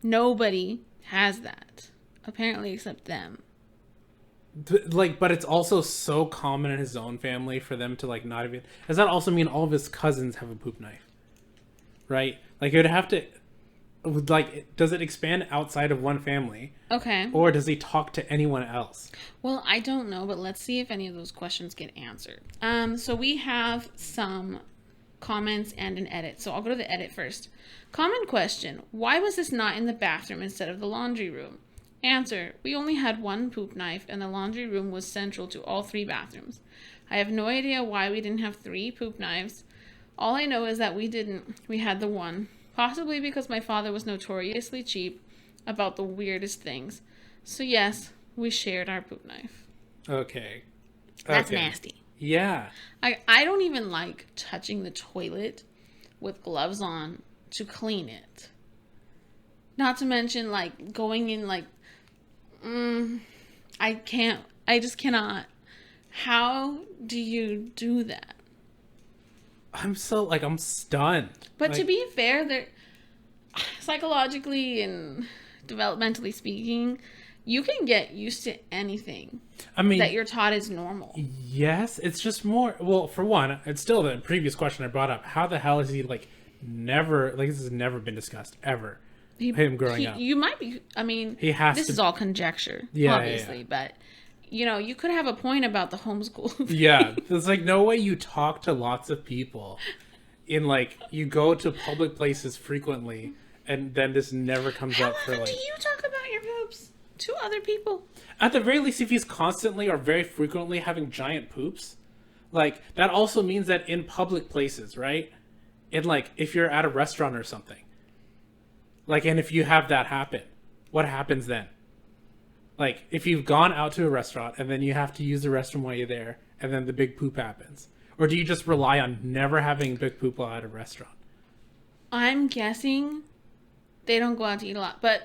Nobody has that. Apparently, except them. But it's also so common in his own family for them to not even. Does that also mean all of his cousins have a poop knife? Right? It would have to. Does it expand outside of one family? Okay. Or does he talk to anyone else? Well, I don't know, but let's see if any of those questions get answered. So we have some comments and an edit. So I'll go to the edit first. Common question: why was this not in the bathroom instead of the laundry room? Answer: we only had one poop knife, and the laundry room was central to all 3 bathrooms. I have no idea why we didn't have 3 poop knives. All I know is that we didn't. We had the one. Possibly because my father was notoriously cheap about the weirdest things. So yes, we shared our poop knife. Okay. That's nasty. Yeah. I don't even like touching the toilet with gloves on to clean it. Not to mention going in I just cannot. How do you do that? I'm stunned. But to be fair, they're psychologically and developmentally speaking, you can get used to anything. I mean, that you're taught is normal. Yes, it's just more. Well, for one, it's still the previous question I brought up. How the hell is he never this has never been discussed ever? Him growing up. You might be. I mean, he has. This is all conjecture, obviously, but. You could have a point about the homeschool. Yeah, there's no way you talk to lots of people in you go to public places frequently, and then this never comes up for do you talk about your poops to other people? At the very least, if he's constantly or very frequently having giant poops, that also means that in public places, right? In if you're at a restaurant or something, and if you have that happen, what happens then? Like, if you've gone out to a restaurant and then you have to use the restroom while you're there, and then the big poop happens, or do you just rely on never having big poop while at a restaurant? I'm guessing they don't go out to eat a lot, but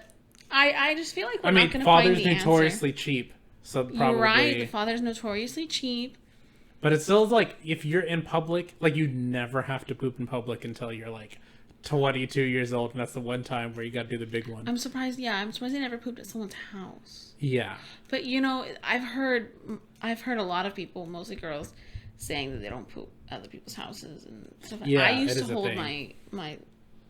I just feel like we're I not mean, going to find father's the answer. notoriously cheap, so probably. You're right. The father's notoriously cheap. But it still is like, if you're in public, like, you never have to poop in public until you're like 22 years old, and that's the one time where you got to do the big one. I'm surprised. Yeah, I'm surprised they never pooped at someone's house. Yeah. But you know, I've heard a lot of people, mostly girls, saying that they don't poop at other people's houses and stuff. Yeah, I used it to is a hold thing. my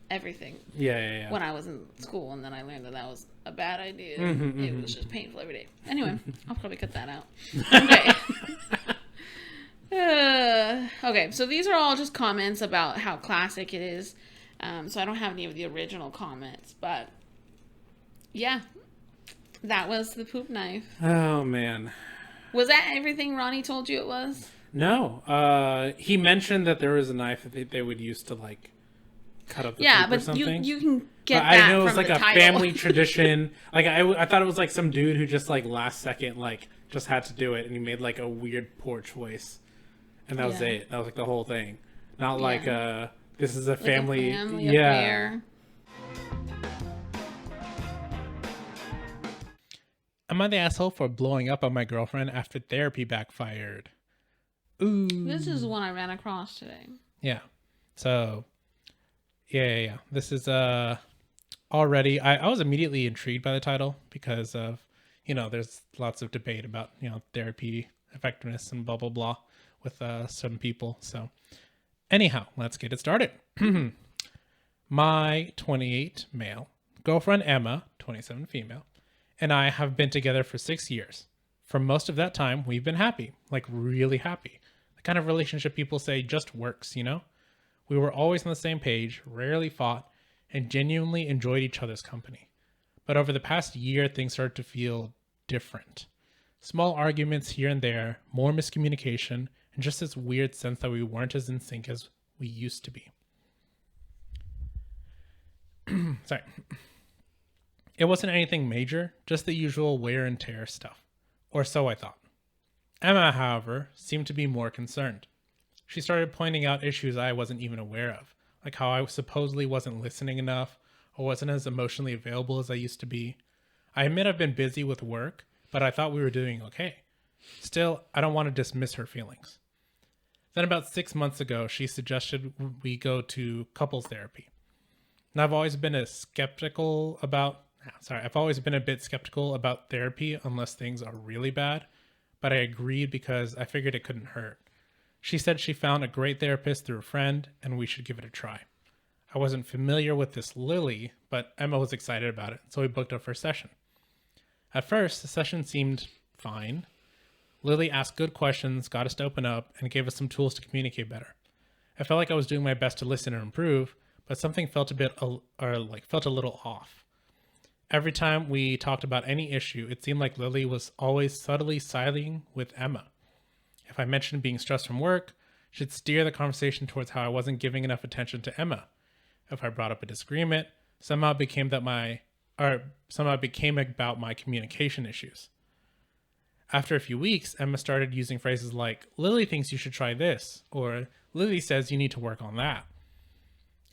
everything Yeah. when I was in school, and then I learned that was a bad idea. Mm-hmm, It was just painful every day. Anyway, I'll probably cut that out. Okay. Okay, so these are all just comments about how classic it is. So I don't have any of the original comments, but yeah, that was the poop knife. Oh, man. Was that everything Ronnie told you it was? No. He mentioned that there was a knife that they would use to, like, cut up the Yeah, poop or but something. you can get But that I know it was from like the a title. family tradition. Like, I thought it was like some dude who just, like, last second, like, just had to do it, and he made, like, a weird poor choice. And that was Yeah. it. That was, like, the whole thing. Not like, Yeah. this is a Like a family. family Yeah. affair. Am I the asshole for blowing up on my girlfriend after therapy backfired? Ooh. This is one I ran across today. Yeah. So, yeah. This is already. I was immediately intrigued by the title because of, there's lots of debate about therapy effectiveness and blah blah blah with some people. So, anyhow, let's get it started. My 28 male girlfriend Emma, 27 female, and I have been together for 6 years. For most of that time, we've been happy, like really happy. The kind of relationship people say just works, We were always on the same page, rarely fought, and genuinely enjoyed each other's company. But over the past year, things started to feel different. Small arguments here and there, more miscommunication, and just this weird sense that we weren't as in sync as we used to be. Sorry. It wasn't anything major, just the usual wear and tear stuff. Or so I thought. Emma, however, seemed to be more concerned. She started pointing out issues I wasn't even aware of, like how I supposedly wasn't listening enough or wasn't as emotionally available as I used to be. I admit I've been busy with work, but I thought we were doing okay. Still, I don't want to dismiss her feelings. Then about 6 months ago, she suggested we go to couples therapy. And I've always been I've always been a bit skeptical about therapy unless things are really bad, but I agreed because I figured it couldn't hurt. She said she found a great therapist through a friend and we should give it a try. I wasn't familiar with this Lily, but Emma was excited about it, so we booked our first session. At first, the session seemed fine. Lily asked good questions, got us to open up, and gave us some tools to communicate better. I felt like I was doing my best to listen and improve, but something felt a little off. Every time we talked about any issue, it seemed like Lily was always subtly siding with Emma. If I mentioned being stressed from work, she'd steer the conversation towards how I wasn't giving enough attention to Emma. If I brought up a disagreement, somehow it became about my communication issues. After a few weeks, Emma started using phrases like, Lily thinks you should try this, or Lily says you need to work on that.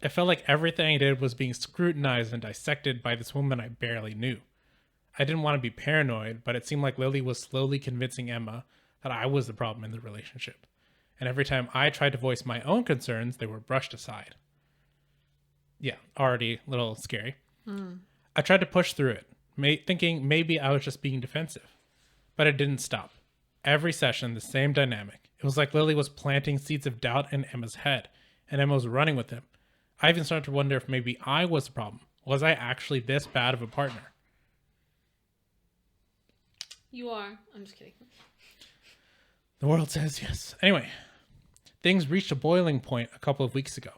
It felt like everything I did was being scrutinized and dissected by this woman I barely knew. I didn't want to be paranoid, but it seemed like Lily was slowly convincing Emma that I was the problem in the relationship. And every time I tried to voice my own concerns, they were brushed aside. Yeah, already a little scary. I tried to push through it, thinking maybe I was just being defensive. But it didn't stop. Every session, the same dynamic. It was like Lily was planting seeds of doubt in Emma's head, and Emma was running with them. I even started to wonder if maybe I was the problem. Was I actually this bad of a partner? You are. I'm just kidding. The world says yes. Anyway, things reached a boiling point a couple of weeks ago.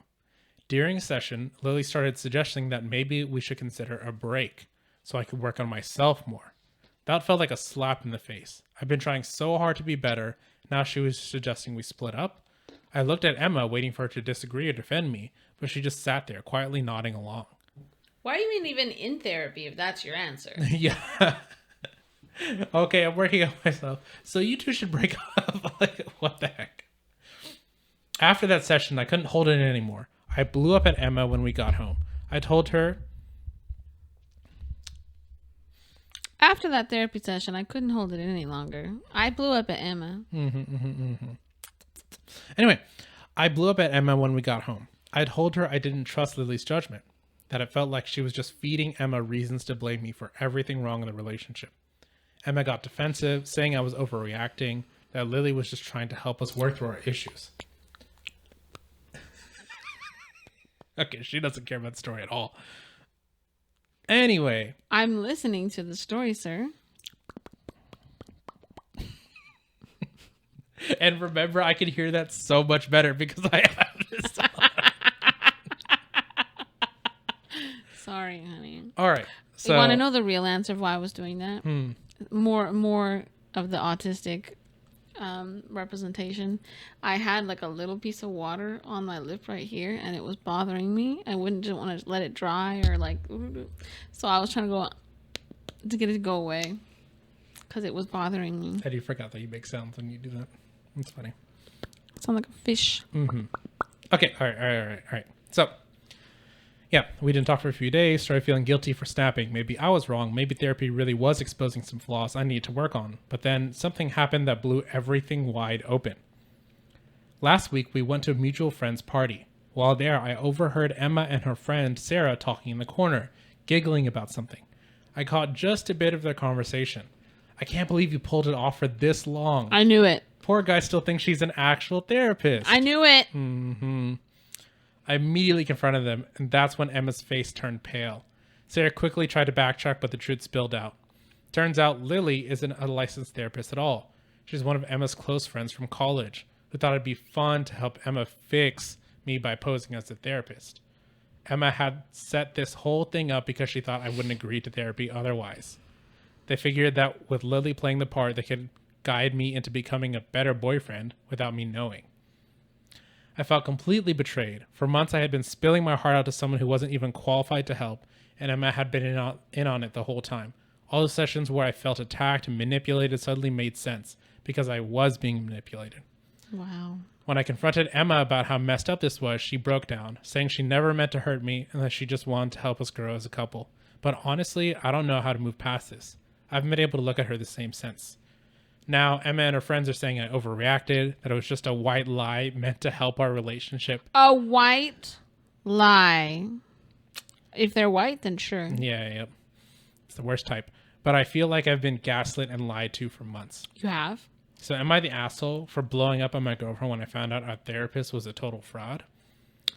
During a session, Lily started suggesting that maybe we should consider a break so I could work on myself more. That felt like a slap in the face. I've been trying so hard to be better. Now she was suggesting we split up. I looked at Emma, waiting for her to disagree or defend me, but she just sat there, quietly nodding along. Why are you even in therapy if that's your answer? Yeah. Okay, I'm working on myself. So you two should break up. Like, what the heck? After that session, I couldn't hold it in anymore. I blew up at Emma when we got home. I told her, After that therapy session, I couldn't hold it any longer. I blew up at Emma. Anyway, I blew up at Emma when we got home. I told her I didn't trust Lily's judgment, that it felt like she was just feeding Emma reasons to blame me for everything wrong in the relationship. Emma got defensive, saying I was overreacting, that Lily was just trying to help us work through our issues. Okay, she doesn't care about the story at all. Anyway, I'm listening to the story, sir. and remember, I can hear that so much better because I have this on. Sorry, honey. All right. So, You want to know the real answer of why I was doing that? More of the autistic representation. I had like a little piece of water on my lip right here, and it was bothering me. I didn't want to let it dry or like, so I was trying to get it to go away because it was bothering me. Eddie forgot that you make sounds when you do that. That's funny. Sound like a fish. Okay. All right. So, yeah, we didn't talk for a few days. Started feeling guilty for snapping. Maybe I was wrong. Maybe therapy really was exposing some flaws I need to work on. But then something happened that blew everything wide open. Last week, we went to a mutual friend's party. While there, I overheard Emma and her friend Sarah talking in the corner, giggling about something. I caught just a bit of their conversation. I can't believe you pulled it off for this long. I knew it. Poor guy still thinks she's an actual therapist. I knew it. I immediately confronted them, and that's when Emma's face turned pale. Sarah quickly tried to backtrack, but the truth spilled out. Turns out Lily isn't a licensed therapist at all. She's one of Emma's close friends from college, who thought it'd be fun to help Emma fix me by posing as a therapist. Emma had set this whole thing up because she thought I wouldn't agree to therapy otherwise. They figured that with Lily playing the part, they could guide me into becoming a better boyfriend without me knowing. I felt completely betrayed. For months, I had been spilling my heart out to someone who wasn't even qualified to help, and Emma had been in on it the whole time. All the sessions where I felt attacked and manipulated suddenly made sense, because I was being manipulated. Wow. When I confronted Emma about how messed up this was, she broke down, saying she never meant to hurt me and that she just wanted to help us grow as a couple. But honestly, I don't know how to move past this. I haven't been able to look at her the same since. Now, Emma and her friends are saying I overreacted, that it was just a white lie meant to help our relationship. A white lie. If they're white, then sure. Yeah, yep. It's the worst type. But I feel like I've been gaslit and lied to for months. You have? So am I the asshole for blowing up on my girlfriend when I found out our therapist was a total fraud?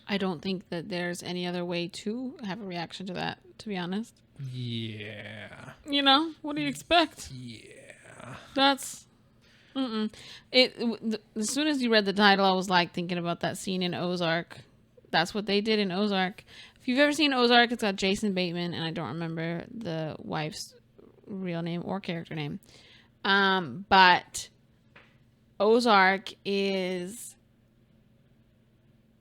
I don't think that there's any other way to have a reaction to that, to be honest. Yeah. You know, what do you expect? Yeah. That's as soon as you read the title, I was like thinking about that scene in Ozark. That's what they did in Ozark. If you've ever seen Ozark, it's got Jason Bateman, and I don't remember the wife's real name or character name. But Ozark is...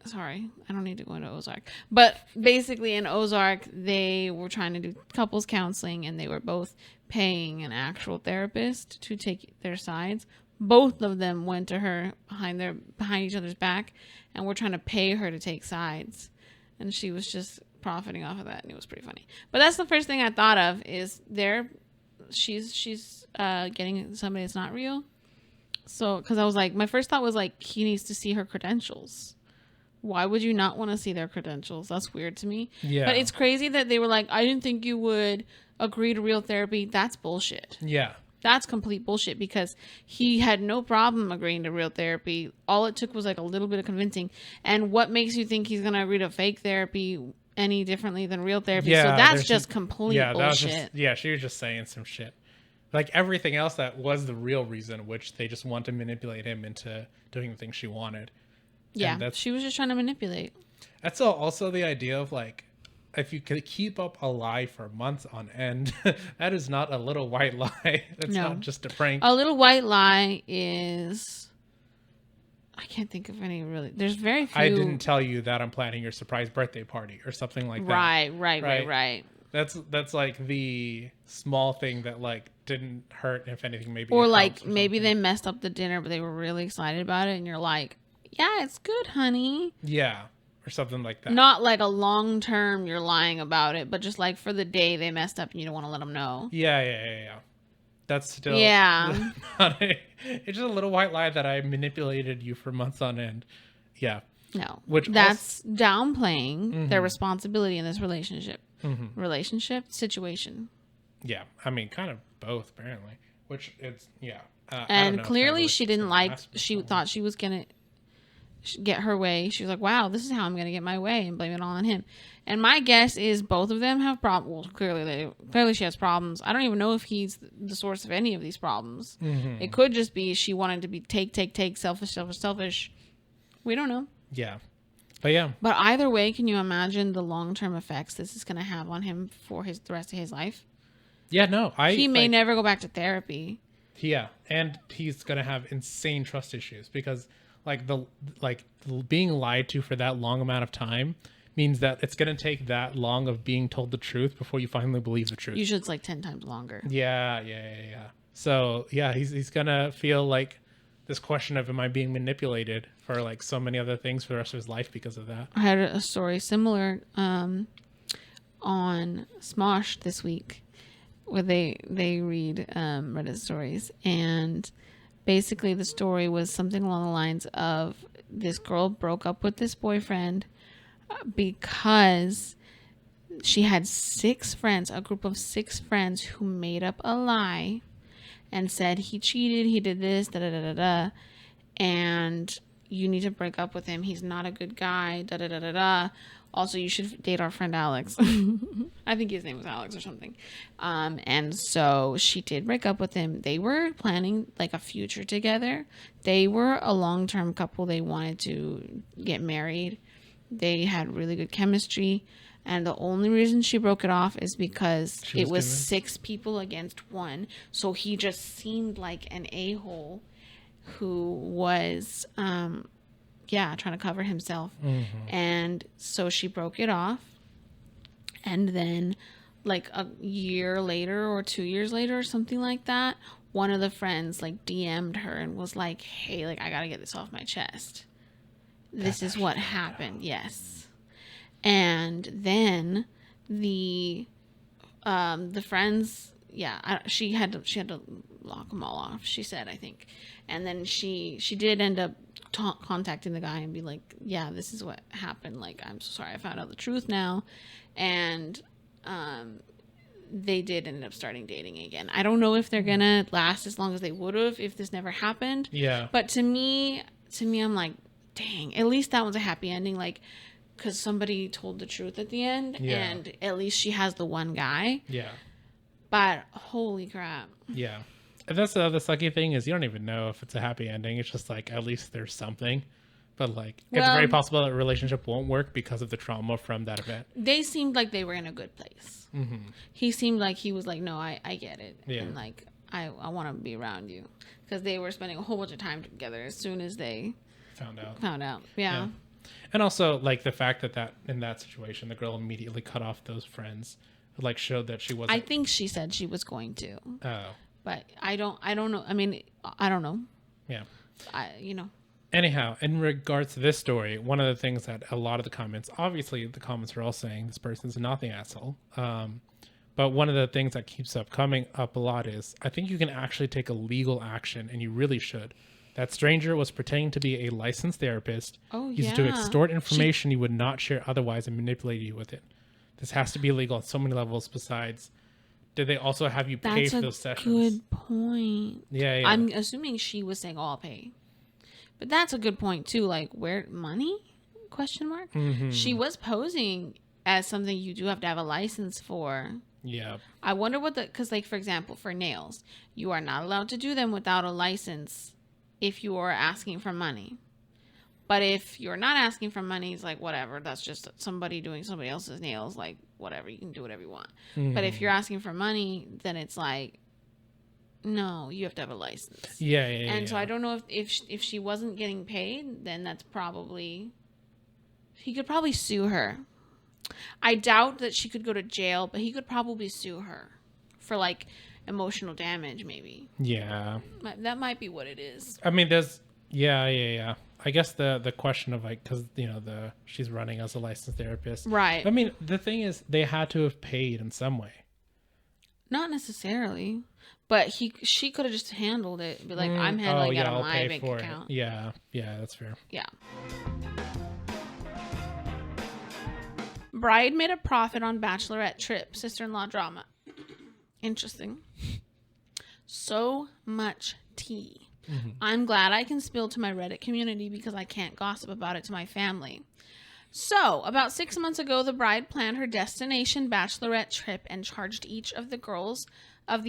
Sorry, I don't need to go into Ozark. But basically in Ozark, they were trying to do couples counseling, and they were both paying an actual therapist to take their sides. Both of them went to her behind each other's back and were trying to pay her to take sides. And she was just profiting off of that, and it was pretty funny. But that's the first thing I thought of is she's getting somebody that's not real. So, because I was like, my first thought was like, he needs to see her credentials. Why would you not want to see their credentials? That's weird to me. Yeah. But it's crazy that they were like, I didn't think you would agree to real therapy. That's bullshit. Yeah. That's complete bullshit because he had no problem agreeing to real therapy. All it took was like a little bit of convincing. And what makes you think he's going to agree to fake therapy any differently than real therapy? Yeah, so that's just complete bullshit. She was just saying some shit. Like everything else that was the real reason, which they just want to manipulate him into doing the things she wanted. Yeah, she was just trying to manipulate. That's also the idea of like, if you could keep up a lie for months on end, that is not a little white lie. That's not just a prank. A little white lie is I can't think of any really. There's very few. I didn't tell you that I'm planning your surprise birthday party or something like that. Right. That's like the small thing that like didn't hurt. If anything, maybe Or it like helps or maybe something. they messed up the dinner, but they were really excited about it, and you're like, yeah, it's good, honey. Yeah, or something like that. Not like a long term you're lying about it, but just like for the day they messed up and you don't want to let them know. Yeah. That's still Yeah. it's just a little white lie that I manipulated you for months on end. Yeah. No. Which that's downplaying their responsibility in this relationship. Situation. Yeah. I mean, kind of both apparently. Which it's I don't know And if that clearly she relationship's didn't gonna like, last for she so long. thought she was going to get her way. She was like, wow, this is how I'm going to get my way, and blame it all on him. And my guess is both of them have problems. Well, clearly she has problems. I don't even know if he's the source of any of these problems. It could just be she wanted to be take, selfish. We don't know. Yeah. But yeah. But either way, can you imagine the long-term effects this is going to have on him for the rest of his life? Yeah, no. He may like, never go back to therapy. Yeah, and he's gonna have insane trust issues because being lied to for that long amount of time means that it's gonna take that long of being told the truth before you finally believe the truth. Usually it's like 10 times longer. Yeah. So yeah, he's gonna feel like this question of am I being manipulated for like so many other things for the rest of his life because of that. I had a story similar on Smosh this week where they read Reddit stories, and basically the story was something along the lines of this girl broke up with this boyfriend because she had 6 friends, a group of 6 friends who made up a lie and said he cheated, he did this, and you need to break up with him. He's not a good guy, Also, you should date our friend Alex. I think his name was Alex or something. And so she did break up with him. They were planning like a future together. They were a long-term couple. They wanted to get married. They had really good chemistry. And the only reason she broke it off is because it was convinced. 6 people against 1. So he just seemed like an a-hole who was, trying to cover himself. And so she broke it off. And then like a year later or 2 years later or something like that, one of the friends like DM'd her and was like, hey, like I gotta get this off my chest. This is what happened. Yes. And then the friends, she had to lock them all off, she said, I think. And then she did end up contacting the guy and be like, yeah, this is what happened. Like, I'm so sorry, I found out the truth now. And they did end up starting dating again. I don't know if they're gonna last as long as they would have if this never happened. Yeah. But to me, I'm like, dang, at least that was a happy ending. Like, because somebody told the truth at the end, and at least she has the one guy. Yeah. But holy crap. Yeah. And that's the other sucky thing is you don't even know if it's a happy ending. It's just like at least there's something. But like it's very possible that a relationship won't work because of the trauma from that event. They seemed like they were in a good place. He seemed like he was like, no, I get it. Yeah. And like, I want to be around you. Because they were spending a whole bunch of time together as soon as they Found out. Yeah. And also like the fact that in that situation the girl immediately cut off those friends like showed that she wasn't. I think she said she was going to. Oh. But I don't know. I mean, I don't know. Yeah. Anyhow, in regards to this story, one of the things that a lot of the comments are all saying this person's not the asshole. But one of the things that keeps coming up a lot is I think you can actually take a legal action, and you really should. That stranger was pretending to be a licensed therapist. Oh, Used to yeah. extort information you would not share otherwise and manipulate you with it. This has to be illegal on so many levels. Besides, did they also have you pay that's for a those sessions? good point. Yeah. I'm assuming she was saying, "Oh, I'll pay," but that's a good point too. Like, where money? Question mark. She was posing as something you do have to have a license for. Yeah. I wonder because like for example, for nails, you are not allowed to do them without a license if you are asking for money. But if you're not asking for money, it's like, whatever. That's just somebody doing somebody else's nails. Like, whatever. You can do whatever you want. But if you're asking for money, then it's like, No, you have to have a license. Yeah. And so I don't know if she wasn't getting paid, then that's probably, he could probably sue her. I doubt that she could go to jail, but he could probably sue her for like emotional damage, maybe. Yeah. That might be what it is. I mean, there's yeah. I guess the question of like, because she's running as a licensed therapist, Right. I mean, the thing is, they had to have paid in some way. Not necessarily, but she could have just handled it. Be like, I'm handling it I'll on my pay bank for account. it. Yeah, that's fair. Yeah. Bride made a profit on bachelorette trip, sister-in-law drama. Interesting. So much tea. Mm-hmm. I'm glad I can spill to my Reddit community because I can't gossip about it to my family. So, about 6 months ago, the bride planned her destination bachelorette trip and charged each of the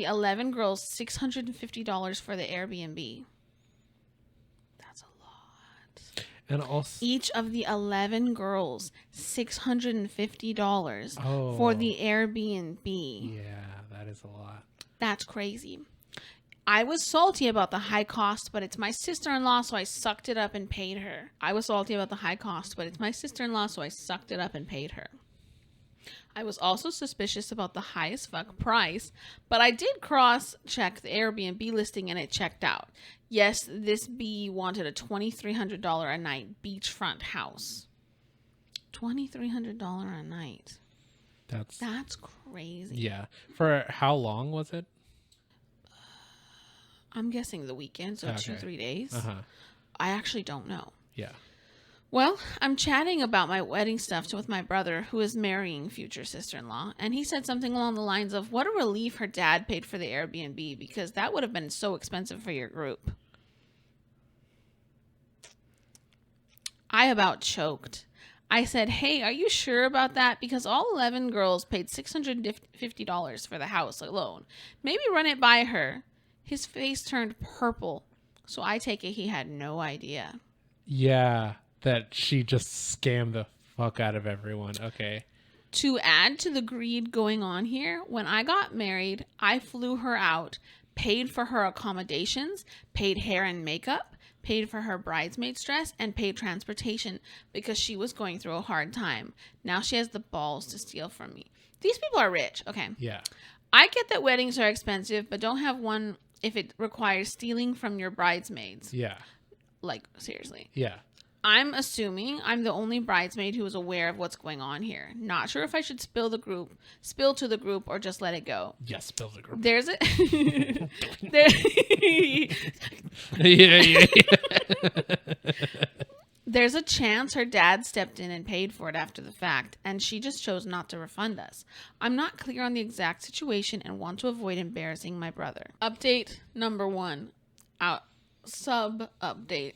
11 girls, $650 for the Airbnb. That's a lot. And also, Each of the 11 girls, $650 for the Airbnb. yeah, that is a lot. That's crazy. I was salty about the high cost, but it's my sister-in-law, so I sucked it up and paid her. I was also suspicious about the high as fuck price, but I did cross-check the Airbnb listing and it checked out. Yes, this bee wanted a $2,300 a night beachfront house. $2,300 a night. That's crazy. yeah. For how long was it? I'm guessing the weekend, so Okay. 2-3 days. Uh-huh. I actually don't know. Yeah. Well, I'm chatting about my wedding stuff with my brother, who is marrying future sister-in-law, and he said something along the lines of, what a relief her dad paid for the Airbnb, because that would have been so expensive for your group. I about choked. I said, hey, are you sure about that? Because all 11 girls paid $650 for the house alone. Maybe run it by her. His face turned purple, so I take it he had no idea. Yeah, that she just scammed the fuck out of everyone. Okay. To add to the greed going on here, when I got married, I flew her out, paid for her accommodations, paid hair and makeup, paid for her bridesmaid's dress, and paid transportation because she was going through a hard time. Now she has the balls to steal from me. These people are rich. Okay. Yeah. I get that weddings are expensive, but don't have one if it requires stealing from your bridesmaids. Yeah. Like, seriously. Yeah. I'm assuming I'm the only bridesmaid who is aware of what's going on here. Not sure if I should spill to the group, or just let it go. Yes, spill the group. There's a yeah. There's a chance her dad stepped in and paid for it after the fact, and she just chose not to refund us. I'm not clear on the exact situation and want to avoid embarrassing my brother. Update number 1. Sub update.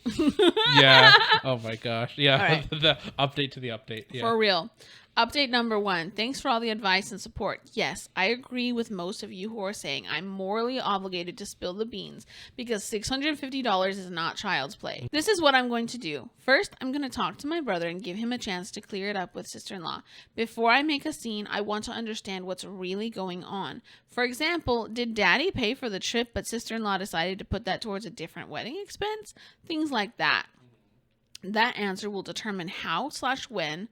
Yeah. Oh my gosh. Yeah. All right. The update to the update. Yeah. For real. Update number 1. Thanks for all the advice and support. Yes, I agree with most of you who are saying I'm morally obligated to spill the beans because $650 is not child's play. This is what I'm going to do. First, I'm going to talk to my brother and give him a chance to clear it up with sister-in-law. Before I make a scene, I want to understand what's really going on. For example, did daddy pay for the trip but sister-in-law decided to put that towards a different wedding expense? Things like that. That answer will determine how/when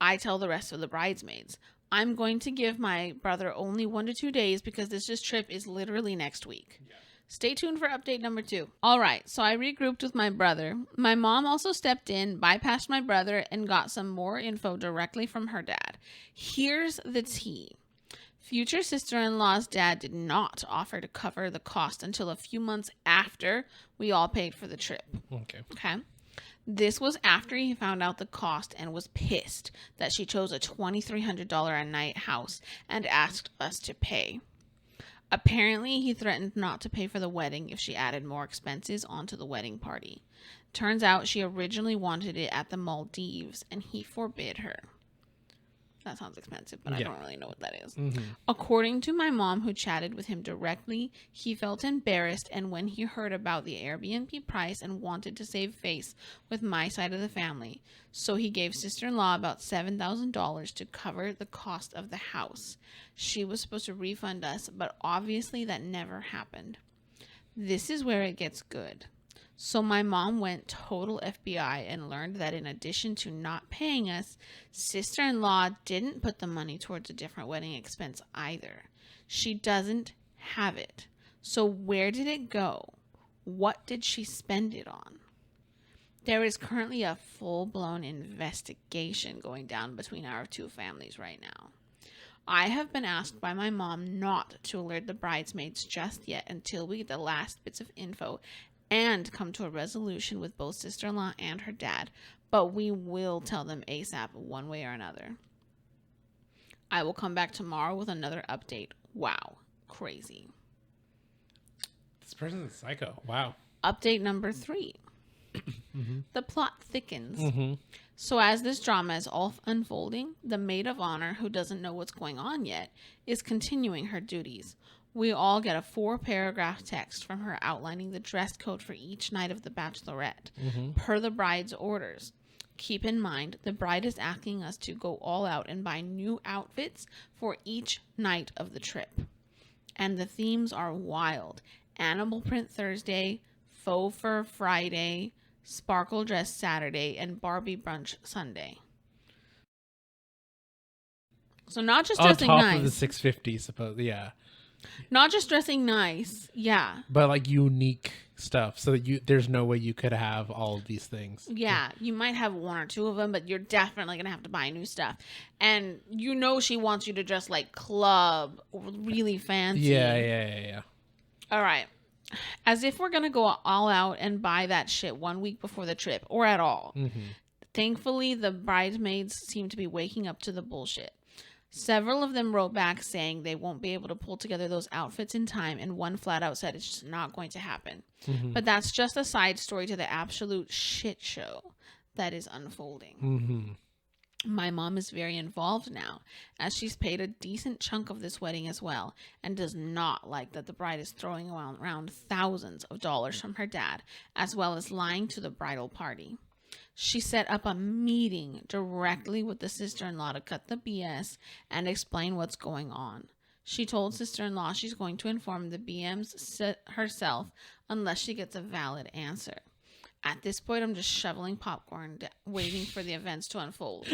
I tell the rest of the bridesmaids. I'm going to give my brother only 1 to 2 days because this trip is literally next week. Yeah. Stay tuned for update number 2. All right, so I regrouped with my brother. My mom also stepped in, bypassed my brother, and got some more info directly from her dad. Here's the tea. Future sister-in-law's dad did not offer to cover the cost until a few months after we all paid for the trip. Okay. This was after he found out the cost and was pissed that she chose a $2,300 a night house and asked us to pay. Apparently, he threatened not to pay for the wedding if she added more expenses onto the wedding party. Turns out she originally wanted it at the Maldives and he forbid her. That sounds expensive, but I don't really know what that is. Mm-hmm. According to my mom, who chatted with him directly, he felt embarrassed, and when he heard about the Airbnb price and wanted to save face with my side of the family, so he gave sister-in-law about $7,000 to cover the cost of the house. She was supposed to refund us, but obviously that never happened. This is where it gets good. So my mom went total FBI and learned that in addition to not paying us, sister-in-law didn't put the money towards a different wedding expense either. She doesn't have it. So where did it go? What did she spend it on? There is currently a full-blown investigation going down between our two families right now. I have been asked by my mom not to alert the bridesmaids just yet until we get the last bits of info and come to a resolution with both sister-in-law and her dad, but we will tell them ASAP one way or another. I will come back tomorrow with another update. Wow, crazy. This person's a psycho. Wow. Update number 3. The plot thickens. So as this drama is all unfolding, the maid of honor, who doesn't know what's going on yet, is continuing her duties. We all get a 4-paragraph text from her outlining the dress code for each night of the bachelorette, per the bride's orders. Keep in mind, the bride is asking us to go all out and buy new outfits for each night of the trip. And the themes are wild. Animal print Thursday, faux fur Friday, sparkle dress Saturday, and Barbie brunch Sunday. So not just On dressing top nice. of the 650, suppose. Yeah. Not just dressing nice. Yeah. But like unique stuff, so that there's no way you could have all of these things. Yeah, you might have 1 or 2 of them, but you're definitely going to have to buy new stuff. And you know she wants you to dress like club, really fancy. Yeah. All right. As if we're going to go all out and buy that shit 1 week before the trip, or at all. Thankfully, the bridesmaids seem to be waking up to the bullshit. Several of them wrote back saying they won't be able to pull together those outfits in time, and one flat out said it's just not going to happen. But that's just a side story to the absolute shit show that is unfolding. My mom is very involved now, as she's paid a decent chunk of this wedding as well, and does not like that the bride is throwing around thousands of dollars from her dad, as well as lying to the bridal party. She set up a meeting directly with the sister-in-law to cut the BS and explain what's going on. She told sister-in-law she's going to inform the BMs herself unless she gets a valid answer. At this point, I'm just shoveling popcorn, waiting for the events to unfold.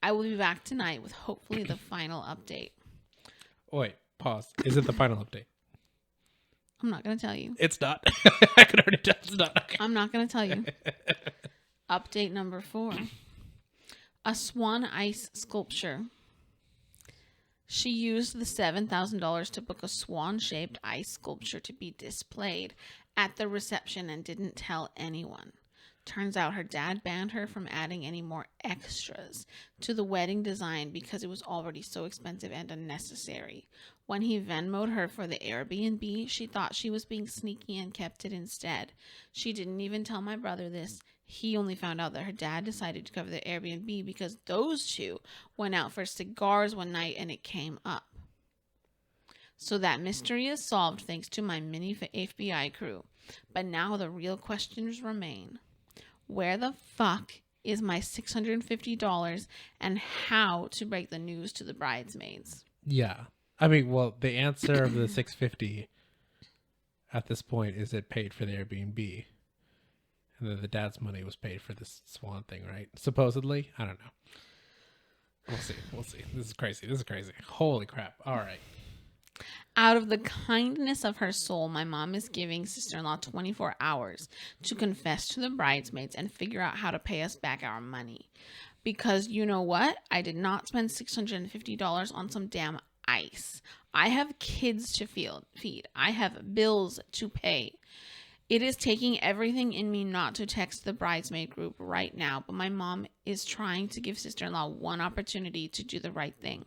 I will be back tonight with hopefully the final update. Wait, pause. Is it the final update? I'm not going to tell you. It's not. I can already tell it's not. Okay. I'm not going to tell you. Update number 4. A swan ice sculpture. She used the $7,000 to book a swan-shaped ice sculpture to be displayed at the reception and didn't tell anyone. Turns out her dad banned her from adding any more extras to the wedding design because it was already so expensive and unnecessary. When he Venmo'd her for the Airbnb, she thought she was being sneaky and kept it instead. She didn't even tell my brother this. He only found out that her dad decided to cover the Airbnb because those two went out for cigars one night and it came up. So that mystery is solved thanks to my mini FBI crew. But now the real questions remain. Where the fuck is my $650 and how to break the news to the bridesmaids? Yeah. I mean, well, the answer of the 650 at this point is it paid for the Airbnb. And then the dad's money was paid for this swan thing, right? Supposedly. I don't know. We'll see. This is crazy. Holy crap. All right. Out of the kindness of her soul, my mom is giving sister-in-law 24 hours to confess to the bridesmaids and figure out how to pay us back our money. Because you know what? I did not spend $650 on some damn ice. I have kids to feed. I have bills to pay. It is taking everything in me not to text the bridesmaid group right now, but my mom is trying to give sister-in-law one opportunity to do the right thing.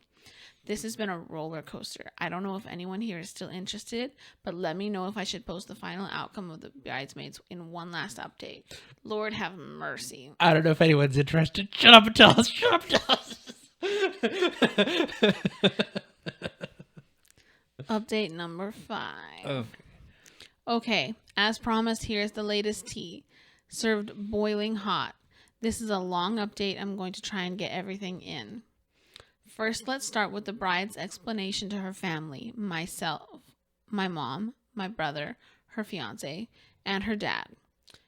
This has been a roller coaster. I don't know if anyone here is still interested, but let me know if I should post the final outcome of the bridesmaids in one last update. Lord have mercy. I don't know if anyone's interested. Shut up and tell us. Update number 5. Okay. Okay, as promised, here's the latest tea. Served boiling hot. This is a long update. I'm going to try and get everything in. First, let's start with the bride's explanation to her family, myself, my mom, my brother, her fiance, and her dad.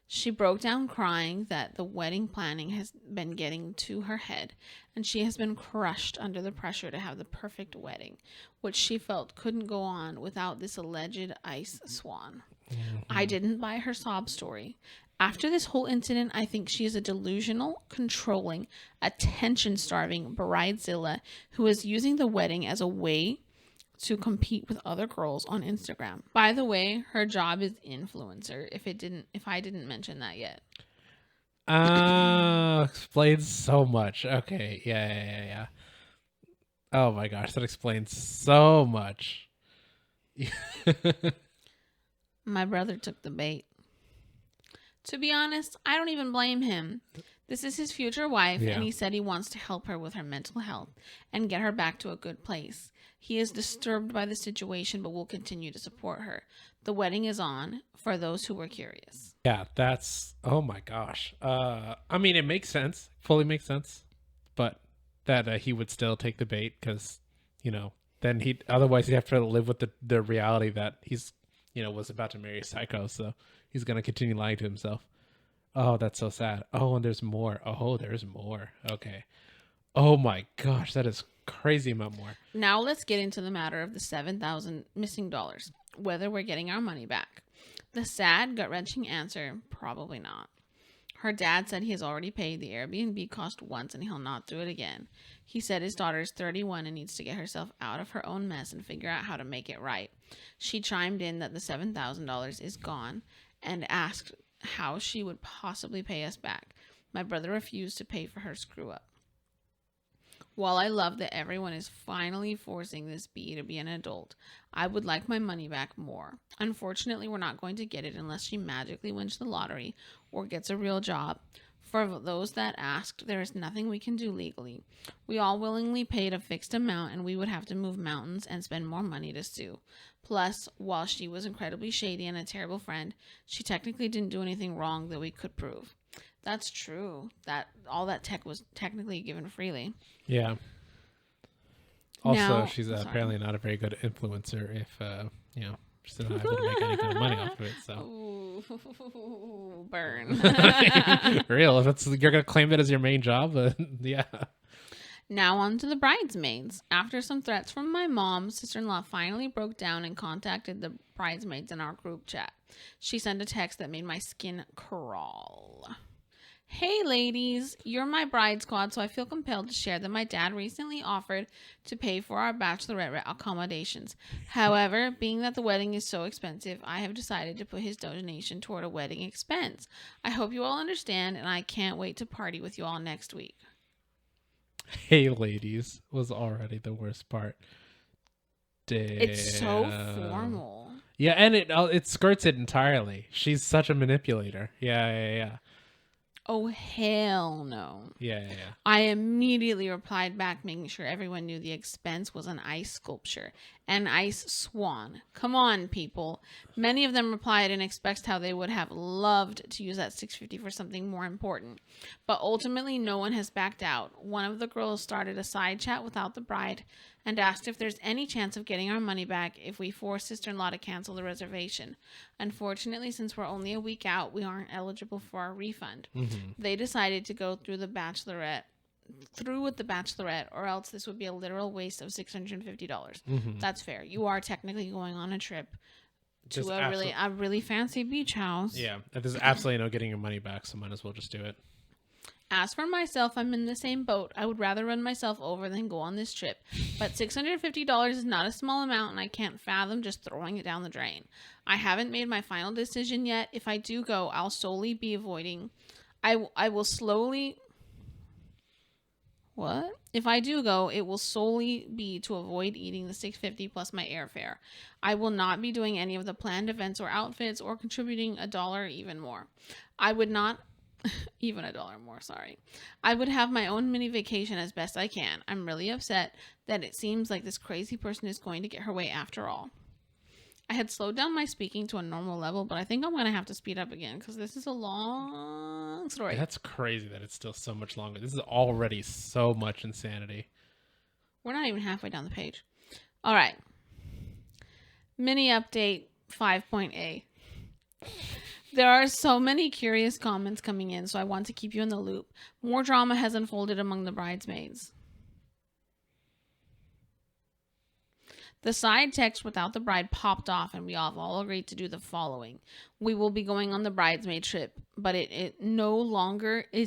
She broke down crying that the wedding planning has been getting to her head, and she has been crushed under the pressure to have the perfect wedding, which she felt couldn't go on without this alleged ice swan. I didn't buy her sob story. After this whole incident, I think she is a delusional, controlling, attention-starving bridezilla who is using the wedding as a way to compete with other girls on Instagram. By the way, her job is influencer. If I didn't mention that yet. Explains so much. Okay, yeah. Oh my gosh, that explains so much. My brother took the bait. To be honest, I don't even blame him. This is his future wife, Yeah. and he said he wants to help her with her mental health and get her back to a good place. He is disturbed by the situation, but will continue to support her. The wedding is on, for those who were curious. Yeah, that's, oh my gosh. I mean, it makes sense, fully makes sense, but that he would still take the bait because, then otherwise he'd have to live with the reality that he's, was about to marry a psycho, so he's going to continue lying to himself. Oh, that's so sad. Oh, and there's more. Oh, there's more. Okay. Oh my gosh, that is crazy amount more. Now let's get into the matter of the $7,000 missing dollars, whether we're getting our money back. The sad, gut-wrenching answer, probably not. Her dad said he has already paid the Airbnb cost once and he'll not do it again. He said his daughter is 31 and needs to get herself out of her own mess and figure out how to make it right. She chimed in that the $7,000 is gone and asked how she would possibly pay us back. My brother refused to pay for her screw up. While I love that everyone is finally forcing this bee to be an adult, I would like my money back more. Unfortunately, we're not going to get it unless she magically wins the lottery or gets a real job. For those that asked, there is nothing we can do legally. We all willingly paid a fixed amount and we would have to move mountains and spend more money to sue. Plus, while she was incredibly shady and a terrible friend, she technically didn't do anything wrong that we could prove. That's true. That all that tech was technically given freely. Yeah. Also, Now- she's sorry. apparently not a very good influencer if, she's not able to make any kind of money off of it, so. Ooh, burn. Real, if you're going to claim that as your main job, yeah. Now on to the bridesmaids. After some threats from my mom, sister-in-law finally broke down and contacted the bridesmaids in our group chat. She sent a text that made my skin crawl. Hey ladies, you're my bride squad, so I feel compelled to share that my dad recently offered to pay for our bachelorette accommodations. However, being that the wedding is so expensive, I have decided to put his donation toward a wedding expense. I hope you all understand, and I can't wait to party with you all next week. Hey ladies was already the worst part. Damn. It's so formal. Yeah, and it skirts it entirely. She's such a manipulator. Yeah. Oh, hell no. Yeah. I immediately replied back, making sure everyone knew the expense was an ice sculpture, an ice swan. Come on, people. Many of them replied and expressed how they would have loved to use that $650 for something more important. But ultimately, no one has backed out. One of the girls started a side chat without the bride and asked if there's any chance of getting our money back if we force sister-in-law to cancel the reservation. Unfortunately, since we're only a week out, we aren't eligible for our refund. They decided to go through with the bachelorette, or else this would be a literal waste of $650. That's fair. You are technically going on a trip to Just a really fancy beach house. Yeah, if there's absolutely no getting your money back, so might as well just do it. As for myself, I'm in the same boat. I would rather run myself over than go on this trip. But $650 is not a small amount, and I can't fathom just throwing it down the drain. I haven't made my final decision yet. If I do go, I'll solely be avoiding... I will slowly... What? If I do go, it will solely be to avoid eating the $650 plus my airfare. I will not be doing any of the planned events or outfits or contributing $1 even more. I would not... even $1 more, sorry. I would have my own mini vacation as best I can. I'm really upset that it seems like this crazy person is going to get her way after all. I had slowed down my speaking to a normal level, but I think I'm going to have to speed up again because this is a long story. That's crazy that it's still so much longer. This is already so much insanity. We're not even halfway down the page. All right. Mini update 5.A. There are so many curious comments coming in, so I want to keep you in the loop. More drama has unfolded among the bridesmaids. The side text without the bride popped off, and we have all agreed to do the following. We will be going on the bridesmaid trip, but it is no longer a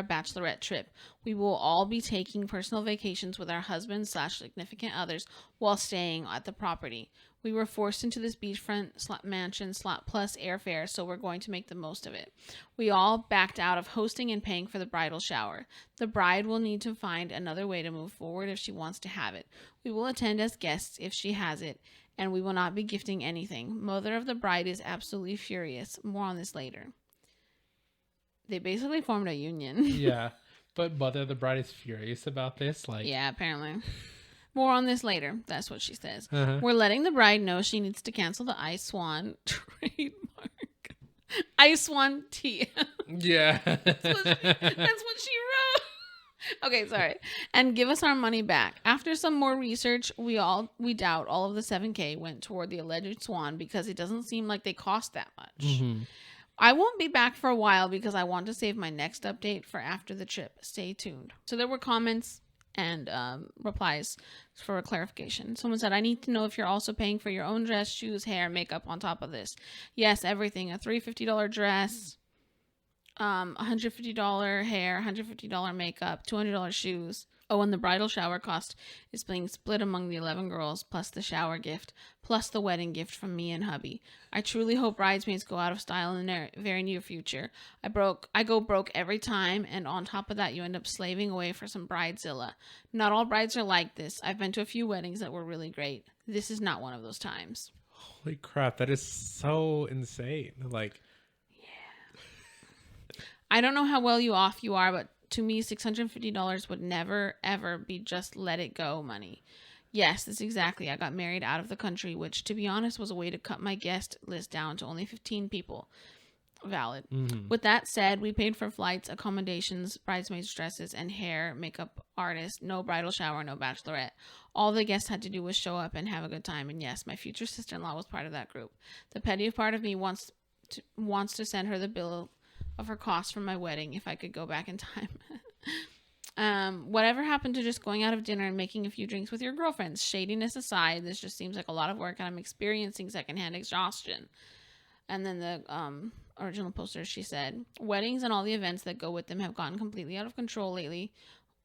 bachelorette trip. We will all be taking personal vacations with our husbands/significant others while staying at the property. We were forced into this beachfront mansion plus airfare, so we're going to make the most of it. We all backed out of hosting and paying for the bridal shower. The bride will need to find another way to move forward if she wants to have it. We will attend as guests if she has it, and we will not be gifting anything. Mother of the bride is absolutely furious. More on this later. They basically formed a union. Yeah. But mother of the bride is furious about this. Like, Yeah, apparently. More on this later. That's what she says. Uh-huh. We're letting the bride know she needs to cancel the Ice Swan trademark. Ice Swan tea. Yeah. That's what she wrote. Okay, sorry. And give us our money back. After some more research, we doubt all of the $7,000 went toward the alleged swan because it doesn't seem like they cost that much. Mm-hmm. I won't be back for a while because I want to save my next update for after the trip. Stay tuned. So there were comments and replies for a clarification. Someone said, I need to know if you're also paying for your own dress, shoes, hair, makeup on top of this. Yes, everything. A $350 dress, $150 hair, $150 makeup, $200 shoes. Oh, and the bridal shower cost is being split among the 11 girls, plus the shower gift, plus the wedding gift from me and hubby. I truly hope bridesmaids go out of style in the very near future. I go broke every time, and on top of that, you end up slaving away for some bridezilla. Not all brides are like this. I've been to a few weddings that were really great. This is not one of those times. Holy crap, that is so insane. Like, I don't know how well off you are, but to me, $650 would never, ever be just let it go money. Yes, that's exactly. I got married out of the country, which, to be honest, was a way to cut my guest list down to only 15 people. Valid. mm-hmm. With that said, we paid for flights, accommodations, bridesmaids' dresses, and hair, makeup artist, no bridal shower, no bachelorette. All the guests had to do was show up and have a good time. And yes, my future sister-in-law was part of that group. The petty part of me wants to send her the bill of her costs for my wedding if I could go back in time. Whatever happened to just going out of dinner and making a few drinks with your girlfriends? Shadiness aside, this just seems like a lot of work and I'm experiencing secondhand exhaustion. And then the original poster, she said, weddings and all the events that go with them have gotten completely out of control lately.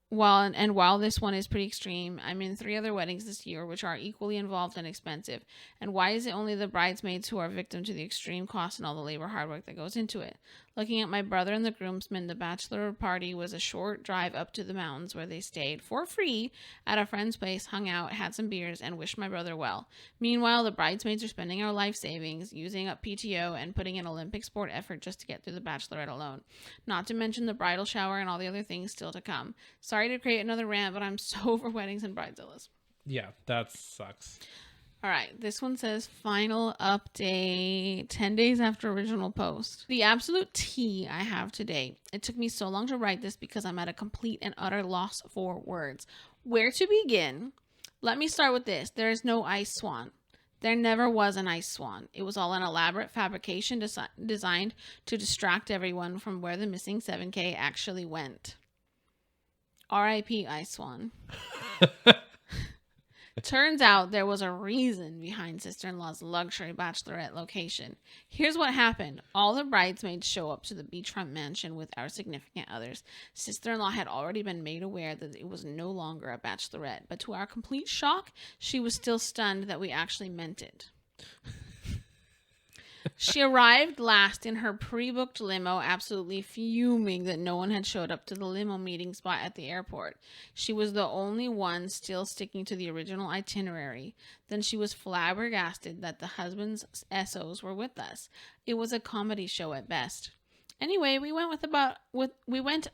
While this one is pretty extreme, I'm in 3 other weddings this year, which are equally involved and expensive. And why is it only the bridesmaids who are victim to the extreme cost and all the labor hard work that goes into it? Looking at my brother and the groomsmen, the bachelor party was a short drive up to the mountains where they stayed for free at a friend's place, hung out, had some beers, and wished my brother well. Meanwhile, the bridesmaids are spending our life savings, using up PTO, and putting in Olympic sport effort just to get through the bachelorette alone. Not to mention the bridal shower and all the other things still to come. Sorry to create another rant, but I'm so over weddings and bridezillas. Yeah, that sucks. All right, this one says final update 10 days after original post. The absolute tea I have today. It took me so long to write this because I'm at a complete and utter loss for words. Where to begin? Let me start with this. There is no ice swan. There never was an ice swan. It was all an elaborate fabrication designed to distract everyone from where the missing $7,000 actually went. R.I.P. Ice Swan. Turns out there was a reason behind sister-in-law's luxury bachelorette location. Here's what happened. All the bridesmaids show up to the beachfront mansion with our significant others. Sister-in-law had already been made aware that it was no longer a bachelorette, but to our complete shock, she was still stunned that we actually meant it. She arrived last in her pre-booked limo, absolutely fuming that no one had showed up to the limo meeting spot at the airport. She was the only one still sticking to the original itinerary. Then she was flabbergasted that the husband's SOs were with us. It was a comedy show at best. Anyway, we went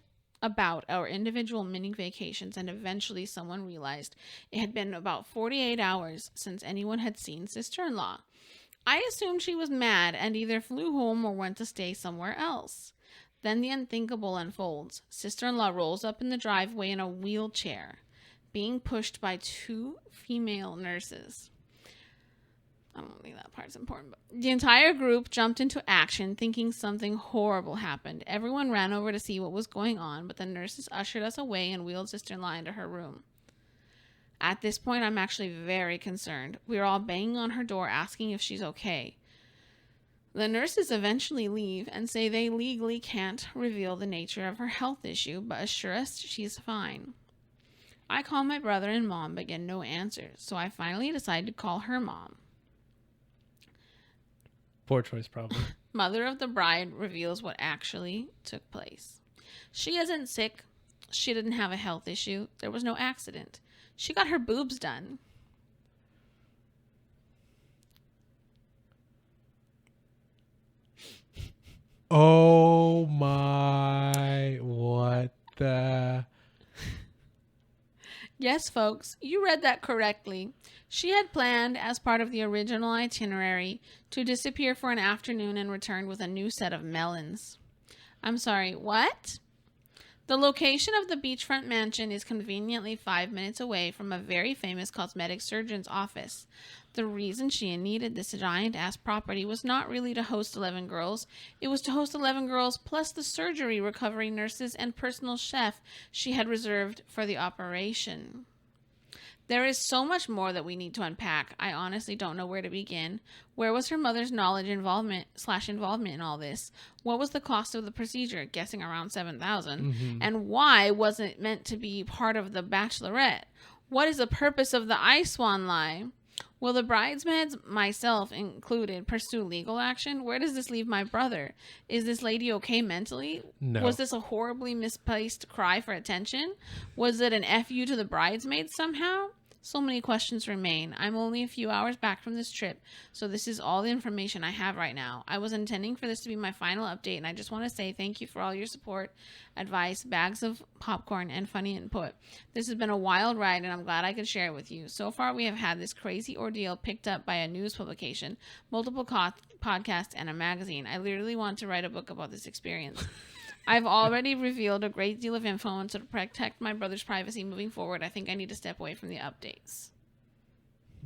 about our individual mini vacations, and eventually someone realized it had been about 48 hours since anyone had seen sister-in-law. I assumed she was mad and either flew home or went to stay somewhere else. Then the unthinkable unfolds. Sister-in-law rolls up in the driveway in a wheelchair, being pushed by 2 female nurses. I don't think that part's important. But the entire group jumped into action thinking something horrible happened. Everyone ran over to see what was going on, but the nurses ushered us away and wheeled sister-in-law into her room. At this point, I'm actually very concerned. We are all banging on her door asking if she's okay. The nurses eventually leave and say they legally can't reveal the nature of her health issue, but assure us she's fine. I call my brother and mom, but get no answers, so I finally decide to call her mom. Poor choice, probably. Mother of the bride reveals what actually took place. She isn't sick. She didn't have a health issue. There was no accident. She got her boobs done. Oh my, what the... Yes, folks, you read that correctly. She had planned, as part of the original itinerary, to disappear for an afternoon and return with a new set of melons. I'm sorry, what? The location of the beachfront mansion is conveniently 5 minutes away from a very famous cosmetic surgeon's office. The reason she needed this giant-ass property was not really to host 11 girls. It was to host 11 girls plus the surgery recovery nurses and personal chef she had reserved for the operation. There is so much more that we need to unpack. I honestly don't know where to begin. Where was her mother's knowledge involvement in all this? What was the cost of the procedure? Guessing around $7,000. And why wasn't it meant to be part of the Bachelorette? What is the purpose of the I Swan lie? Will the bridesmaids, myself included, pursue legal action? Where does this leave my brother? Is this lady okay mentally? No. Was this a horribly misplaced cry for attention? Was it an FU to the bridesmaids somehow? So many questions remain. I'm only a few hours back from this trip, so this is all the information I have right now. I was intending for this to be my final update, and I just want to say thank you for all your support, advice, bags of popcorn, and funny input. This has been a wild ride, and I'm glad I could share it with you. So far, we have had this crazy ordeal picked up by a news publication, multiple podcasts, and a magazine. I literally want to write a book about this experience. I've already revealed a great deal of info, and to protect my brother's privacy moving forward, I think I need to step away from the updates.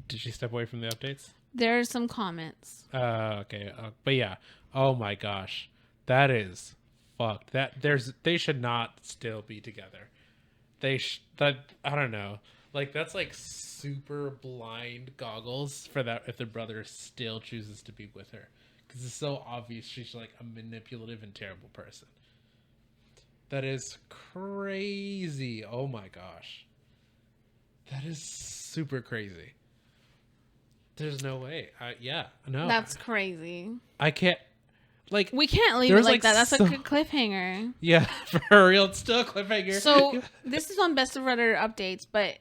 Did she step away from the updates? There's some comments. Okay. But yeah. Oh my gosh. That is fucked. They should not still be together. I don't know. Like, that's like super blind goggles for that if the brother still chooses to be with her. Because it's so obvious she's like a manipulative and terrible person. That is crazy. Oh my gosh. That is super crazy. There's no way. No. That's crazy. I can't. Like, we can't leave it like that. That's a cliffhanger. Yeah, for real. It's still a cliffhanger. So, this is on Best of Reddit updates, but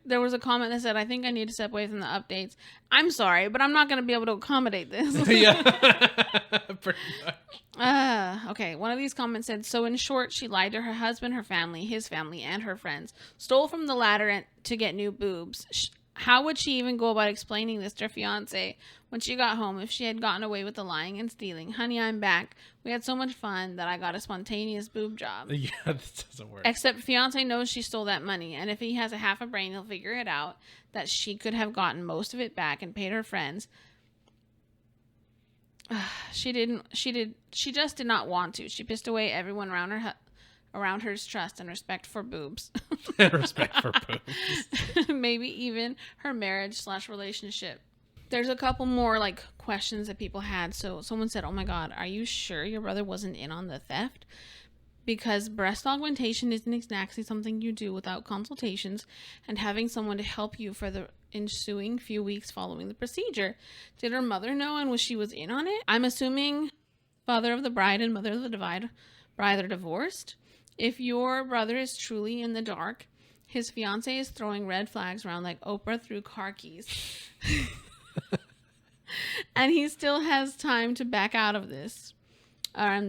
there was a comment that said, I think I need to step away from the updates. I'm sorry, but I'm not going to be able to accommodate this. Yeah. Pretty much. Okay, one of these comments said, so in short, she lied to her husband, her family, his family, and her friends. Stole from the latter to get new boobs. How would she even go about explaining this to her fiance when she got home if she had gotten away with the lying and stealing? Honey, I'm back. We had so much fun that I got a spontaneous boob job. Yeah, this doesn't work. Except fiance knows she stole that money, and if he has a half a brain, he'll figure it out that she could have gotten most of it back and paid her friends. She just did not want to. She pissed away everyone around her's trust and respect for boobs. Respect for boobs. Maybe even her marriage/relationship. There's a couple more like questions that people had. So someone said, oh my God, are you sure your brother wasn't in on the theft? Because breast augmentation isn't exactly something you do without consultations and having someone to help you for the ensuing few weeks following the procedure. Did her mother know and she was in on it? I'm assuming father of the bride and mother of the bride are divorced. If your brother is truly in the dark, his fiance is throwing red flags around like Oprah through car keys. And he still has time to back out of this.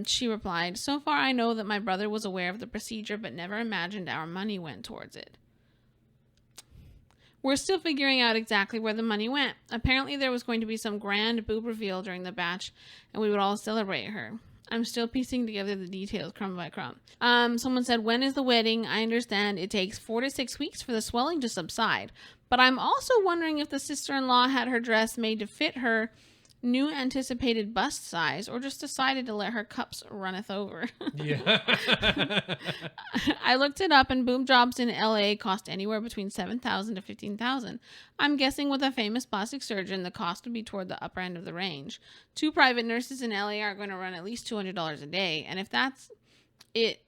She replied, so far I know that my brother was aware of the procedure but never imagined our money went towards it. We're still figuring out exactly where the money went. Apparently there was going to be some grand boob reveal during the batch and we would all celebrate her. I'm still piecing together the details crumb by crumb. Someone said, when is the wedding? I understand it takes 4 to 6 weeks for the swelling to subside, But I'm also wondering if the sister-in-law had her dress made to fit her new anticipated bust size, or just decided to let her cups runneth over. Yeah. I looked it up, and boob jobs in LA cost anywhere between $7,000 to $15,000. I'm guessing with a famous plastic surgeon, the cost would be toward the upper end of the range. 2 private nurses in LA are going to run at least $200 a day, and if that's it,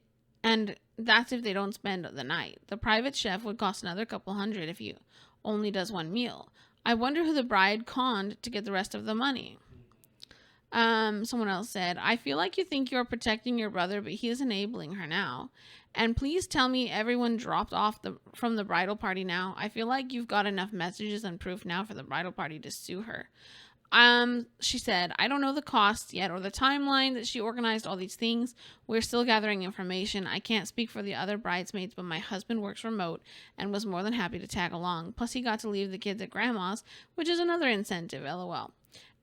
and that's if they don't spend the night. The private chef would cost another couple hundred if he only does 1 meal. I wonder who the bride conned to get the rest of the money. Someone else said, I feel like you think you're protecting your brother, but he is enabling her now. And please tell me everyone dropped off from the bridal party now. I feel like you've got enough messages and proof now for the bridal party to sue her. She said, I don't know the costs yet or the timeline that she organized all these things. We're still gathering information. I can't speak for the other bridesmaids, but my husband works remote and was more than happy to tag along. Plus, he got to leave the kids at grandma's, which is another incentive, lol.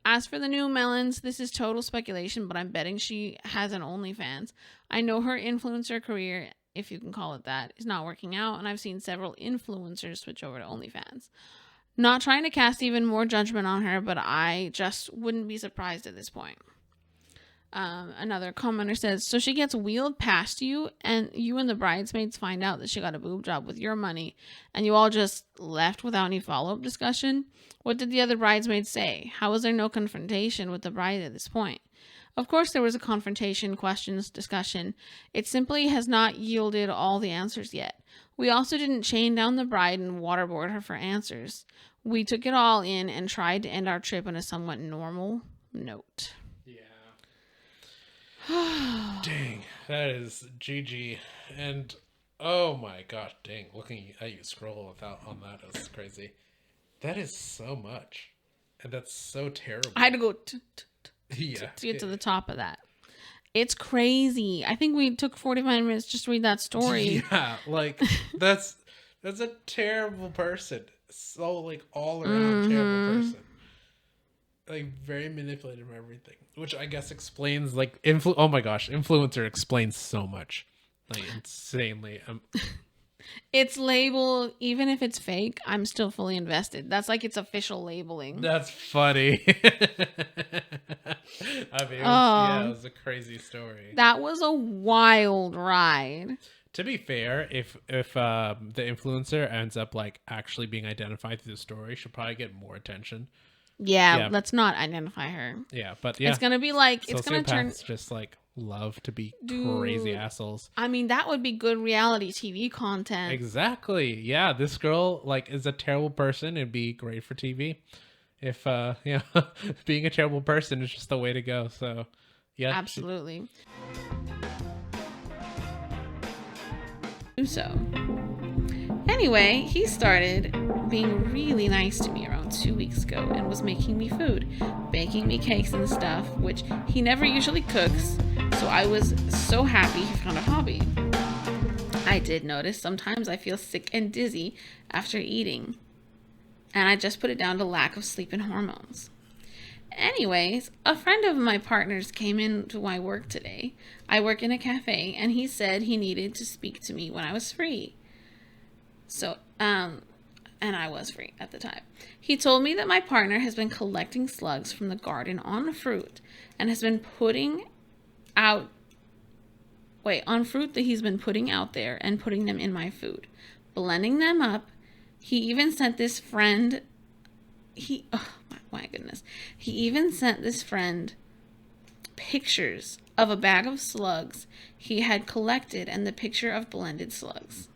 As for the new Melons, this is total speculation, but I'm betting she has an OnlyFans. I know her influencer career, if you can call it that, is not working out, and I've seen several influencers switch over to OnlyFans. Not trying to cast even more judgment on her, but I just wouldn't be surprised at this point. Another commenter says, so she gets wheeled past you, and you and the bridesmaids find out that she got a boob job with your money, and you all just left without any follow-up discussion? What did the other bridesmaids say? How was there no confrontation with the bride at this point? Of course there was a confrontation, questions, discussion. It simply has not yielded all the answers yet. We also didn't chain down the bride and waterboard her for answers. We took it all in and tried to end our trip on a somewhat normal note. Yeah. Dang, that is GG. And oh my gosh, dang, looking at you scroll without on that is crazy. That is so much. And that's so terrible. I had to go yeah. to get to the top of that. It's crazy. I think we took 45 minutes just to read that story. Yeah, like that's a terrible person. So like all around terrible person. Like very manipulative of everything, which I guess explains like oh my gosh, influencer explains so much, like insanely. It's labeled, even if it's fake, I'm still fully invested. That's like its official labeling. That's funny. I mean, it was a crazy story. That was a wild ride. To be fair, if the influencer ends up like actually being identified through the story, she'll probably get more attention. Yeah, let's not identify her. Yeah, but yeah, it's gonna be like it's gonna turn just like love to be crazy assholes. I mean, that would be good reality TV content. Exactly. Yeah, this girl like is a terrible person. It'd be great for TV. If being a terrible person is just the way to go. So yeah, absolutely. So anyway, he started being really nice to me around 2 weeks ago and was making me food, baking me cakes and stuff, which he never usually cooks, so I was so happy he found a hobby. I did notice sometimes I feel sick and dizzy after eating, and I just put it down to lack of sleep and hormones. Anyways, a friend of my partner's came into my work today. I work in a cafe, and he said he needed to speak to me when I was free. So, and I was free at the time. He told me that my partner has been collecting slugs from the garden on fruit and has been putting out, on fruit that he's been putting out there and putting them in my food, blending them up. He even sent this friend, my goodness. He even sent this friend pictures of a bag of slugs he had collected and the picture of blended slugs.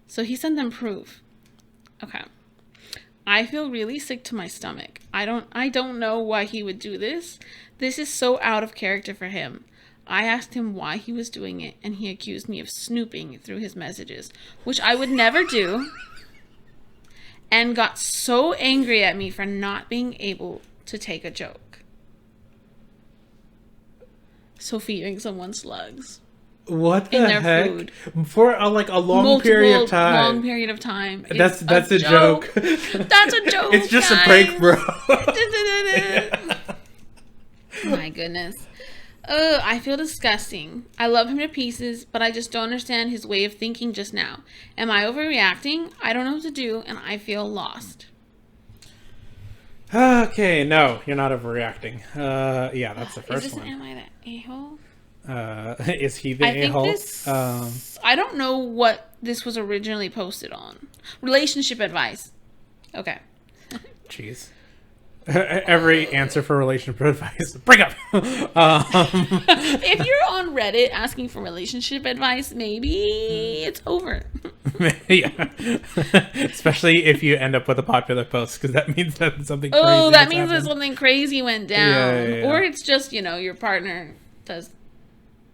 So he sent them proof. Okay. I feel really sick to my stomach. I don't know why he would do this. This is so out of character for him. I asked him why he was doing it, and he accused me of snooping through his messages, which I would never do, and got so angry at me for not being able to take a joke. So feeding someone slugs. What the in their heck? food. For a long period of time. Long period of time. That's a joke. That's a joke. It's just guys. a prank, bro. My goodness. Ugh, I feel disgusting. I love him to pieces, but I just don't understand his way of thinking just now. Am I overreacting? I don't know what to do, and I feel lost. Okay, no, you're not overreacting. Yeah, that's the Is first this an one. Am I the A-hole? Is he the I think a-hole? this... I don't know what this was originally posted on. Relationship advice. Okay. Jeez. Every answer for relationship advice, break up. If you're on Reddit asking for relationship advice, maybe it's over. Yeah. Especially if you end up with a popular post, because that means that something crazy Oh, that has means that happened. something crazy went down. Yeah. Or it's just, your partner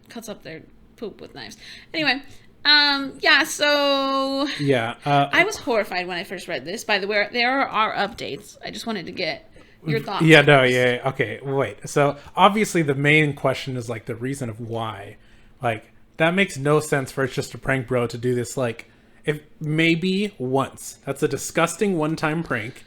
cuts up their poop with knives. Anyway, yeah, so Yeah. I was horrified when I first read this. By the way, there are updates. I just wanted to get your thoughts. Yeah, on no, this. yeah. Okay, wait. So obviously the main question is like the reason of why. Like that makes no sense for it's just a prank bro to do this. Like if maybe once, that's a disgusting one-time prank,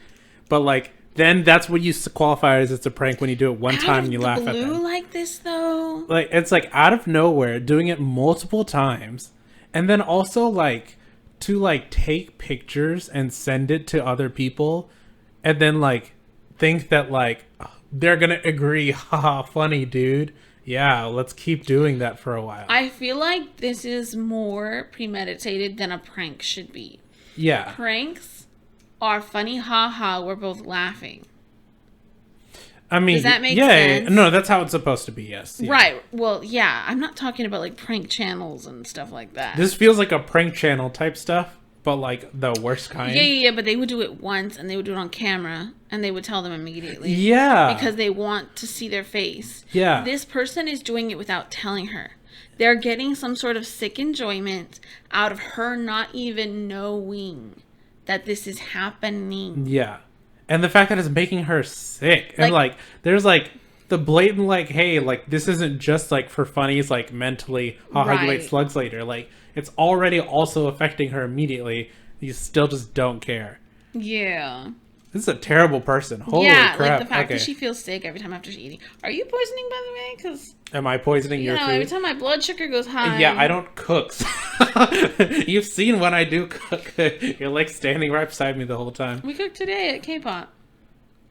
but like then that's what you qualify as it's a prank when you do it one time and you laugh at them. Like this though. Like it's like out of nowhere doing it multiple times, and then also like to like take pictures and send it to other people, and then like think that like they're gonna agree. Haha, funny dude. Yeah, let's keep doing that for a while. I feel like this is more premeditated than a prank should be. Yeah. Pranks are funny, haha, we're both laughing. I mean, Does that make yeah, sense? no, that's how it's supposed to be. Yes. Yeah. Right. Well, yeah, I'm not talking about like prank channels and stuff like that. This feels like a prank channel type stuff, but like the worst kind. Yeah, but they would do it once and they would do it on camera and they would tell them immediately. Yeah. Because they want to see their face. Yeah. This person is doing it without telling her. They're getting some sort of sick enjoyment out of her not even knowing that this is happening. Yeah. And the fact that it's making her sick. And like there's like the blatant like, hey, like this isn't just like for funnies, like mentally, haha, you ate Right. slugs later. Like it's already also affecting her immediately. You still just don't care. Yeah. This is a terrible person. Holy yeah, crap. like the fact Okay. that she feels sick every time after she's eating. Are you poisoning, by the way? Because, Am I poisoning your every food? time my blood sugar goes high. Yeah, I don't cook. You've seen when I do cook. You're like standing right beside me the whole time. We cooked today at K-pop.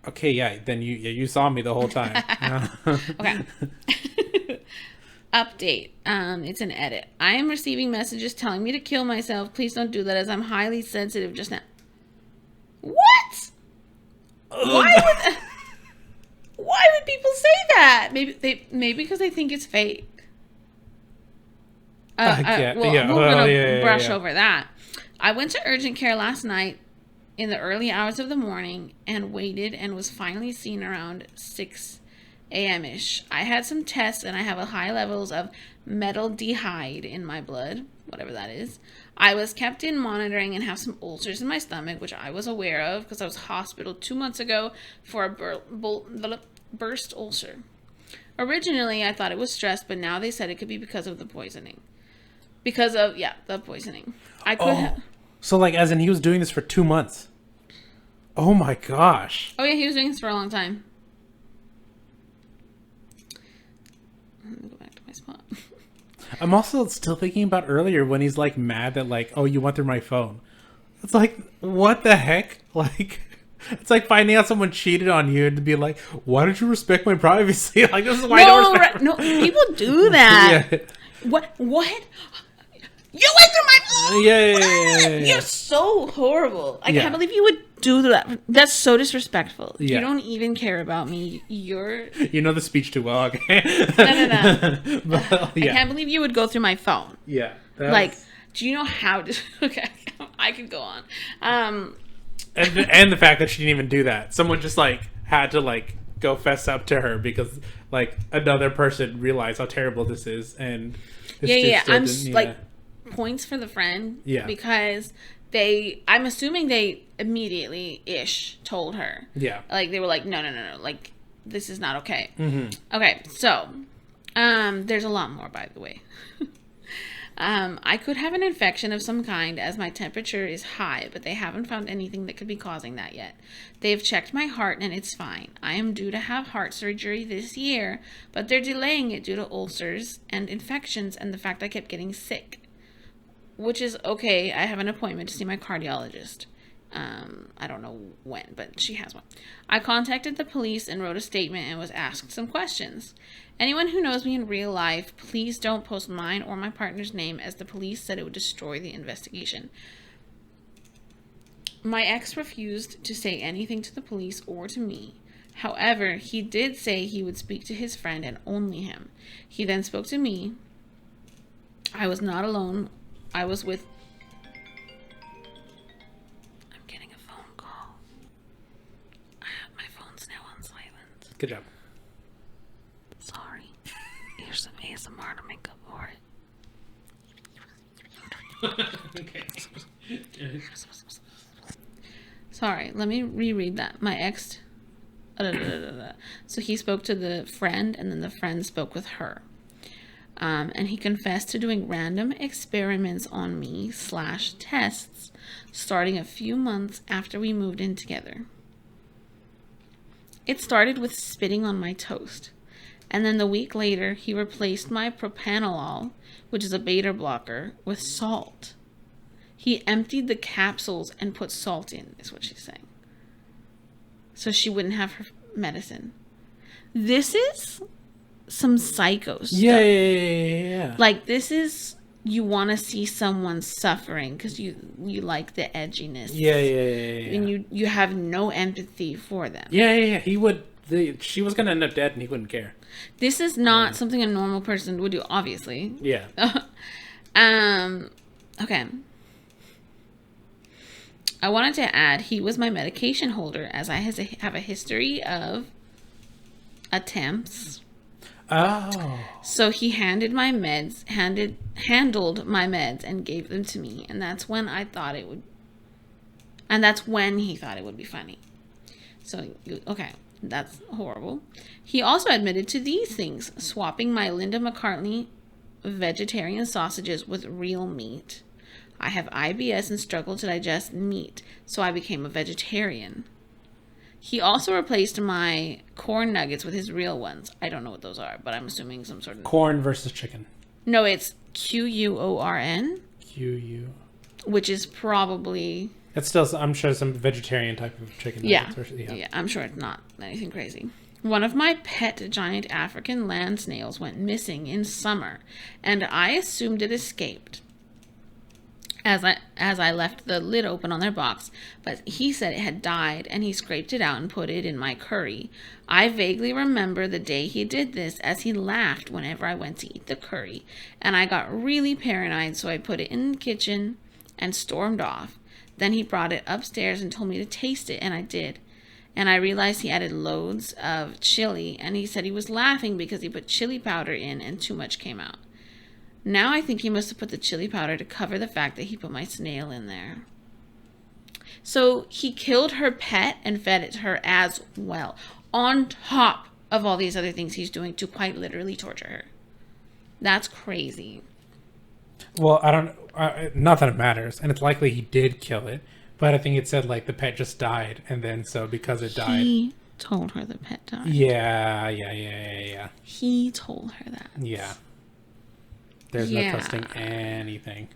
Okay, yeah, then you saw me the whole time. Okay. Update. It's an edit. I am receiving messages telling me to kill myself. Please don't do that as I'm highly sensitive just now. What? Why would people say that? Maybe because they think it's fake. Yeah, We're well, gonna yeah, brush yeah. over that. I went to urgent care last night in the early hours of the morning and waited and was finally seen around 6 a.m.-ish. I had some tests and I have a high levels of metaldehyde in my blood, whatever that is. I was kept in monitoring and have some ulcers in my stomach, which I was aware of because I was hospital 2 months ago for a burst ulcer. Originally, I thought it was stress, but now they said it could be because of the poisoning. Because of, the poisoning. I could have... So like as in he was doing this for 2 months. Oh my gosh. Oh, yeah, he was doing this for a long time. Let me go back to my spot. I'm also still thinking about earlier when he's like mad that like, oh, you went through my phone. It's like, what the heck? Like, it's like finding out someone cheated on you and to be like, why don't you respect my privacy? Like, this is why I don't respect. No, people do that. Yeah. What? You went through my phone? Yeah. You're so horrible. I Yeah. can't believe you would do that. That's so disrespectful. Yeah. You don't even care about me. You're... You know the speech too well, okay? No. But, I yeah. can't believe you would go through my phone. Yeah. Like, do you know how to... Okay, I could go on. And the fact that she didn't even do that. Someone just like had to like go fess up to her because like another person realized how terrible this is and this dude Yeah. still I'm didn't- like points for the friend. Yeah. Because I'm assuming they immediately-ish told her. yeah. Like they were like, no. Like this is not okay. Mm-hmm. Okay, so there's a lot more, by the way. I could have an infection of some kind as my temperature is high, but they haven't found anything that could be causing that yet. They've checked my heart and it's fine. I am due to have heart surgery this year, but they're delaying it due to ulcers and infections and the fact I kept getting sick. Which is okay. I have an appointment to see my cardiologist. I don't know when, but she has one. I contacted the police and wrote a statement and was asked some questions. Anyone who knows me in real life, please don't post mine or my partner's name, as the police said it would destroy the investigation. My ex refused to say anything to the police or to me. However, he did say he would speak to his friend and only him. He then spoke to me. I was not alone. I was with... I'm getting a phone call. My phone's now on silent. Good job. Sorry. Here's some ASMR to make up for it. Okay. Sorry, let me reread that. My ex... So he spoke to the friend, and then the friend spoke with her. And he confessed to doing random experiments on me / tests starting a few months after we moved in together. It started with spitting on my toast. And then the week later, he replaced my propranolol, which is a beta blocker, with salt. He emptied the capsules and put salt in, is what she's saying. So she wouldn't have her medicine. This is some psycho stuff. Yeah. Like, this is, you want to see someone suffering because you like the edginess. Yeah. And you have no empathy for them. Yeah. He would. She was gonna end up dead, and he wouldn't care. This is not something a normal person would do, obviously. Yeah. Okay. I wanted to add, he was my medication holder, as I have a history of attempts. Oh. So he handled my meds, and gave them to me, and that's when he thought it would be funny. So, okay, that's horrible. He also admitted to these things: swapping my Linda McCartney vegetarian sausages with real meat. I have IBS and struggle to digest meat, so I became a vegetarian. He also replaced my corn nuggets with his real ones. I don't know what those are, but I'm assuming some sort of... Corn versus chicken. No, it's QUORN. QU. Which is probably... It's still, I'm sure, some vegetarian type of chicken. Yeah, I'm sure it's not anything crazy. One of my pet giant African land snails went missing in summer, and I assumed it escaped as I left the lid open on their box, but he said it had died, and he scraped it out and put it in my curry. I vaguely remember the day he did this, as he laughed whenever I went to eat the curry, and I got really paranoid, so I put it in the kitchen and stormed off. Then he brought it upstairs and told me to taste it, and I did. And I realized he added loads of chili, and he said he was laughing because he put chili powder in and too much came out. Now I think he must have put the chili powder to cover the fact that he put my snail in there. So he killed her pet and fed it to her as well, on top of all these other things he's doing to quite literally torture her. That's crazy. Well, I don't... not that it matters, and it's likely he did kill it, but I think it said, like, the pet just died, and then so because it died... He told her the pet died. Yeah. He told her that. Yeah. There's no trusting anything.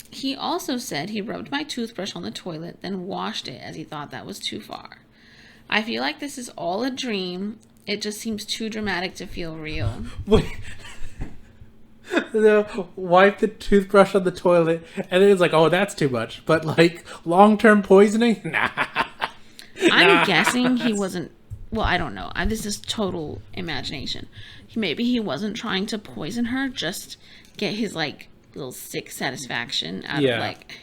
He also said he rubbed my toothbrush on the toilet, then washed it as he thought that was too far. I feel like this is all a dream. It just seems too dramatic to feel real. Wait. Wipe the toothbrush on the toilet, and then it's like, oh, that's too much. But, like, long-term poisoning? Nah. I'm guessing he wasn't... Well, I don't know. This is total imagination. Maybe he wasn't trying to poison her, just get his, like, little sick satisfaction out of, like...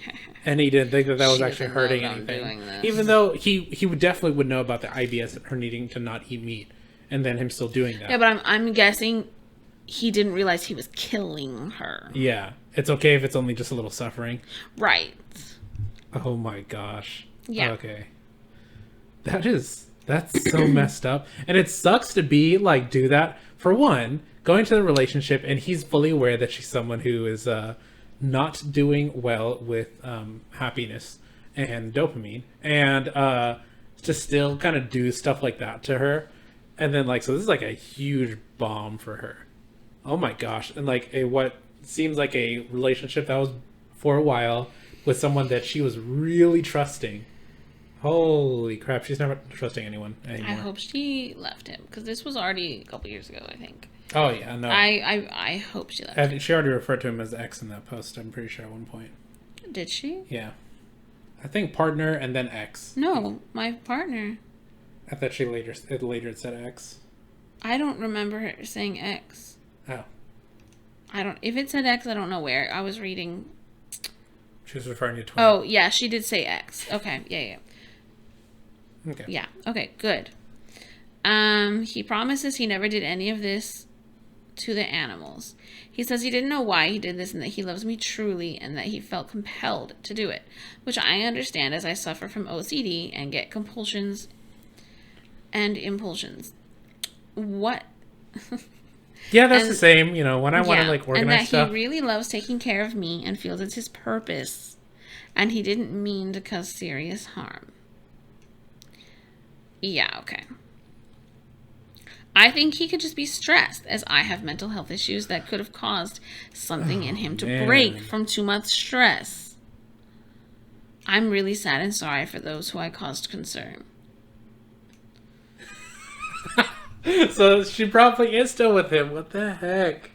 And he didn't think that was She actually doesn't know hurting that I'm doing anything. this. Even though he would definitely would know about the IBS and her needing to not eat meat, and then him still doing that. Yeah, but I'm guessing he didn't realize he was killing her. Yeah. It's okay if it's only just a little suffering. Right. Oh my gosh. Yeah. Okay. That is That's so messed up. And it sucks to be like, do that. For one, going to the relationship and he's fully aware that she's someone who is not doing well with happiness and dopamine. And to still kind of do stuff like that to her. And then like, so this is like a huge bomb for her. Oh my gosh. And like what seems like a relationship that was for a while with someone that she was really trusting. Holy crap, she's never trusting anyone anymore. I hope she left him because this was already a couple years ago, I think. Oh yeah, no. I hope she left him. She already referred to him as ex in that post, I'm pretty sure at one point. Did she? Yeah. I think partner and then ex. No, my partner. I thought she later said ex. I don't remember her saying ex. Oh. If it said ex, I don't know where. I was reading. She was referring to twin. Oh, yeah, she did say ex. Okay, yeah. Okay. Yeah, okay, good. He promises he never did any of this to the animals. He says he didn't know why he did this and that he loves me truly and that he felt compelled to do it, which I understand as I suffer from OCD and get compulsions and impulsions. What? Yeah, that's the same. You know, when I want to like organize and that stuff. he really loves taking care of me and feels it's his purpose, and he didn't mean to cause serious harm. Yeah, okay. I think he could just be stressed, as I have mental health issues that could have caused something in him to break from too much stress. I'm really sad and sorry for those who I caused concern. So she probably is still with him. What the heck?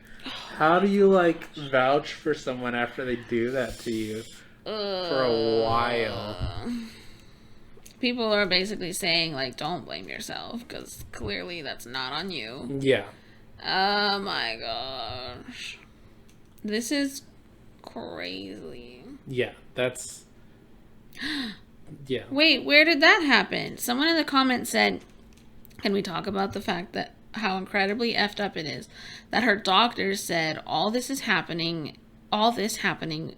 How do you like vouch for someone after they do that to you for a while? People are basically saying, like, don't blame yourself, because clearly that's not on you. Yeah. Oh my gosh. This is crazy. Yeah, that's... Yeah. Wait, where did that happen? Someone in the comments said, can we talk about the fact that how incredibly effed up it is that her doctor said all this happening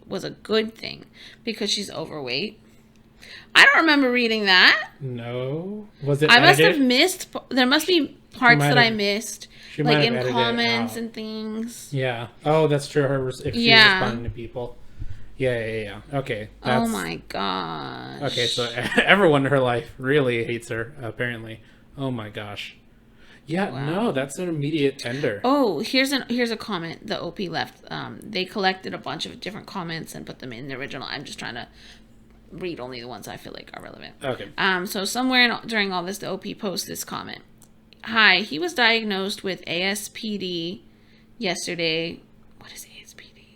was a good thing because she's overweight? I don't remember reading that. No. Was it I must edited? have missed. There must be parts that I missed, she might like have in edited it comments out. and things. Yeah. Oh, that's true. If she was responding to people. Yeah. Okay. Oh my gosh. Okay, so everyone in her life really hates her, apparently. Oh my gosh. Yeah, Wow. no, that's an immediate ender. Oh, here's a comment the OP left. They collected a bunch of different comments and put them in the original. I'm just trying to read only the ones I feel like are relevant. Okay. So somewhere during all this, the OP posts this comment. Hi, he was diagnosed with ASPD yesterday. What is ASPD?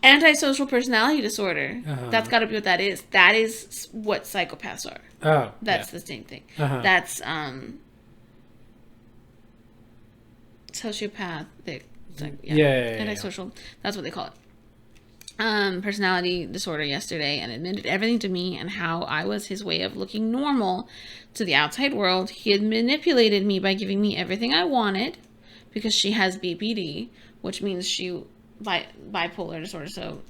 Antisocial personality disorder. Uh-huh. That's got to be what that is. That is what psychopaths are. Oh, That's the same thing. Uh-huh. That's sociopath. Yeah. Antisocial. That's what they call it. Personality disorder yesterday and admitted everything to me and how I was his way of looking normal to the outside world. He had manipulated me by giving me everything I wanted because she has BPD, which means she bipolar disorder, so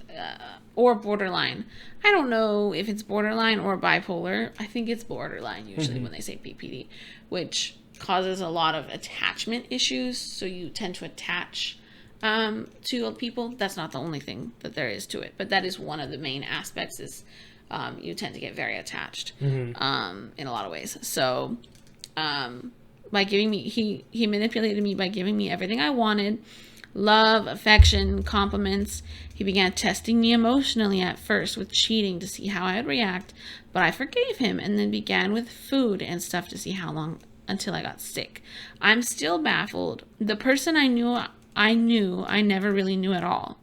or borderline. I don't know if it's borderline or bipolar. I think it's borderline usually when they say BPD, which causes a lot of attachment issues. So you tend to attach to people. That's not the only thing that there is to it, but that is one of the main aspects is you tend to get very attached in a lot of ways. So by giving me, he manipulated me by giving me everything I wanted, love, affection, compliments. He began testing me emotionally at first with cheating to see how I would react, but I forgave him and then began with food and stuff to see how long until I got sick. I'm still baffled. The person I knew I never really knew at all.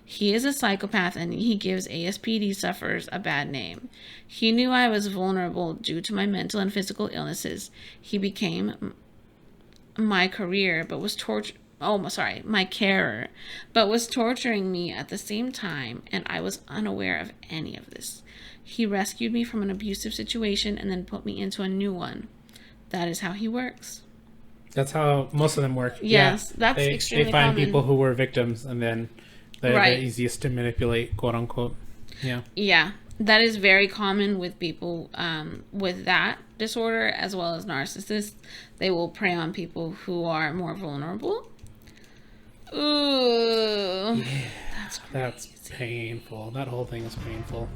He is a psychopath and he gives ASPD sufferers a bad name. He knew I was vulnerable due to my mental and physical illnesses. He became my career, but was my carer, but was torturing me at the same time, and I was unaware of any of this. He rescued me from an abusive situation and then put me into a new one. That is how he works. That's how most of them work. Yes, that's extremely They find common. people who were victims, and then they're Right. the easiest to manipulate, quote unquote. Yeah. Yeah, that is very common with people with that disorder as well as narcissists. They will prey on people who are more vulnerable. Ooh. That's painful. That whole thing is painful.